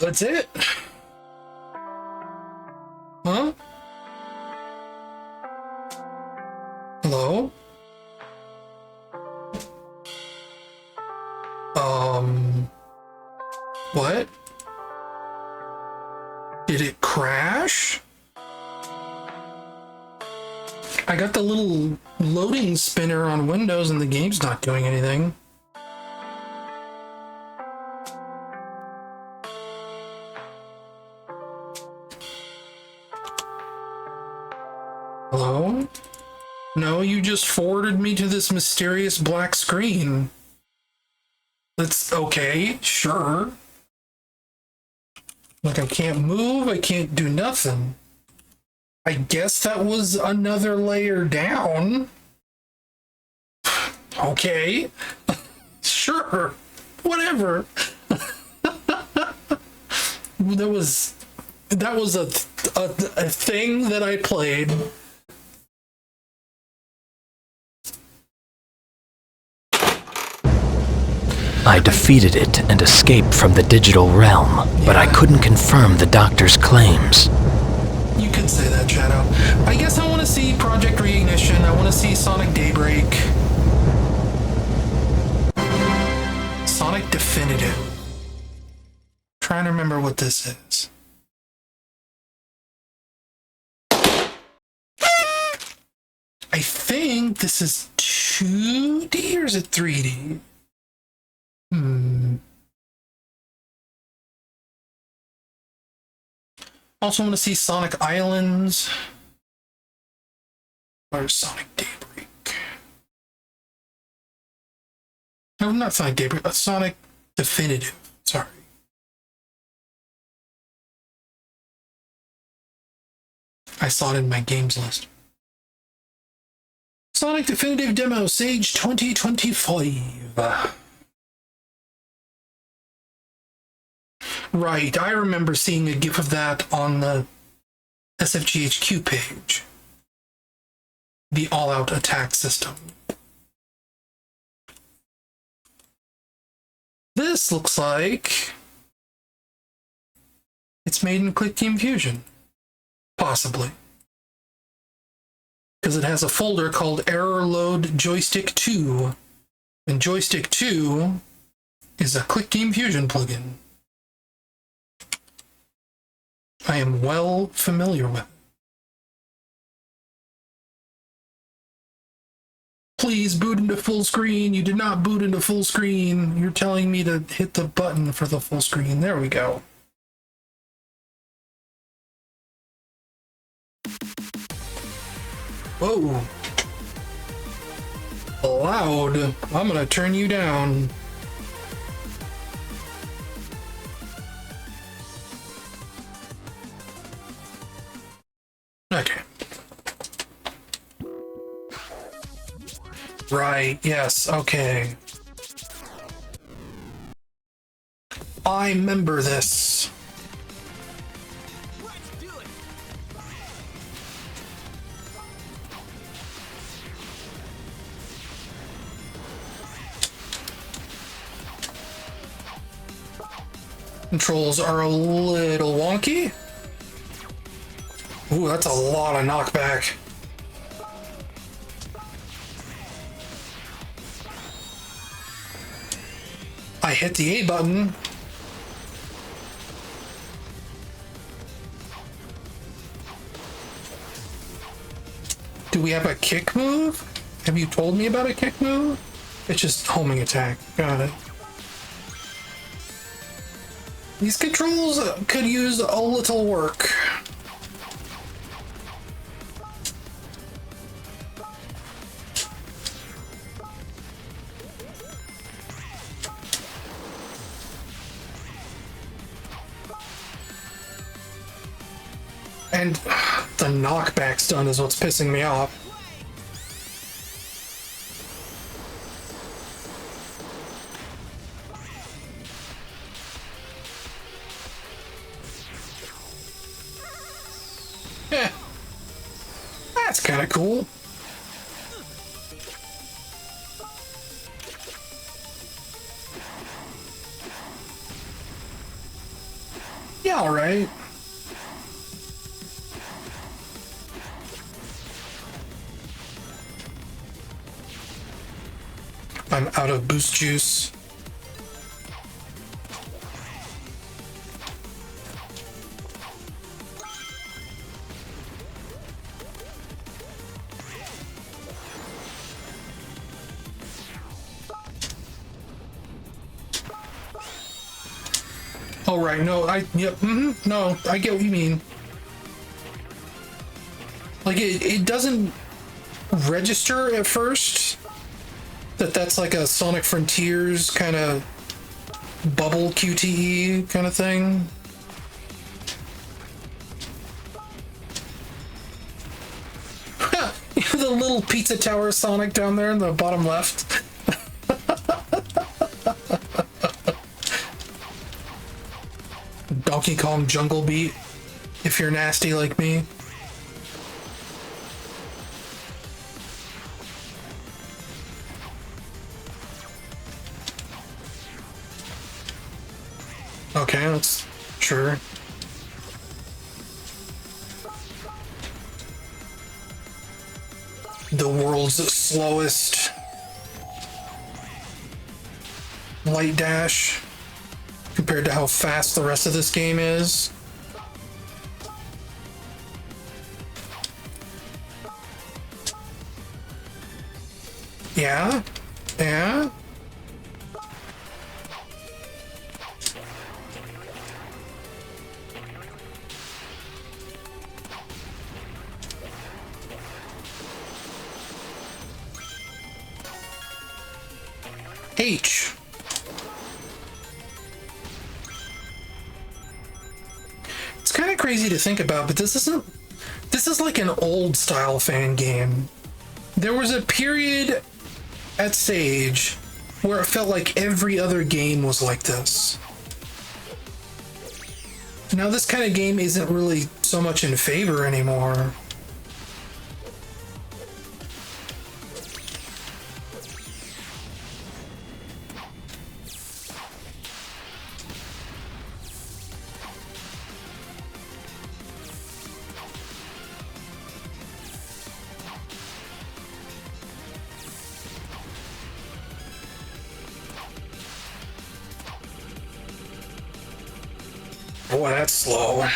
That's it? Huh? Hello? What? Did it crash? I got the little loading spinner on Windows and the game's not doing anything. Hello? No, you just forwarded me to this mysterious black screen. That's okay, sure. Like, I can't move, I can't do nothing. I guess that was another layer down. Okay. Sure. Whatever. That was a thing that I played. I defeated it and escaped from the digital realm, but I couldn't confirm the doctor's claims. You could say that, Shadow. I guess I want to see Project Reignition. I want to see Sonic Daybreak. Sonic Definitive. Trying to remember what this is. I think this is 2D or is it 3D? Also want to see Sonic Islands. Where's Sonic Daybreak? No, not Sonic Daybreak, but Sonic Definitive. Sorry. I saw it in my games list. Sonic Definitive Demo, Sage 2025. Right, I remember seeing a GIF of that on the SFGHQ page. The all-out attack system. This looks like it's made in Click Team Fusion. Possibly. Because it has a folder called Error Load Joystick 2. And Joystick 2 is a Click Team Fusion plugin. I am well familiar with it. Please boot into full screen. You did not boot into full screen. You're telling me to hit the button for the full screen. There we go. Whoa. Loud. I'm gonna turn you down. Okay. Right, yes, okay. I remember this. Controls are a little wonky. Ooh, that's a lot of knockback. I hit the A button. Do we have a kick move? Have you told me about a kick move? It's just homing attack. Got it. These controls could use a little work. And the knockback stun is what's pissing me off. Yeah, that's kind of cool. Yeah, all right. I'm out of boost juice. Oh, right, no, no, I get what you mean. Like, it doesn't register at first that that's like a Sonic Frontiers kind of bubble QTE kind of thing. The little pizza tower Sonic down there in the bottom left. Donkey Kong Jungle Beat, if you're nasty like me. Okay, that's sure. The world's slowest light dash compared to how fast the rest of this game is. Yeah? Yeah? H. It's kind of crazy to think about, but this is like an old style fan game. There was a period at Sage where it felt like every other game was like this. Now this kind of game isn't really so much in favor anymore. Boy, that's slow.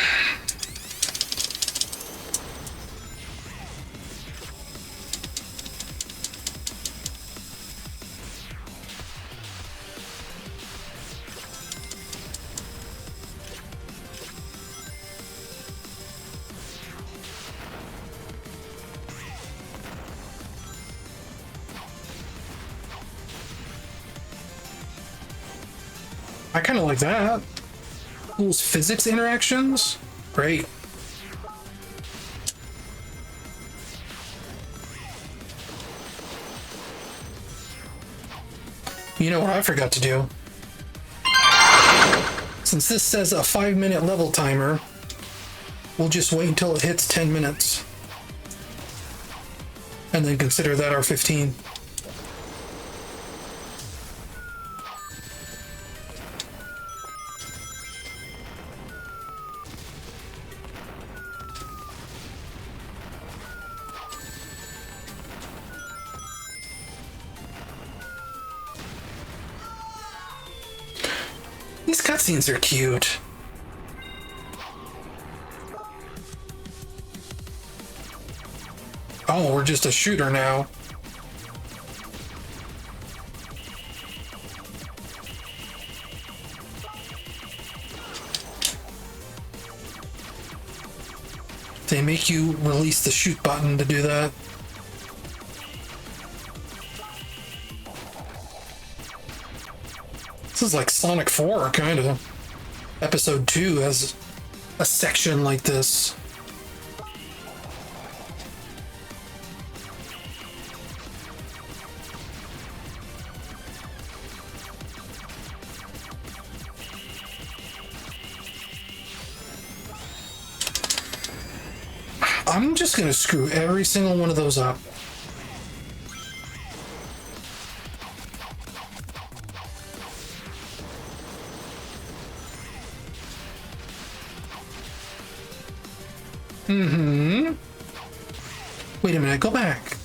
I kind of like that. Those physics interactions? Great. You know what I forgot to do? Since this says a 5-minute level timer, we'll just wait until it hits 10 minutes. And then consider that our 15. These cutscenes are cute. Oh, we're just a shooter now. They make you release the shoot button to do that. This is like Sonic 4, kind of. Episode 2 has a section like this. I'm just gonna screw every single one of those up. Wait a minute, go back.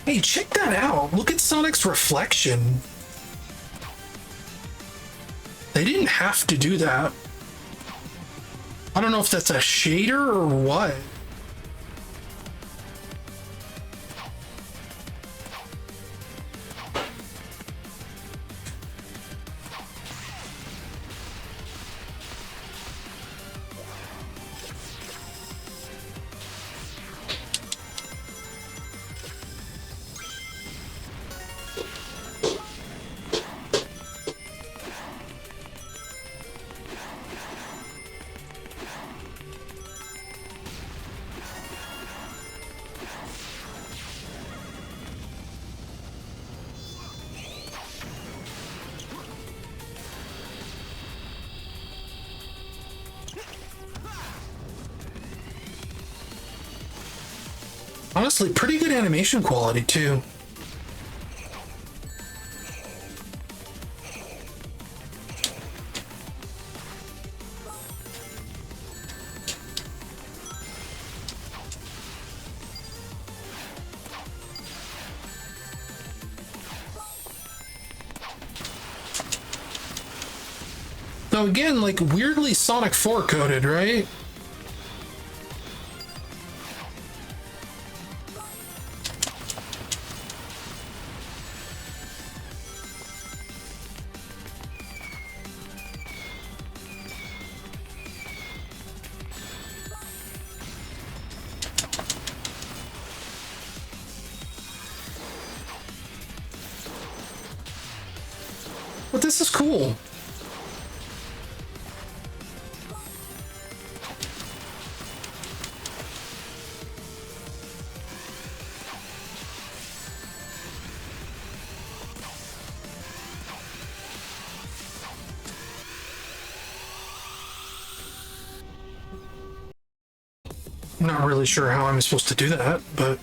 Hey, check that out. Look at Sonic's reflection. They didn't have to do that. I don't know if that's a shader or what. Honestly, pretty good animation quality, too. Though again, like, weirdly Sonic 4 coded, right? But this is cool. I'm not really sure how I'm supposed to do that, but...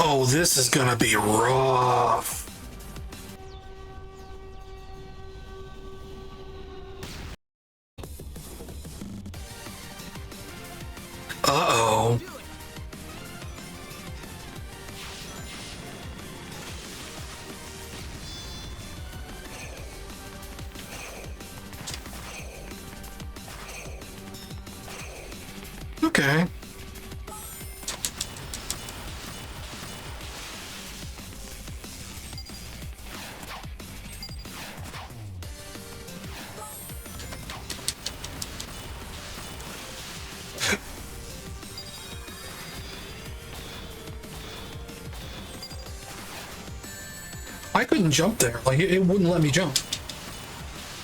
Oh, this is gonna be rough. Uh-oh. Okay. I couldn't jump there. Like, it wouldn't let me jump.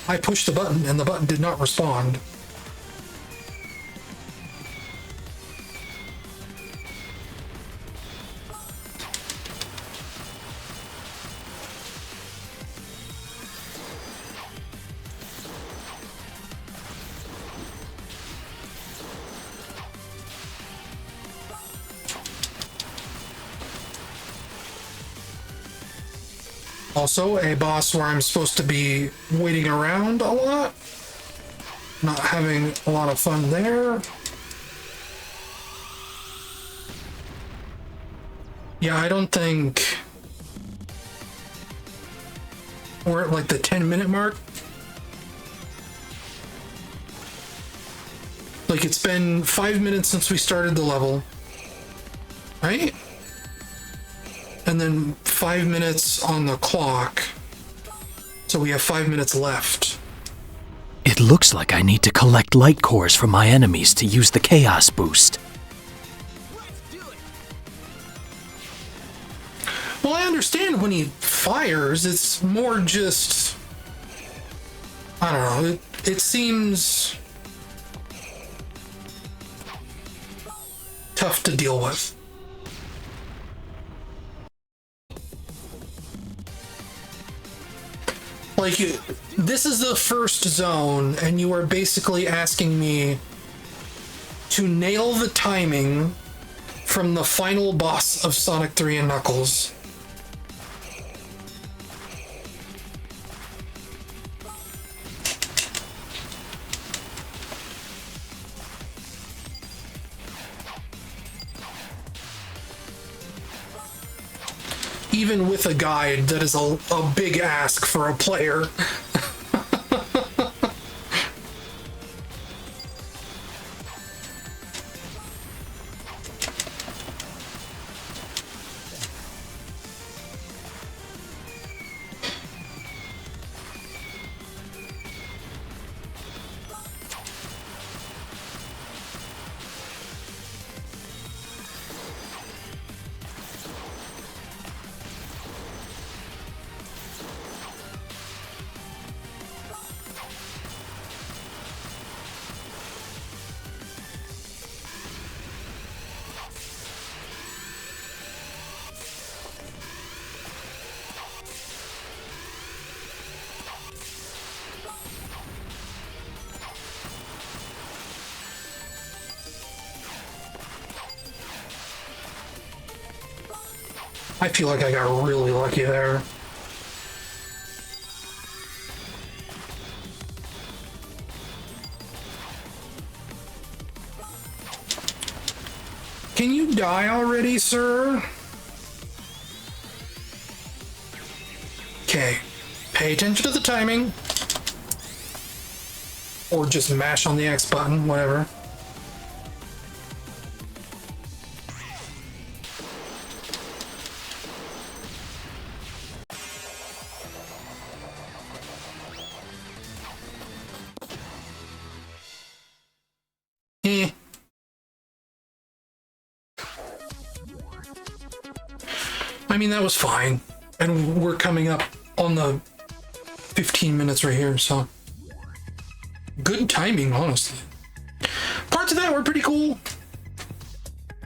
I pushed the button, and the button did not respond. Also, a boss where I'm supposed to be waiting around a lot. Not having a lot of fun there. Yeah, I don't think... We're at like the 10-minute mark. Like, it's been 5 minutes since we started the level. Right? And then 5 minutes on the clock. So we have 5 minutes left. It looks like I need to collect light cores from my enemies to use the chaos boost. Well, I understand when he fires, it's more just... I don't know, it seems... tough to deal with. Like, this is the first zone, and you are basically asking me to nail the timing from the final boss of Sonic 3 and Knuckles. Even with a guide, that is a big ask for a player. I feel like I got really lucky there. Can you die already, sir? Okay. Pay attention to the timing. Or just mash on the X button, whatever. I mean, that was fine. And we're coming up on the 15 minutes right here, so good timing, honestly. Parts of that were pretty cool.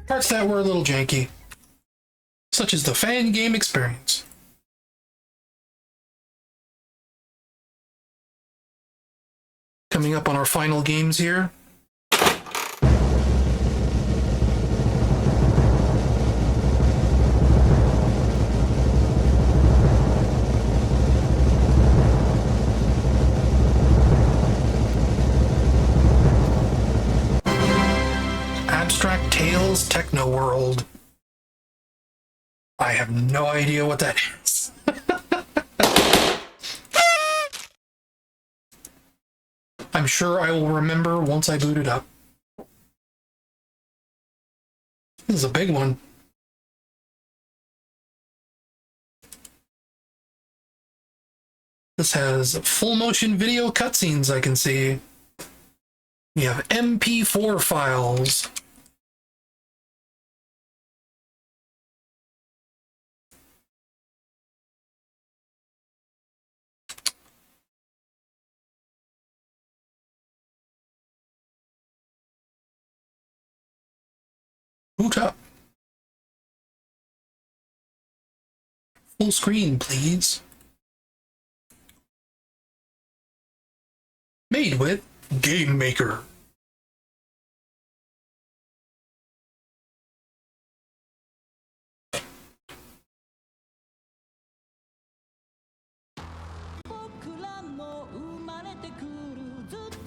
Parts that were a little janky, such as the fan game experience. Coming up on our final games here. Abstract Tales Techno-World. I have no idea what that is. I'm sure I will remember once I boot it up. This is a big one. This has full motion video cutscenes, I can see. You have MP4 files. Boot up. Full screen, please. Made with Game Maker.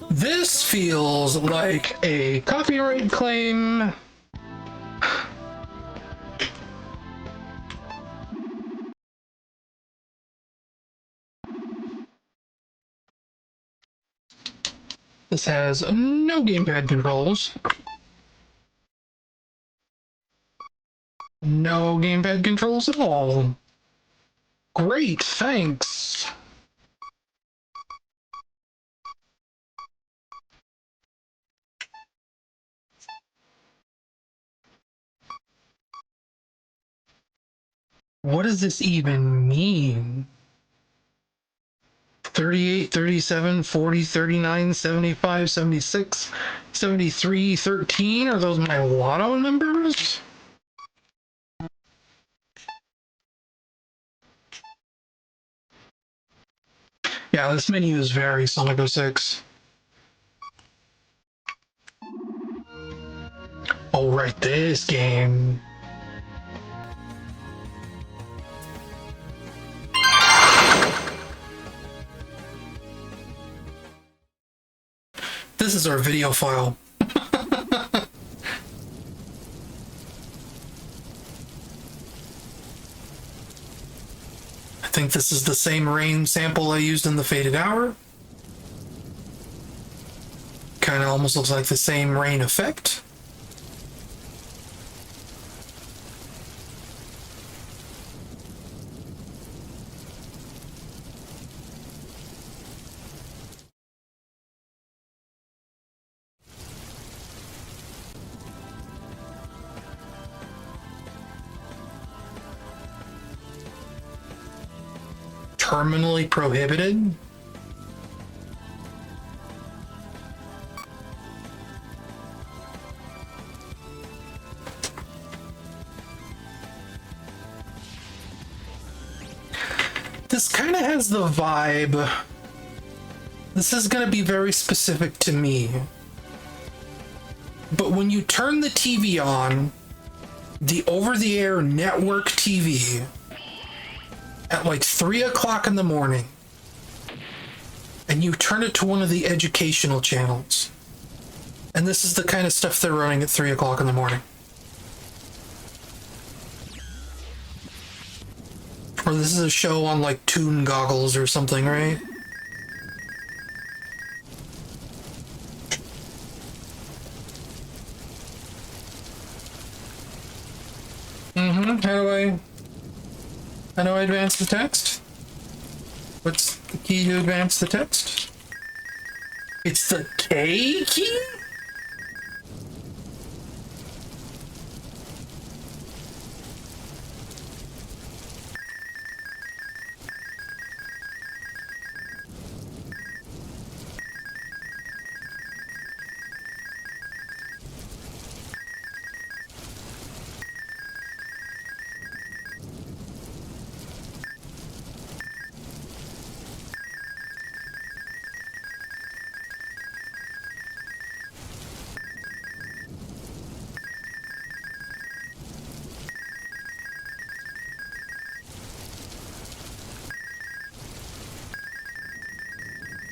This feels like a copyright claim. This has no gamepad controls. No gamepad controls at all. Great, thanks. What does this even mean? 38, 37, 40, 39, 75, 76, 73, 13? Are those my lotto numbers? Yeah, this menu is very Sonic 06. Oh, right, this game. This is our video file. I think this is the same rain sample I used in the Faded Hour. Kind of almost looks like the same rain effect. Terminally prohibited? This kind of has the vibe. This is going to be very specific to me. But when you turn the TV on, the over-the-air network TV, at like 3 o'clock in the morning, and you turn it to one of the educational channels, and this is the kind of stuff they're running at 3 o'clock in the morning. Or this is a show on like Toon Goggles or something, right? How do I advance the text? What's the key to advance the text? It's the K key?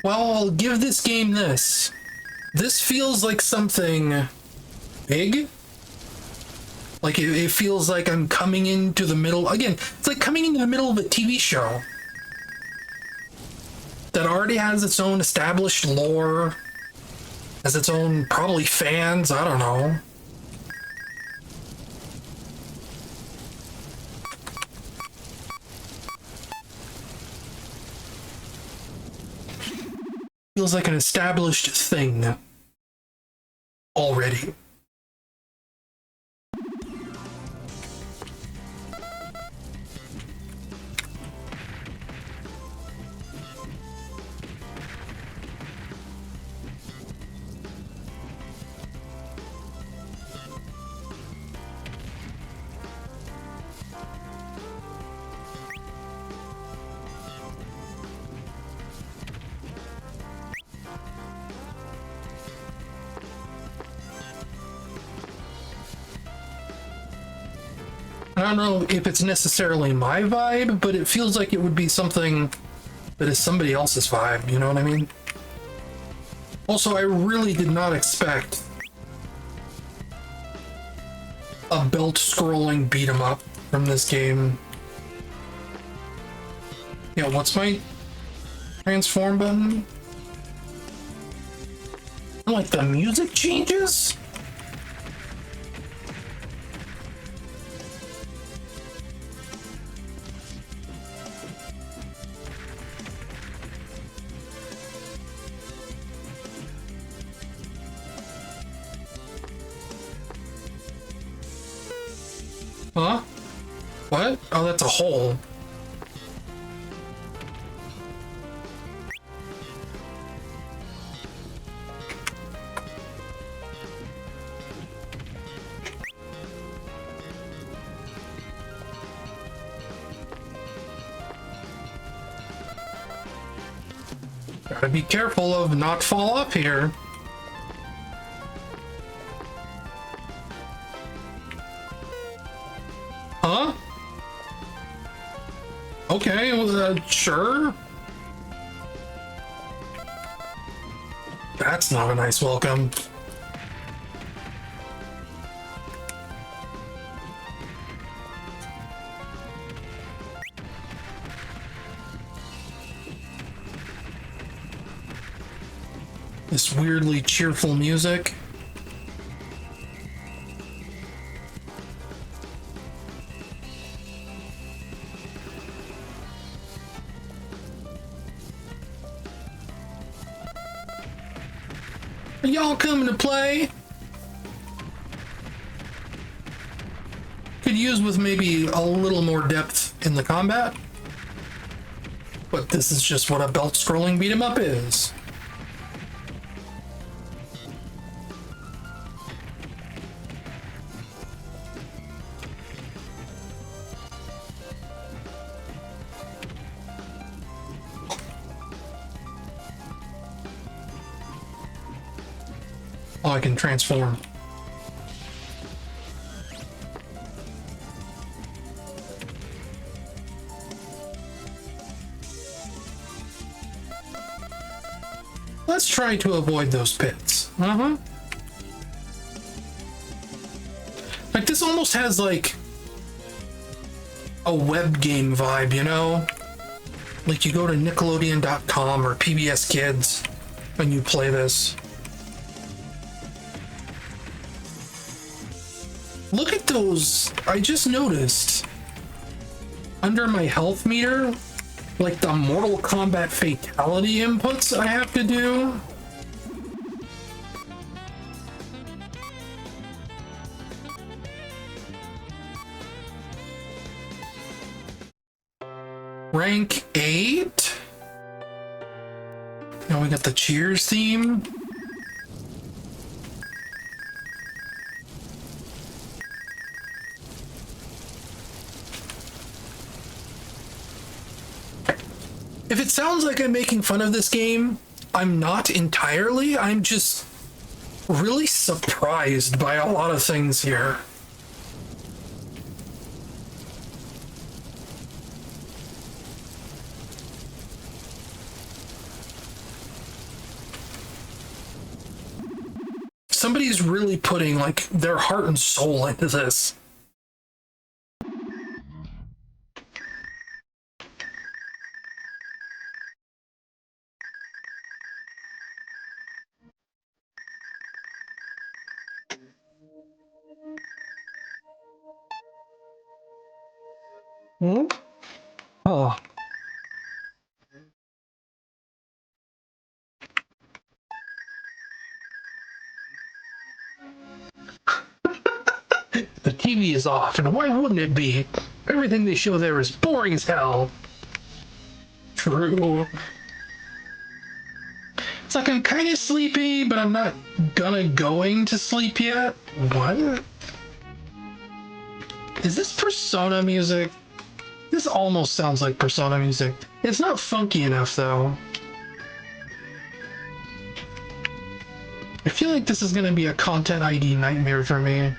Well, I'll give this game this. This feels like something big. Like it feels like I'm coming into the middle. Again, it's like coming into the middle of a TV show that already has its own established lore, has its own probably fans, I don't know. Feels like an established thing already. I don't know if it's necessarily my vibe, but it feels like it would be something that is somebody else's vibe, you know what I mean? Also, I really did not expect a belt-scrolling beat-em-up from this game. Yeah, what's my transform button? Like, the music changes? Huh? What? Oh, that's a hole. Gotta be careful of not fall up here. Huh? Okay, well, sure. That's not a nice welcome. This weirdly cheerful music. Are y'all coming to play? Could use with maybe a little more depth in the combat. But this is just what a belt-scrolling beat-em-up is. Oh, I can transform. Let's try to avoid those pits. Like, this almost has, like, a web game vibe, you know? Like, you go to Nickelodeon.com or PBS Kids and you play this. Look at those. I just noticed under my health meter, like the Mortal Kombat fatality inputs I have to do. Rank 8. Now we got the Cheers theme. If it sounds like I'm making fun of this game, I'm not entirely. I'm just really surprised by a lot of things here. putting like their heart and soul into this. Hmm? Oh. The TV is off, and why wouldn't it be? Everything they show there is boring as hell. True. It's like I'm kind of sleepy, but I'm not going to sleep yet. What? Is this Persona music? This almost sounds like Persona music. It's not funky enough, though. I feel like this is going to be a content ID nightmare for me.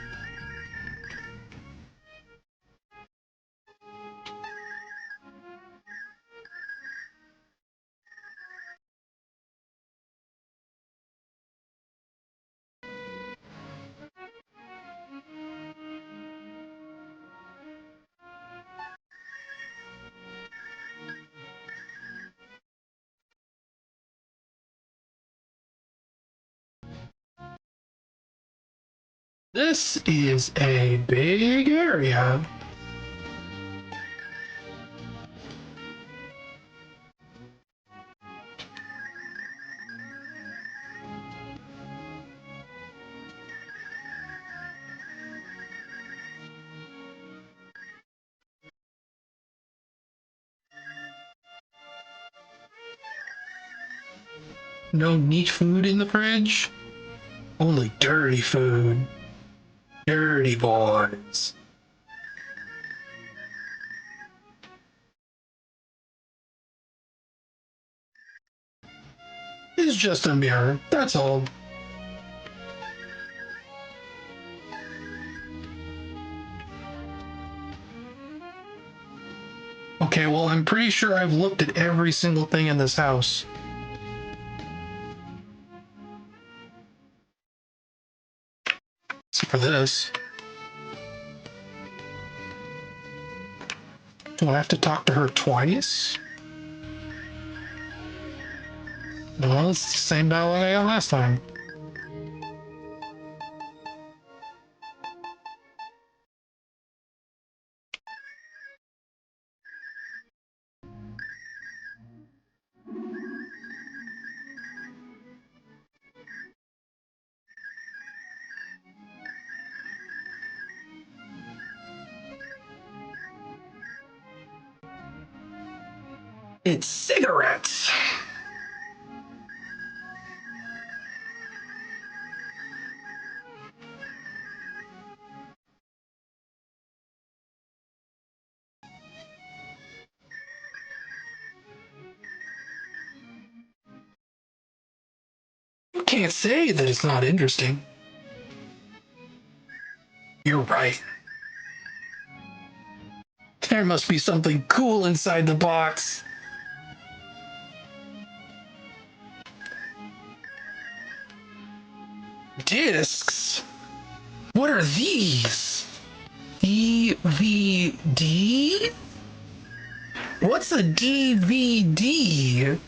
This is a big area. No neat food in the fridge? Only dirty food. Dirty boys. It's just a mirror, that's all. Okay, well, I'm pretty sure I've looked at every single thing in this house. Except for this. Do I have to talk to her twice? Well, it's the same dialogue I got last time. It's cigarettes! You can't say that it's not interesting. You're right. There must be something cool inside the box. Discs? What are these? DVD? What's a DVD?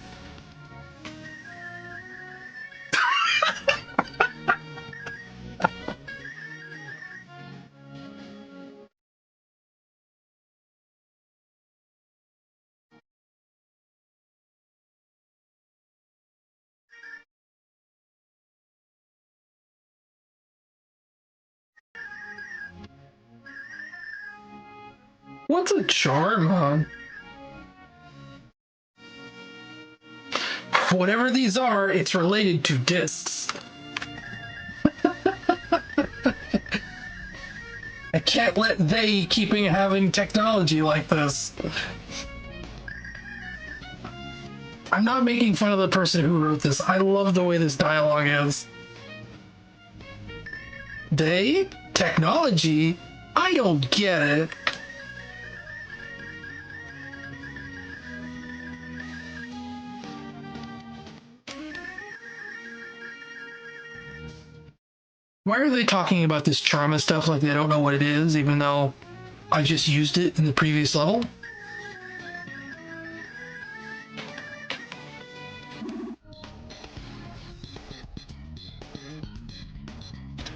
What's a charm, huh? Whatever these are, it's related to discs. I can't let they keeping having technology like this. I'm not making fun of the person who wrote this. I love the way this dialogue is. They? Technology? I don't get it. Why are they talking about this trauma stuff like they don't know what it is, even though I just used it in the previous level?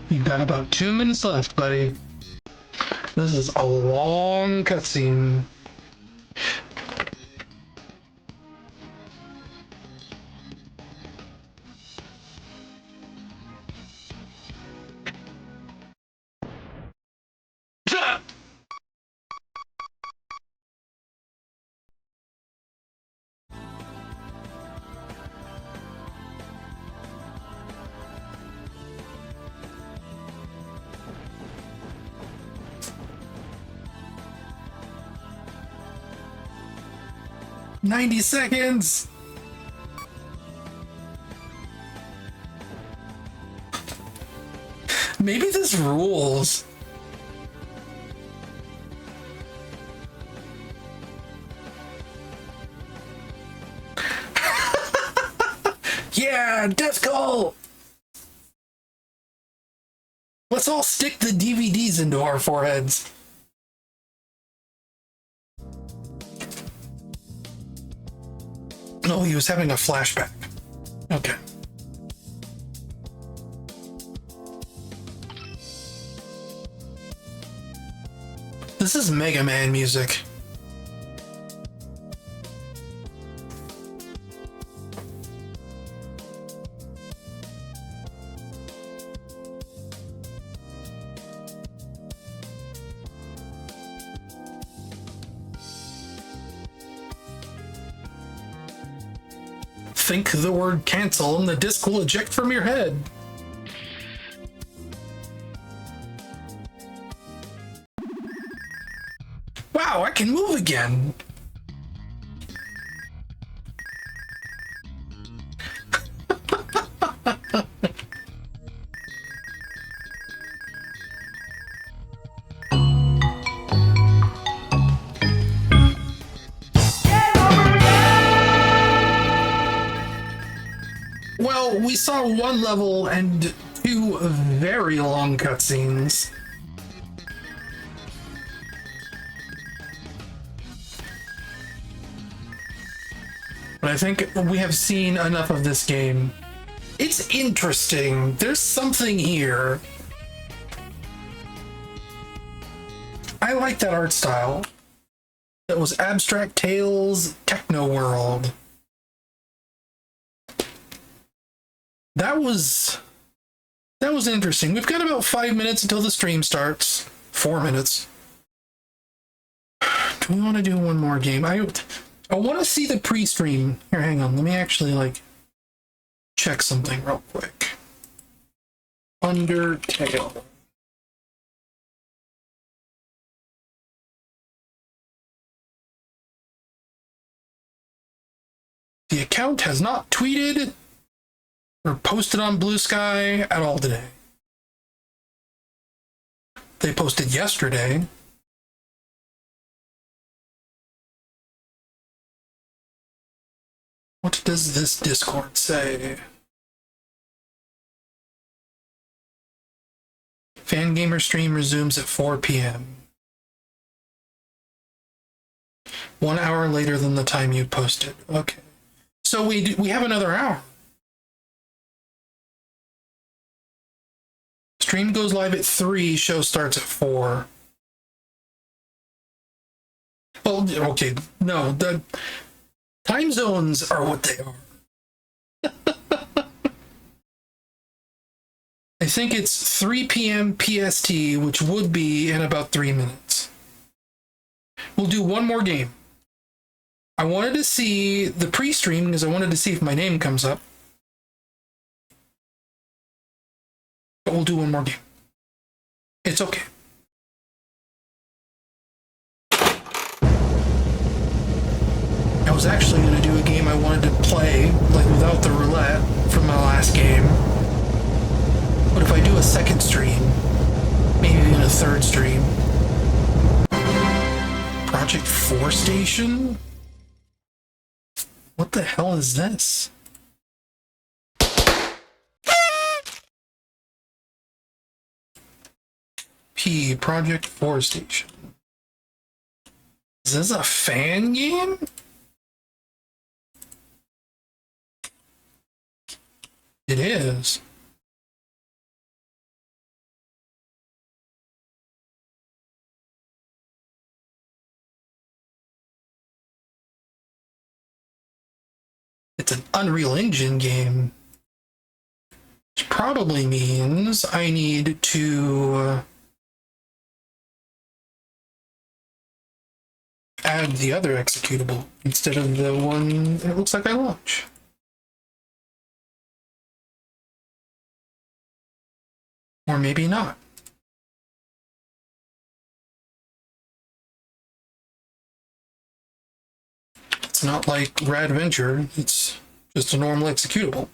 You've got about 2 minutes left, buddy. This is a long cutscene. "90 seconds!" Maybe this rules. Yeah, death call! Let's all stick the DVDs into our foreheads. Oh, he was having a flashback. Okay. This is Mega Man music. Think the word cancel and the disc will eject from your head. Wow, I can move again. Well, we saw one level and two very long cutscenes. But I think we have seen enough of this game. It's interesting. There's something here. I like that art style. That was Abstract Tales Techno-World. That was interesting. We've got about 5 minutes until the stream starts. 4 minutes. Do we want to do one more game? I want to see the pre-stream. Here, hang on. Let me actually, check something real quick. Undertale. The account has not tweeted or posted on Blue Sky at all today. They posted yesterday. What does this Discord say? Fangamer stream resumes at 4 p.m. 1 hour later than the time you posted. Okay. So we have another hour. Stream goes live at 3, show starts at 4. Well, okay, no, the time zones are what they are. I think it's 3 p.m. PST, which would be in about 3 minutes. We'll do one more game. I wanted to see the pre-stream because I wanted to see if my name comes up. But we'll do one more game. It's okay. I was actually going to do a game I wanted to play, without the roulette from my last game. But if I do a second stream, maybe even a third stream. Project Forestation? What the hell is this? P Project Forestation. Is this a fan game? It is. It's an Unreal Engine game. Which probably means I need to add the other executable instead of the one it looks like I launch. Or maybe not. It's not like Rad Venture, it's just a normal executable.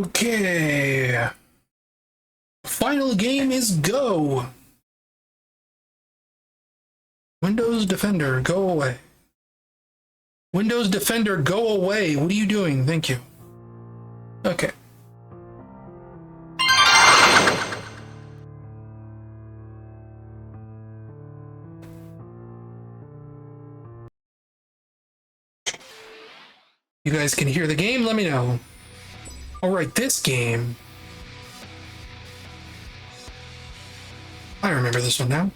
Okay. Final game is Go. Windows Defender, go away. Windows Defender, go away. What are you doing? Thank you. Okay. You guys can hear the game? Let me know. Alright, this game. I remember this one now.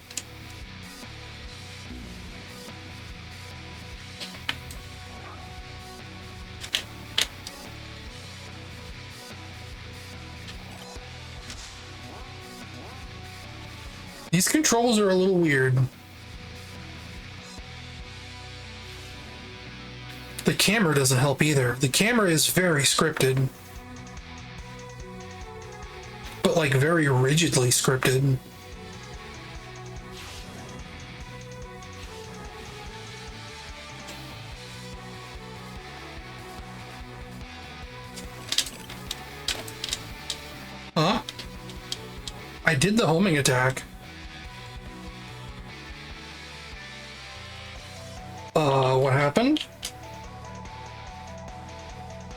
These controls are a little weird. The camera doesn't help either. The camera is very scripted. But like very rigidly scripted. Huh? I did the homing attack. What happened?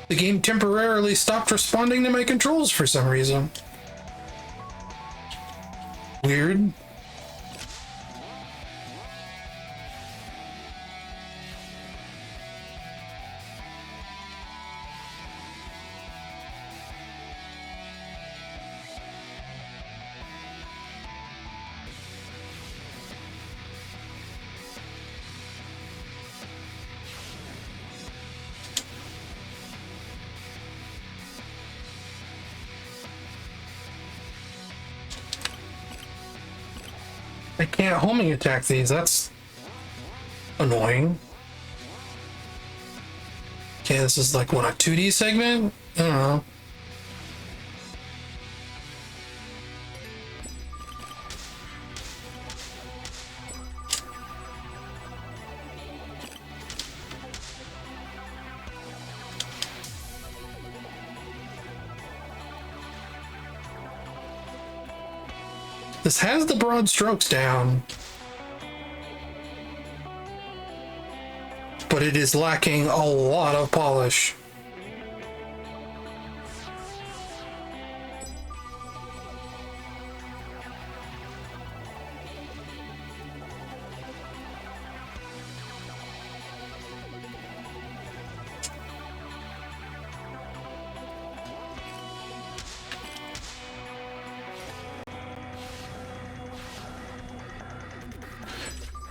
The game temporarily stopped responding to my controls for some reason. Weird. I can't homing attack these, that's annoying. Okay, this is like, what, a 2D segment? I don't know. This has the broad strokes down, but it is lacking a lot of polish.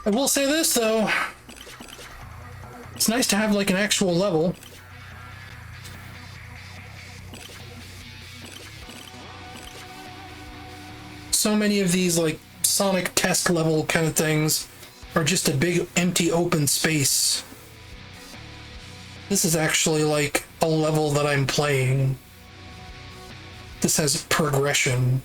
I will say this though, it's nice to have like an actual level. So many of these like Sonic test level kind of things are just a big empty open space. This is actually like a level that I'm playing. This has progression.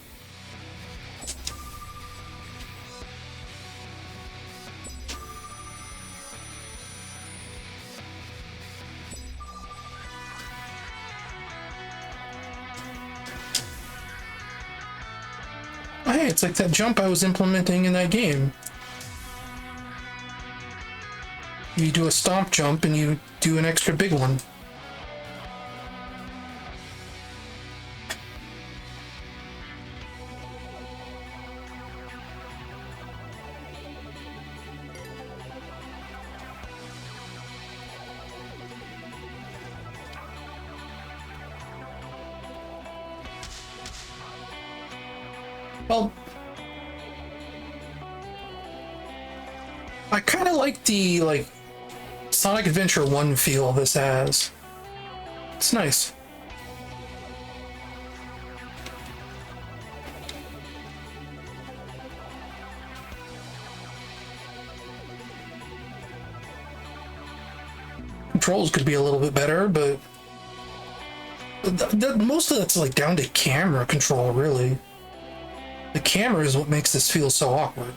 Hey, it's like that jump I was implementing in that game. You do a stomp jump and you do an extra big one. Well, I kind of like the Sonic Adventure 1 feel this has. It's nice. Controls could be a little bit better, but most of that's like down to camera control, really. The camera is what makes this feel so awkward.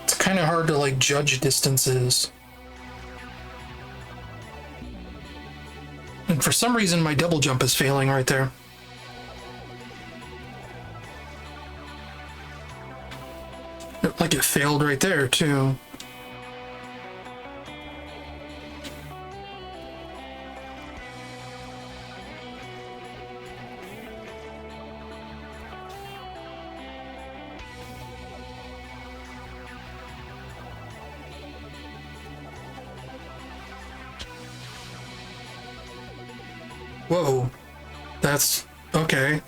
It's kind of hard to like judge distances. And for some reason my double jump is failing right there. Like it failed right there too. Whoa, that's okay.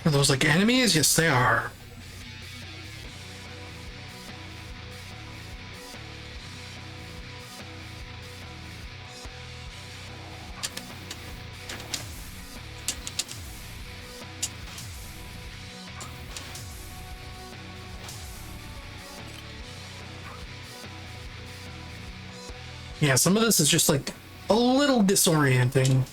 Are those like enemies? Yes, they are. Yeah, some of this is just like a little disorienting.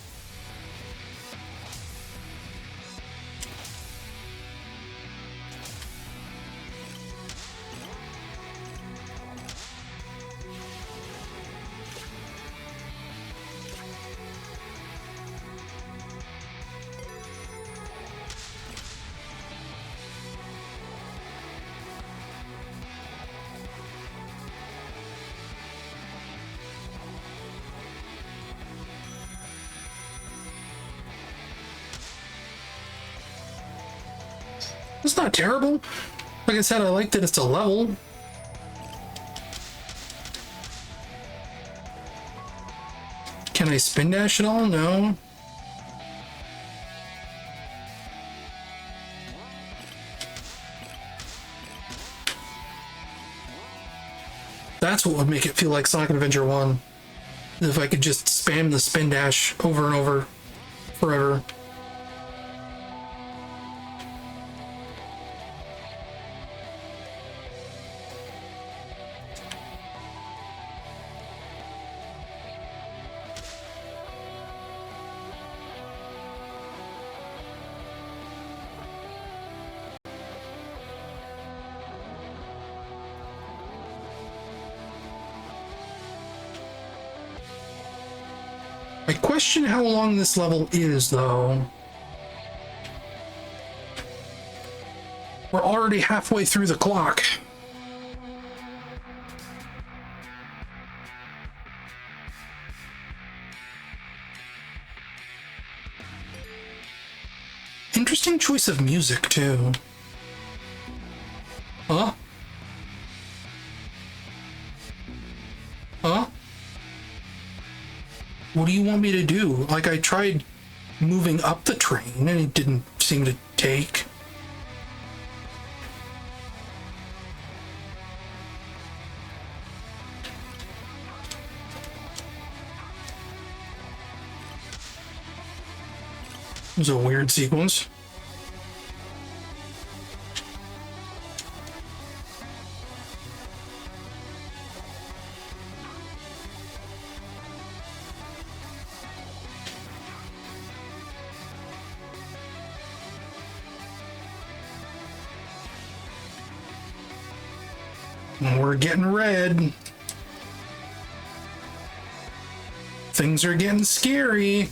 It's not terrible. Like I said, I like that it's a level. Can I spin dash at all? No. That's what would make it feel like Sonic Adventure 1. If I could just spam the spin dash over and over forever. I question how long this level is, though. We're already halfway through the clock. Interesting choice of music, too. Huh? Huh? What do you want me to do? Like, I tried moving up the train and it didn't seem to take. It was a weird sequence. We're getting red. Things are getting scary.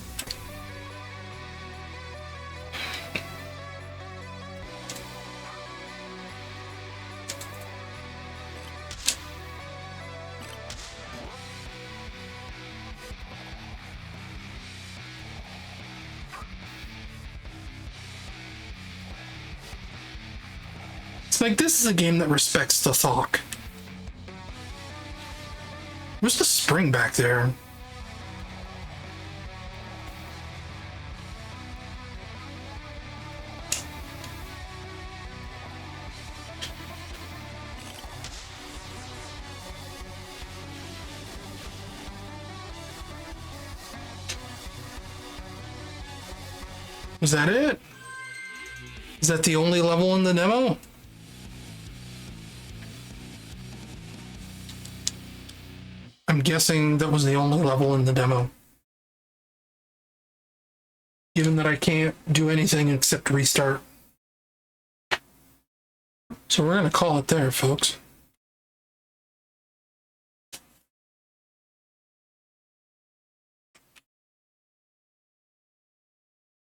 Like, this is a game that respects the Thok. Where's the spring back there? Is that it? Is that the only level in the demo? I'm guessing that was the only level in the demo. Given that I can't do anything except restart. So we're gonna call it there, folks.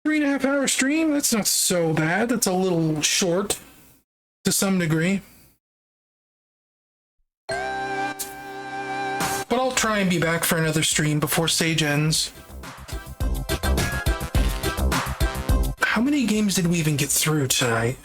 Three and a half hour stream? That's not so bad. That's a little short to some degree. But I'll try and be back for another stream before stage ends. How many games did we even get through tonight?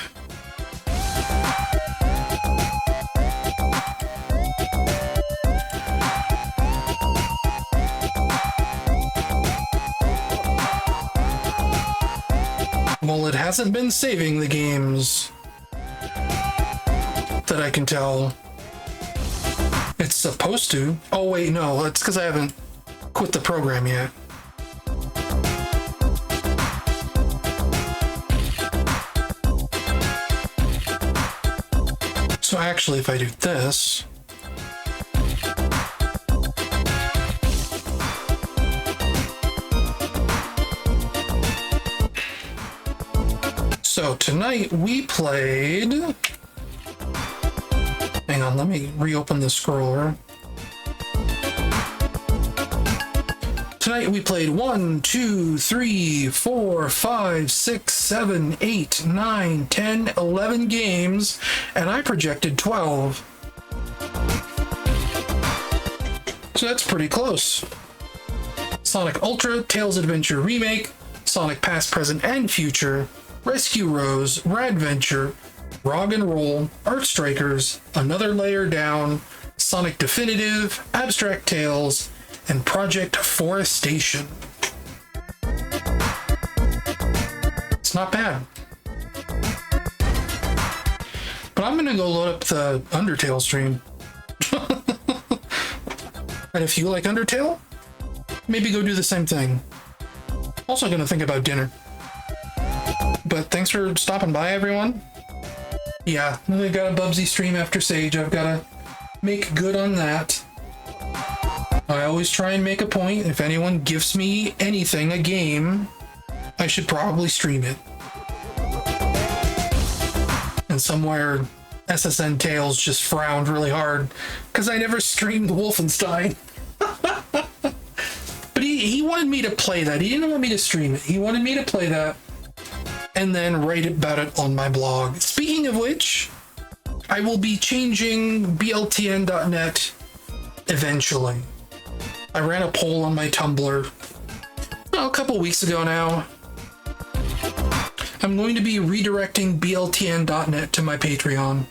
Well, it hasn't been saving the games that I can tell. It's supposed to. Oh wait, no, it's because I haven't quit the program yet. So actually, if I do this, so tonight we played, hang on, let me reopen the scroller. Tonight we played 1, 2, 3, 4, 5, 6, 7, 8, 9, 10, 11 games, and I projected 12. So that's pretty close. Sonic Ultra, Tails Adventure Remake, Sonic Past, Present, and Future, Rescue Rose, Rad Venture, Rog and Roll, Art Strikers, Another Layer Down, Sonic Definitive, Abstract Tales, and Project Forestation. It's not bad. But I'm gonna go load up the Undertale stream. And if you like Undertale, maybe go do the same thing. Also gonna think about dinner. But thanks for stopping by, everyone. Yeah, I got a Bubsy stream after Sage. I've got to make good on that. I always try and make a point. If anyone gives me anything, a game, I should probably stream it. And somewhere SSN Tails just frowned really hard because I never streamed Wolfenstein. But he wanted me to play that. He didn't want me to stream it. He wanted me to play that and then write about it on my blog. Speaking of which, I will be changing bltn.net eventually. I ran a poll on my Tumblr a couple weeks ago now. I'm going to be redirecting bltn.net to my Patreon.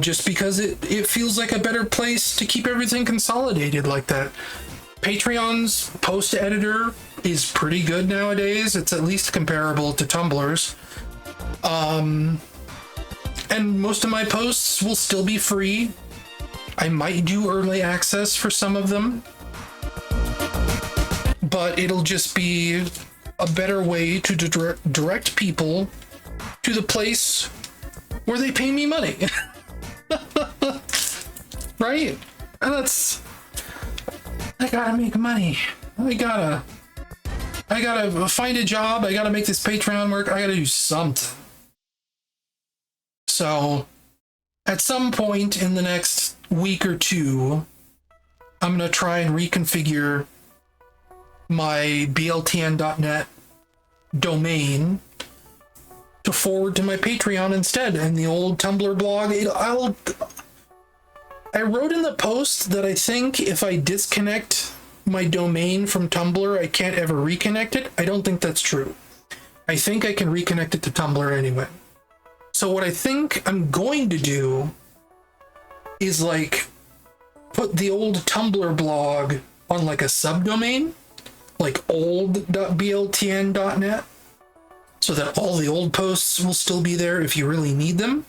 Just because it feels like a better place to keep everything consolidated like that. Patreon's post editor is pretty good nowadays. It's at least comparable to Tumblr's. And most of my posts will still be free. I might do early access for some of them, but it'll just be a better way to direct people to the place where they pay me money. Right? And that's... I gotta make money. I gotta find a job. I gotta make this Patreon work. I gotta do something. So, at some point in the next week or two, I'm gonna try and reconfigure my bltn.net domain to forward to my Patreon instead, and the old Tumblr blog. I wrote in the post that I think if I disconnect my domain from Tumblr, I can't ever reconnect it. I don't think that's true. I think I can reconnect it to Tumblr anyway. So what I think I'm going to do is like put the old Tumblr blog on like a subdomain, like old.bltn.net, so that all the old posts will still be there if you really need them.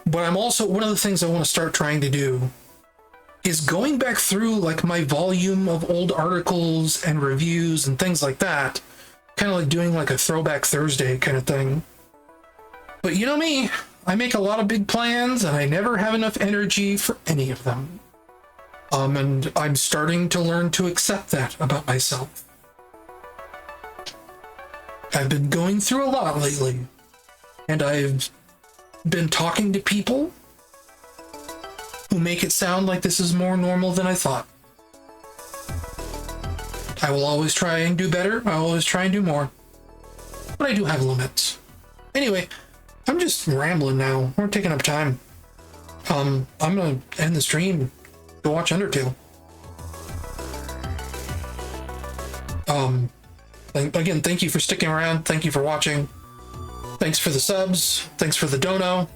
But I'm also, one of the things I want to start trying to do is going back through like my volume of old articles and reviews and things like that, kind of like doing like a throwback Thursday kind of thing. But you know me, I make a lot of big plans and I never have enough energy for any of them. And I'm starting to learn to accept that about myself. I've been going through a lot lately, and I've been talking to people who make it sound like this is more normal than I thought. I will always try and do better. I always try and do more. But I do have limits. Anyway, I'm just rambling now. We're taking up time. I'm gonna end the stream. Go watch Undertale. Again, thank you for sticking around. Thank you for watching. Thanks for the subs. Thanks for the dono.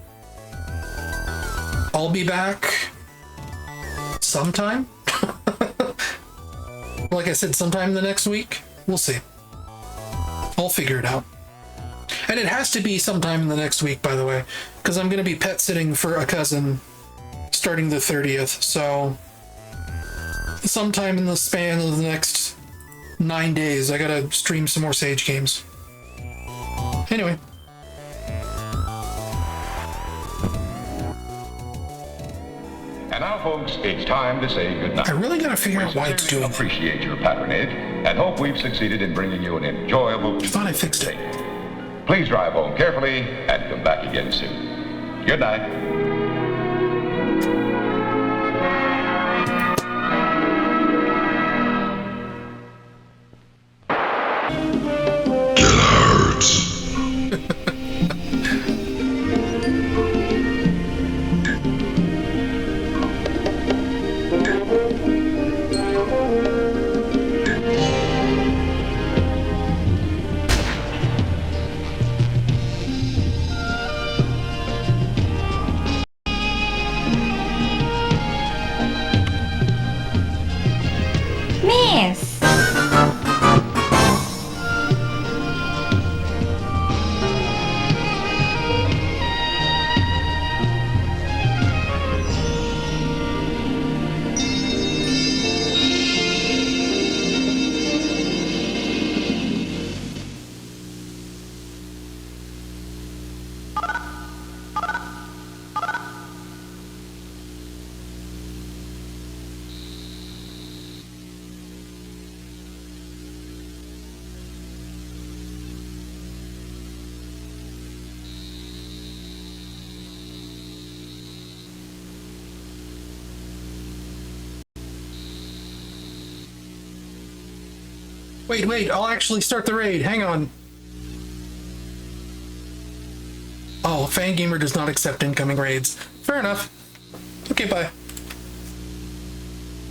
I'll be back sometime. Like I said, sometime the next week. We'll see. I'll figure it out. And it has to be sometime in the next week, by the way, because I'm going to be pet sitting for a cousin starting the 30th. So sometime in the span of the next 9 days, I got to stream some more Sage games. Anyway. And now, folks, it's time to say goodnight. I really gotta figure out why it's doing it. Appreciate your patronage and hope we've succeeded in bringing you an enjoyable. I thought I fixed it. Please drive home carefully and come back again soon. Good night. Miss! Wait, I'll actually start the raid. Hang on. Oh, Fangamer does not accept incoming raids. Fair enough. Okay, bye.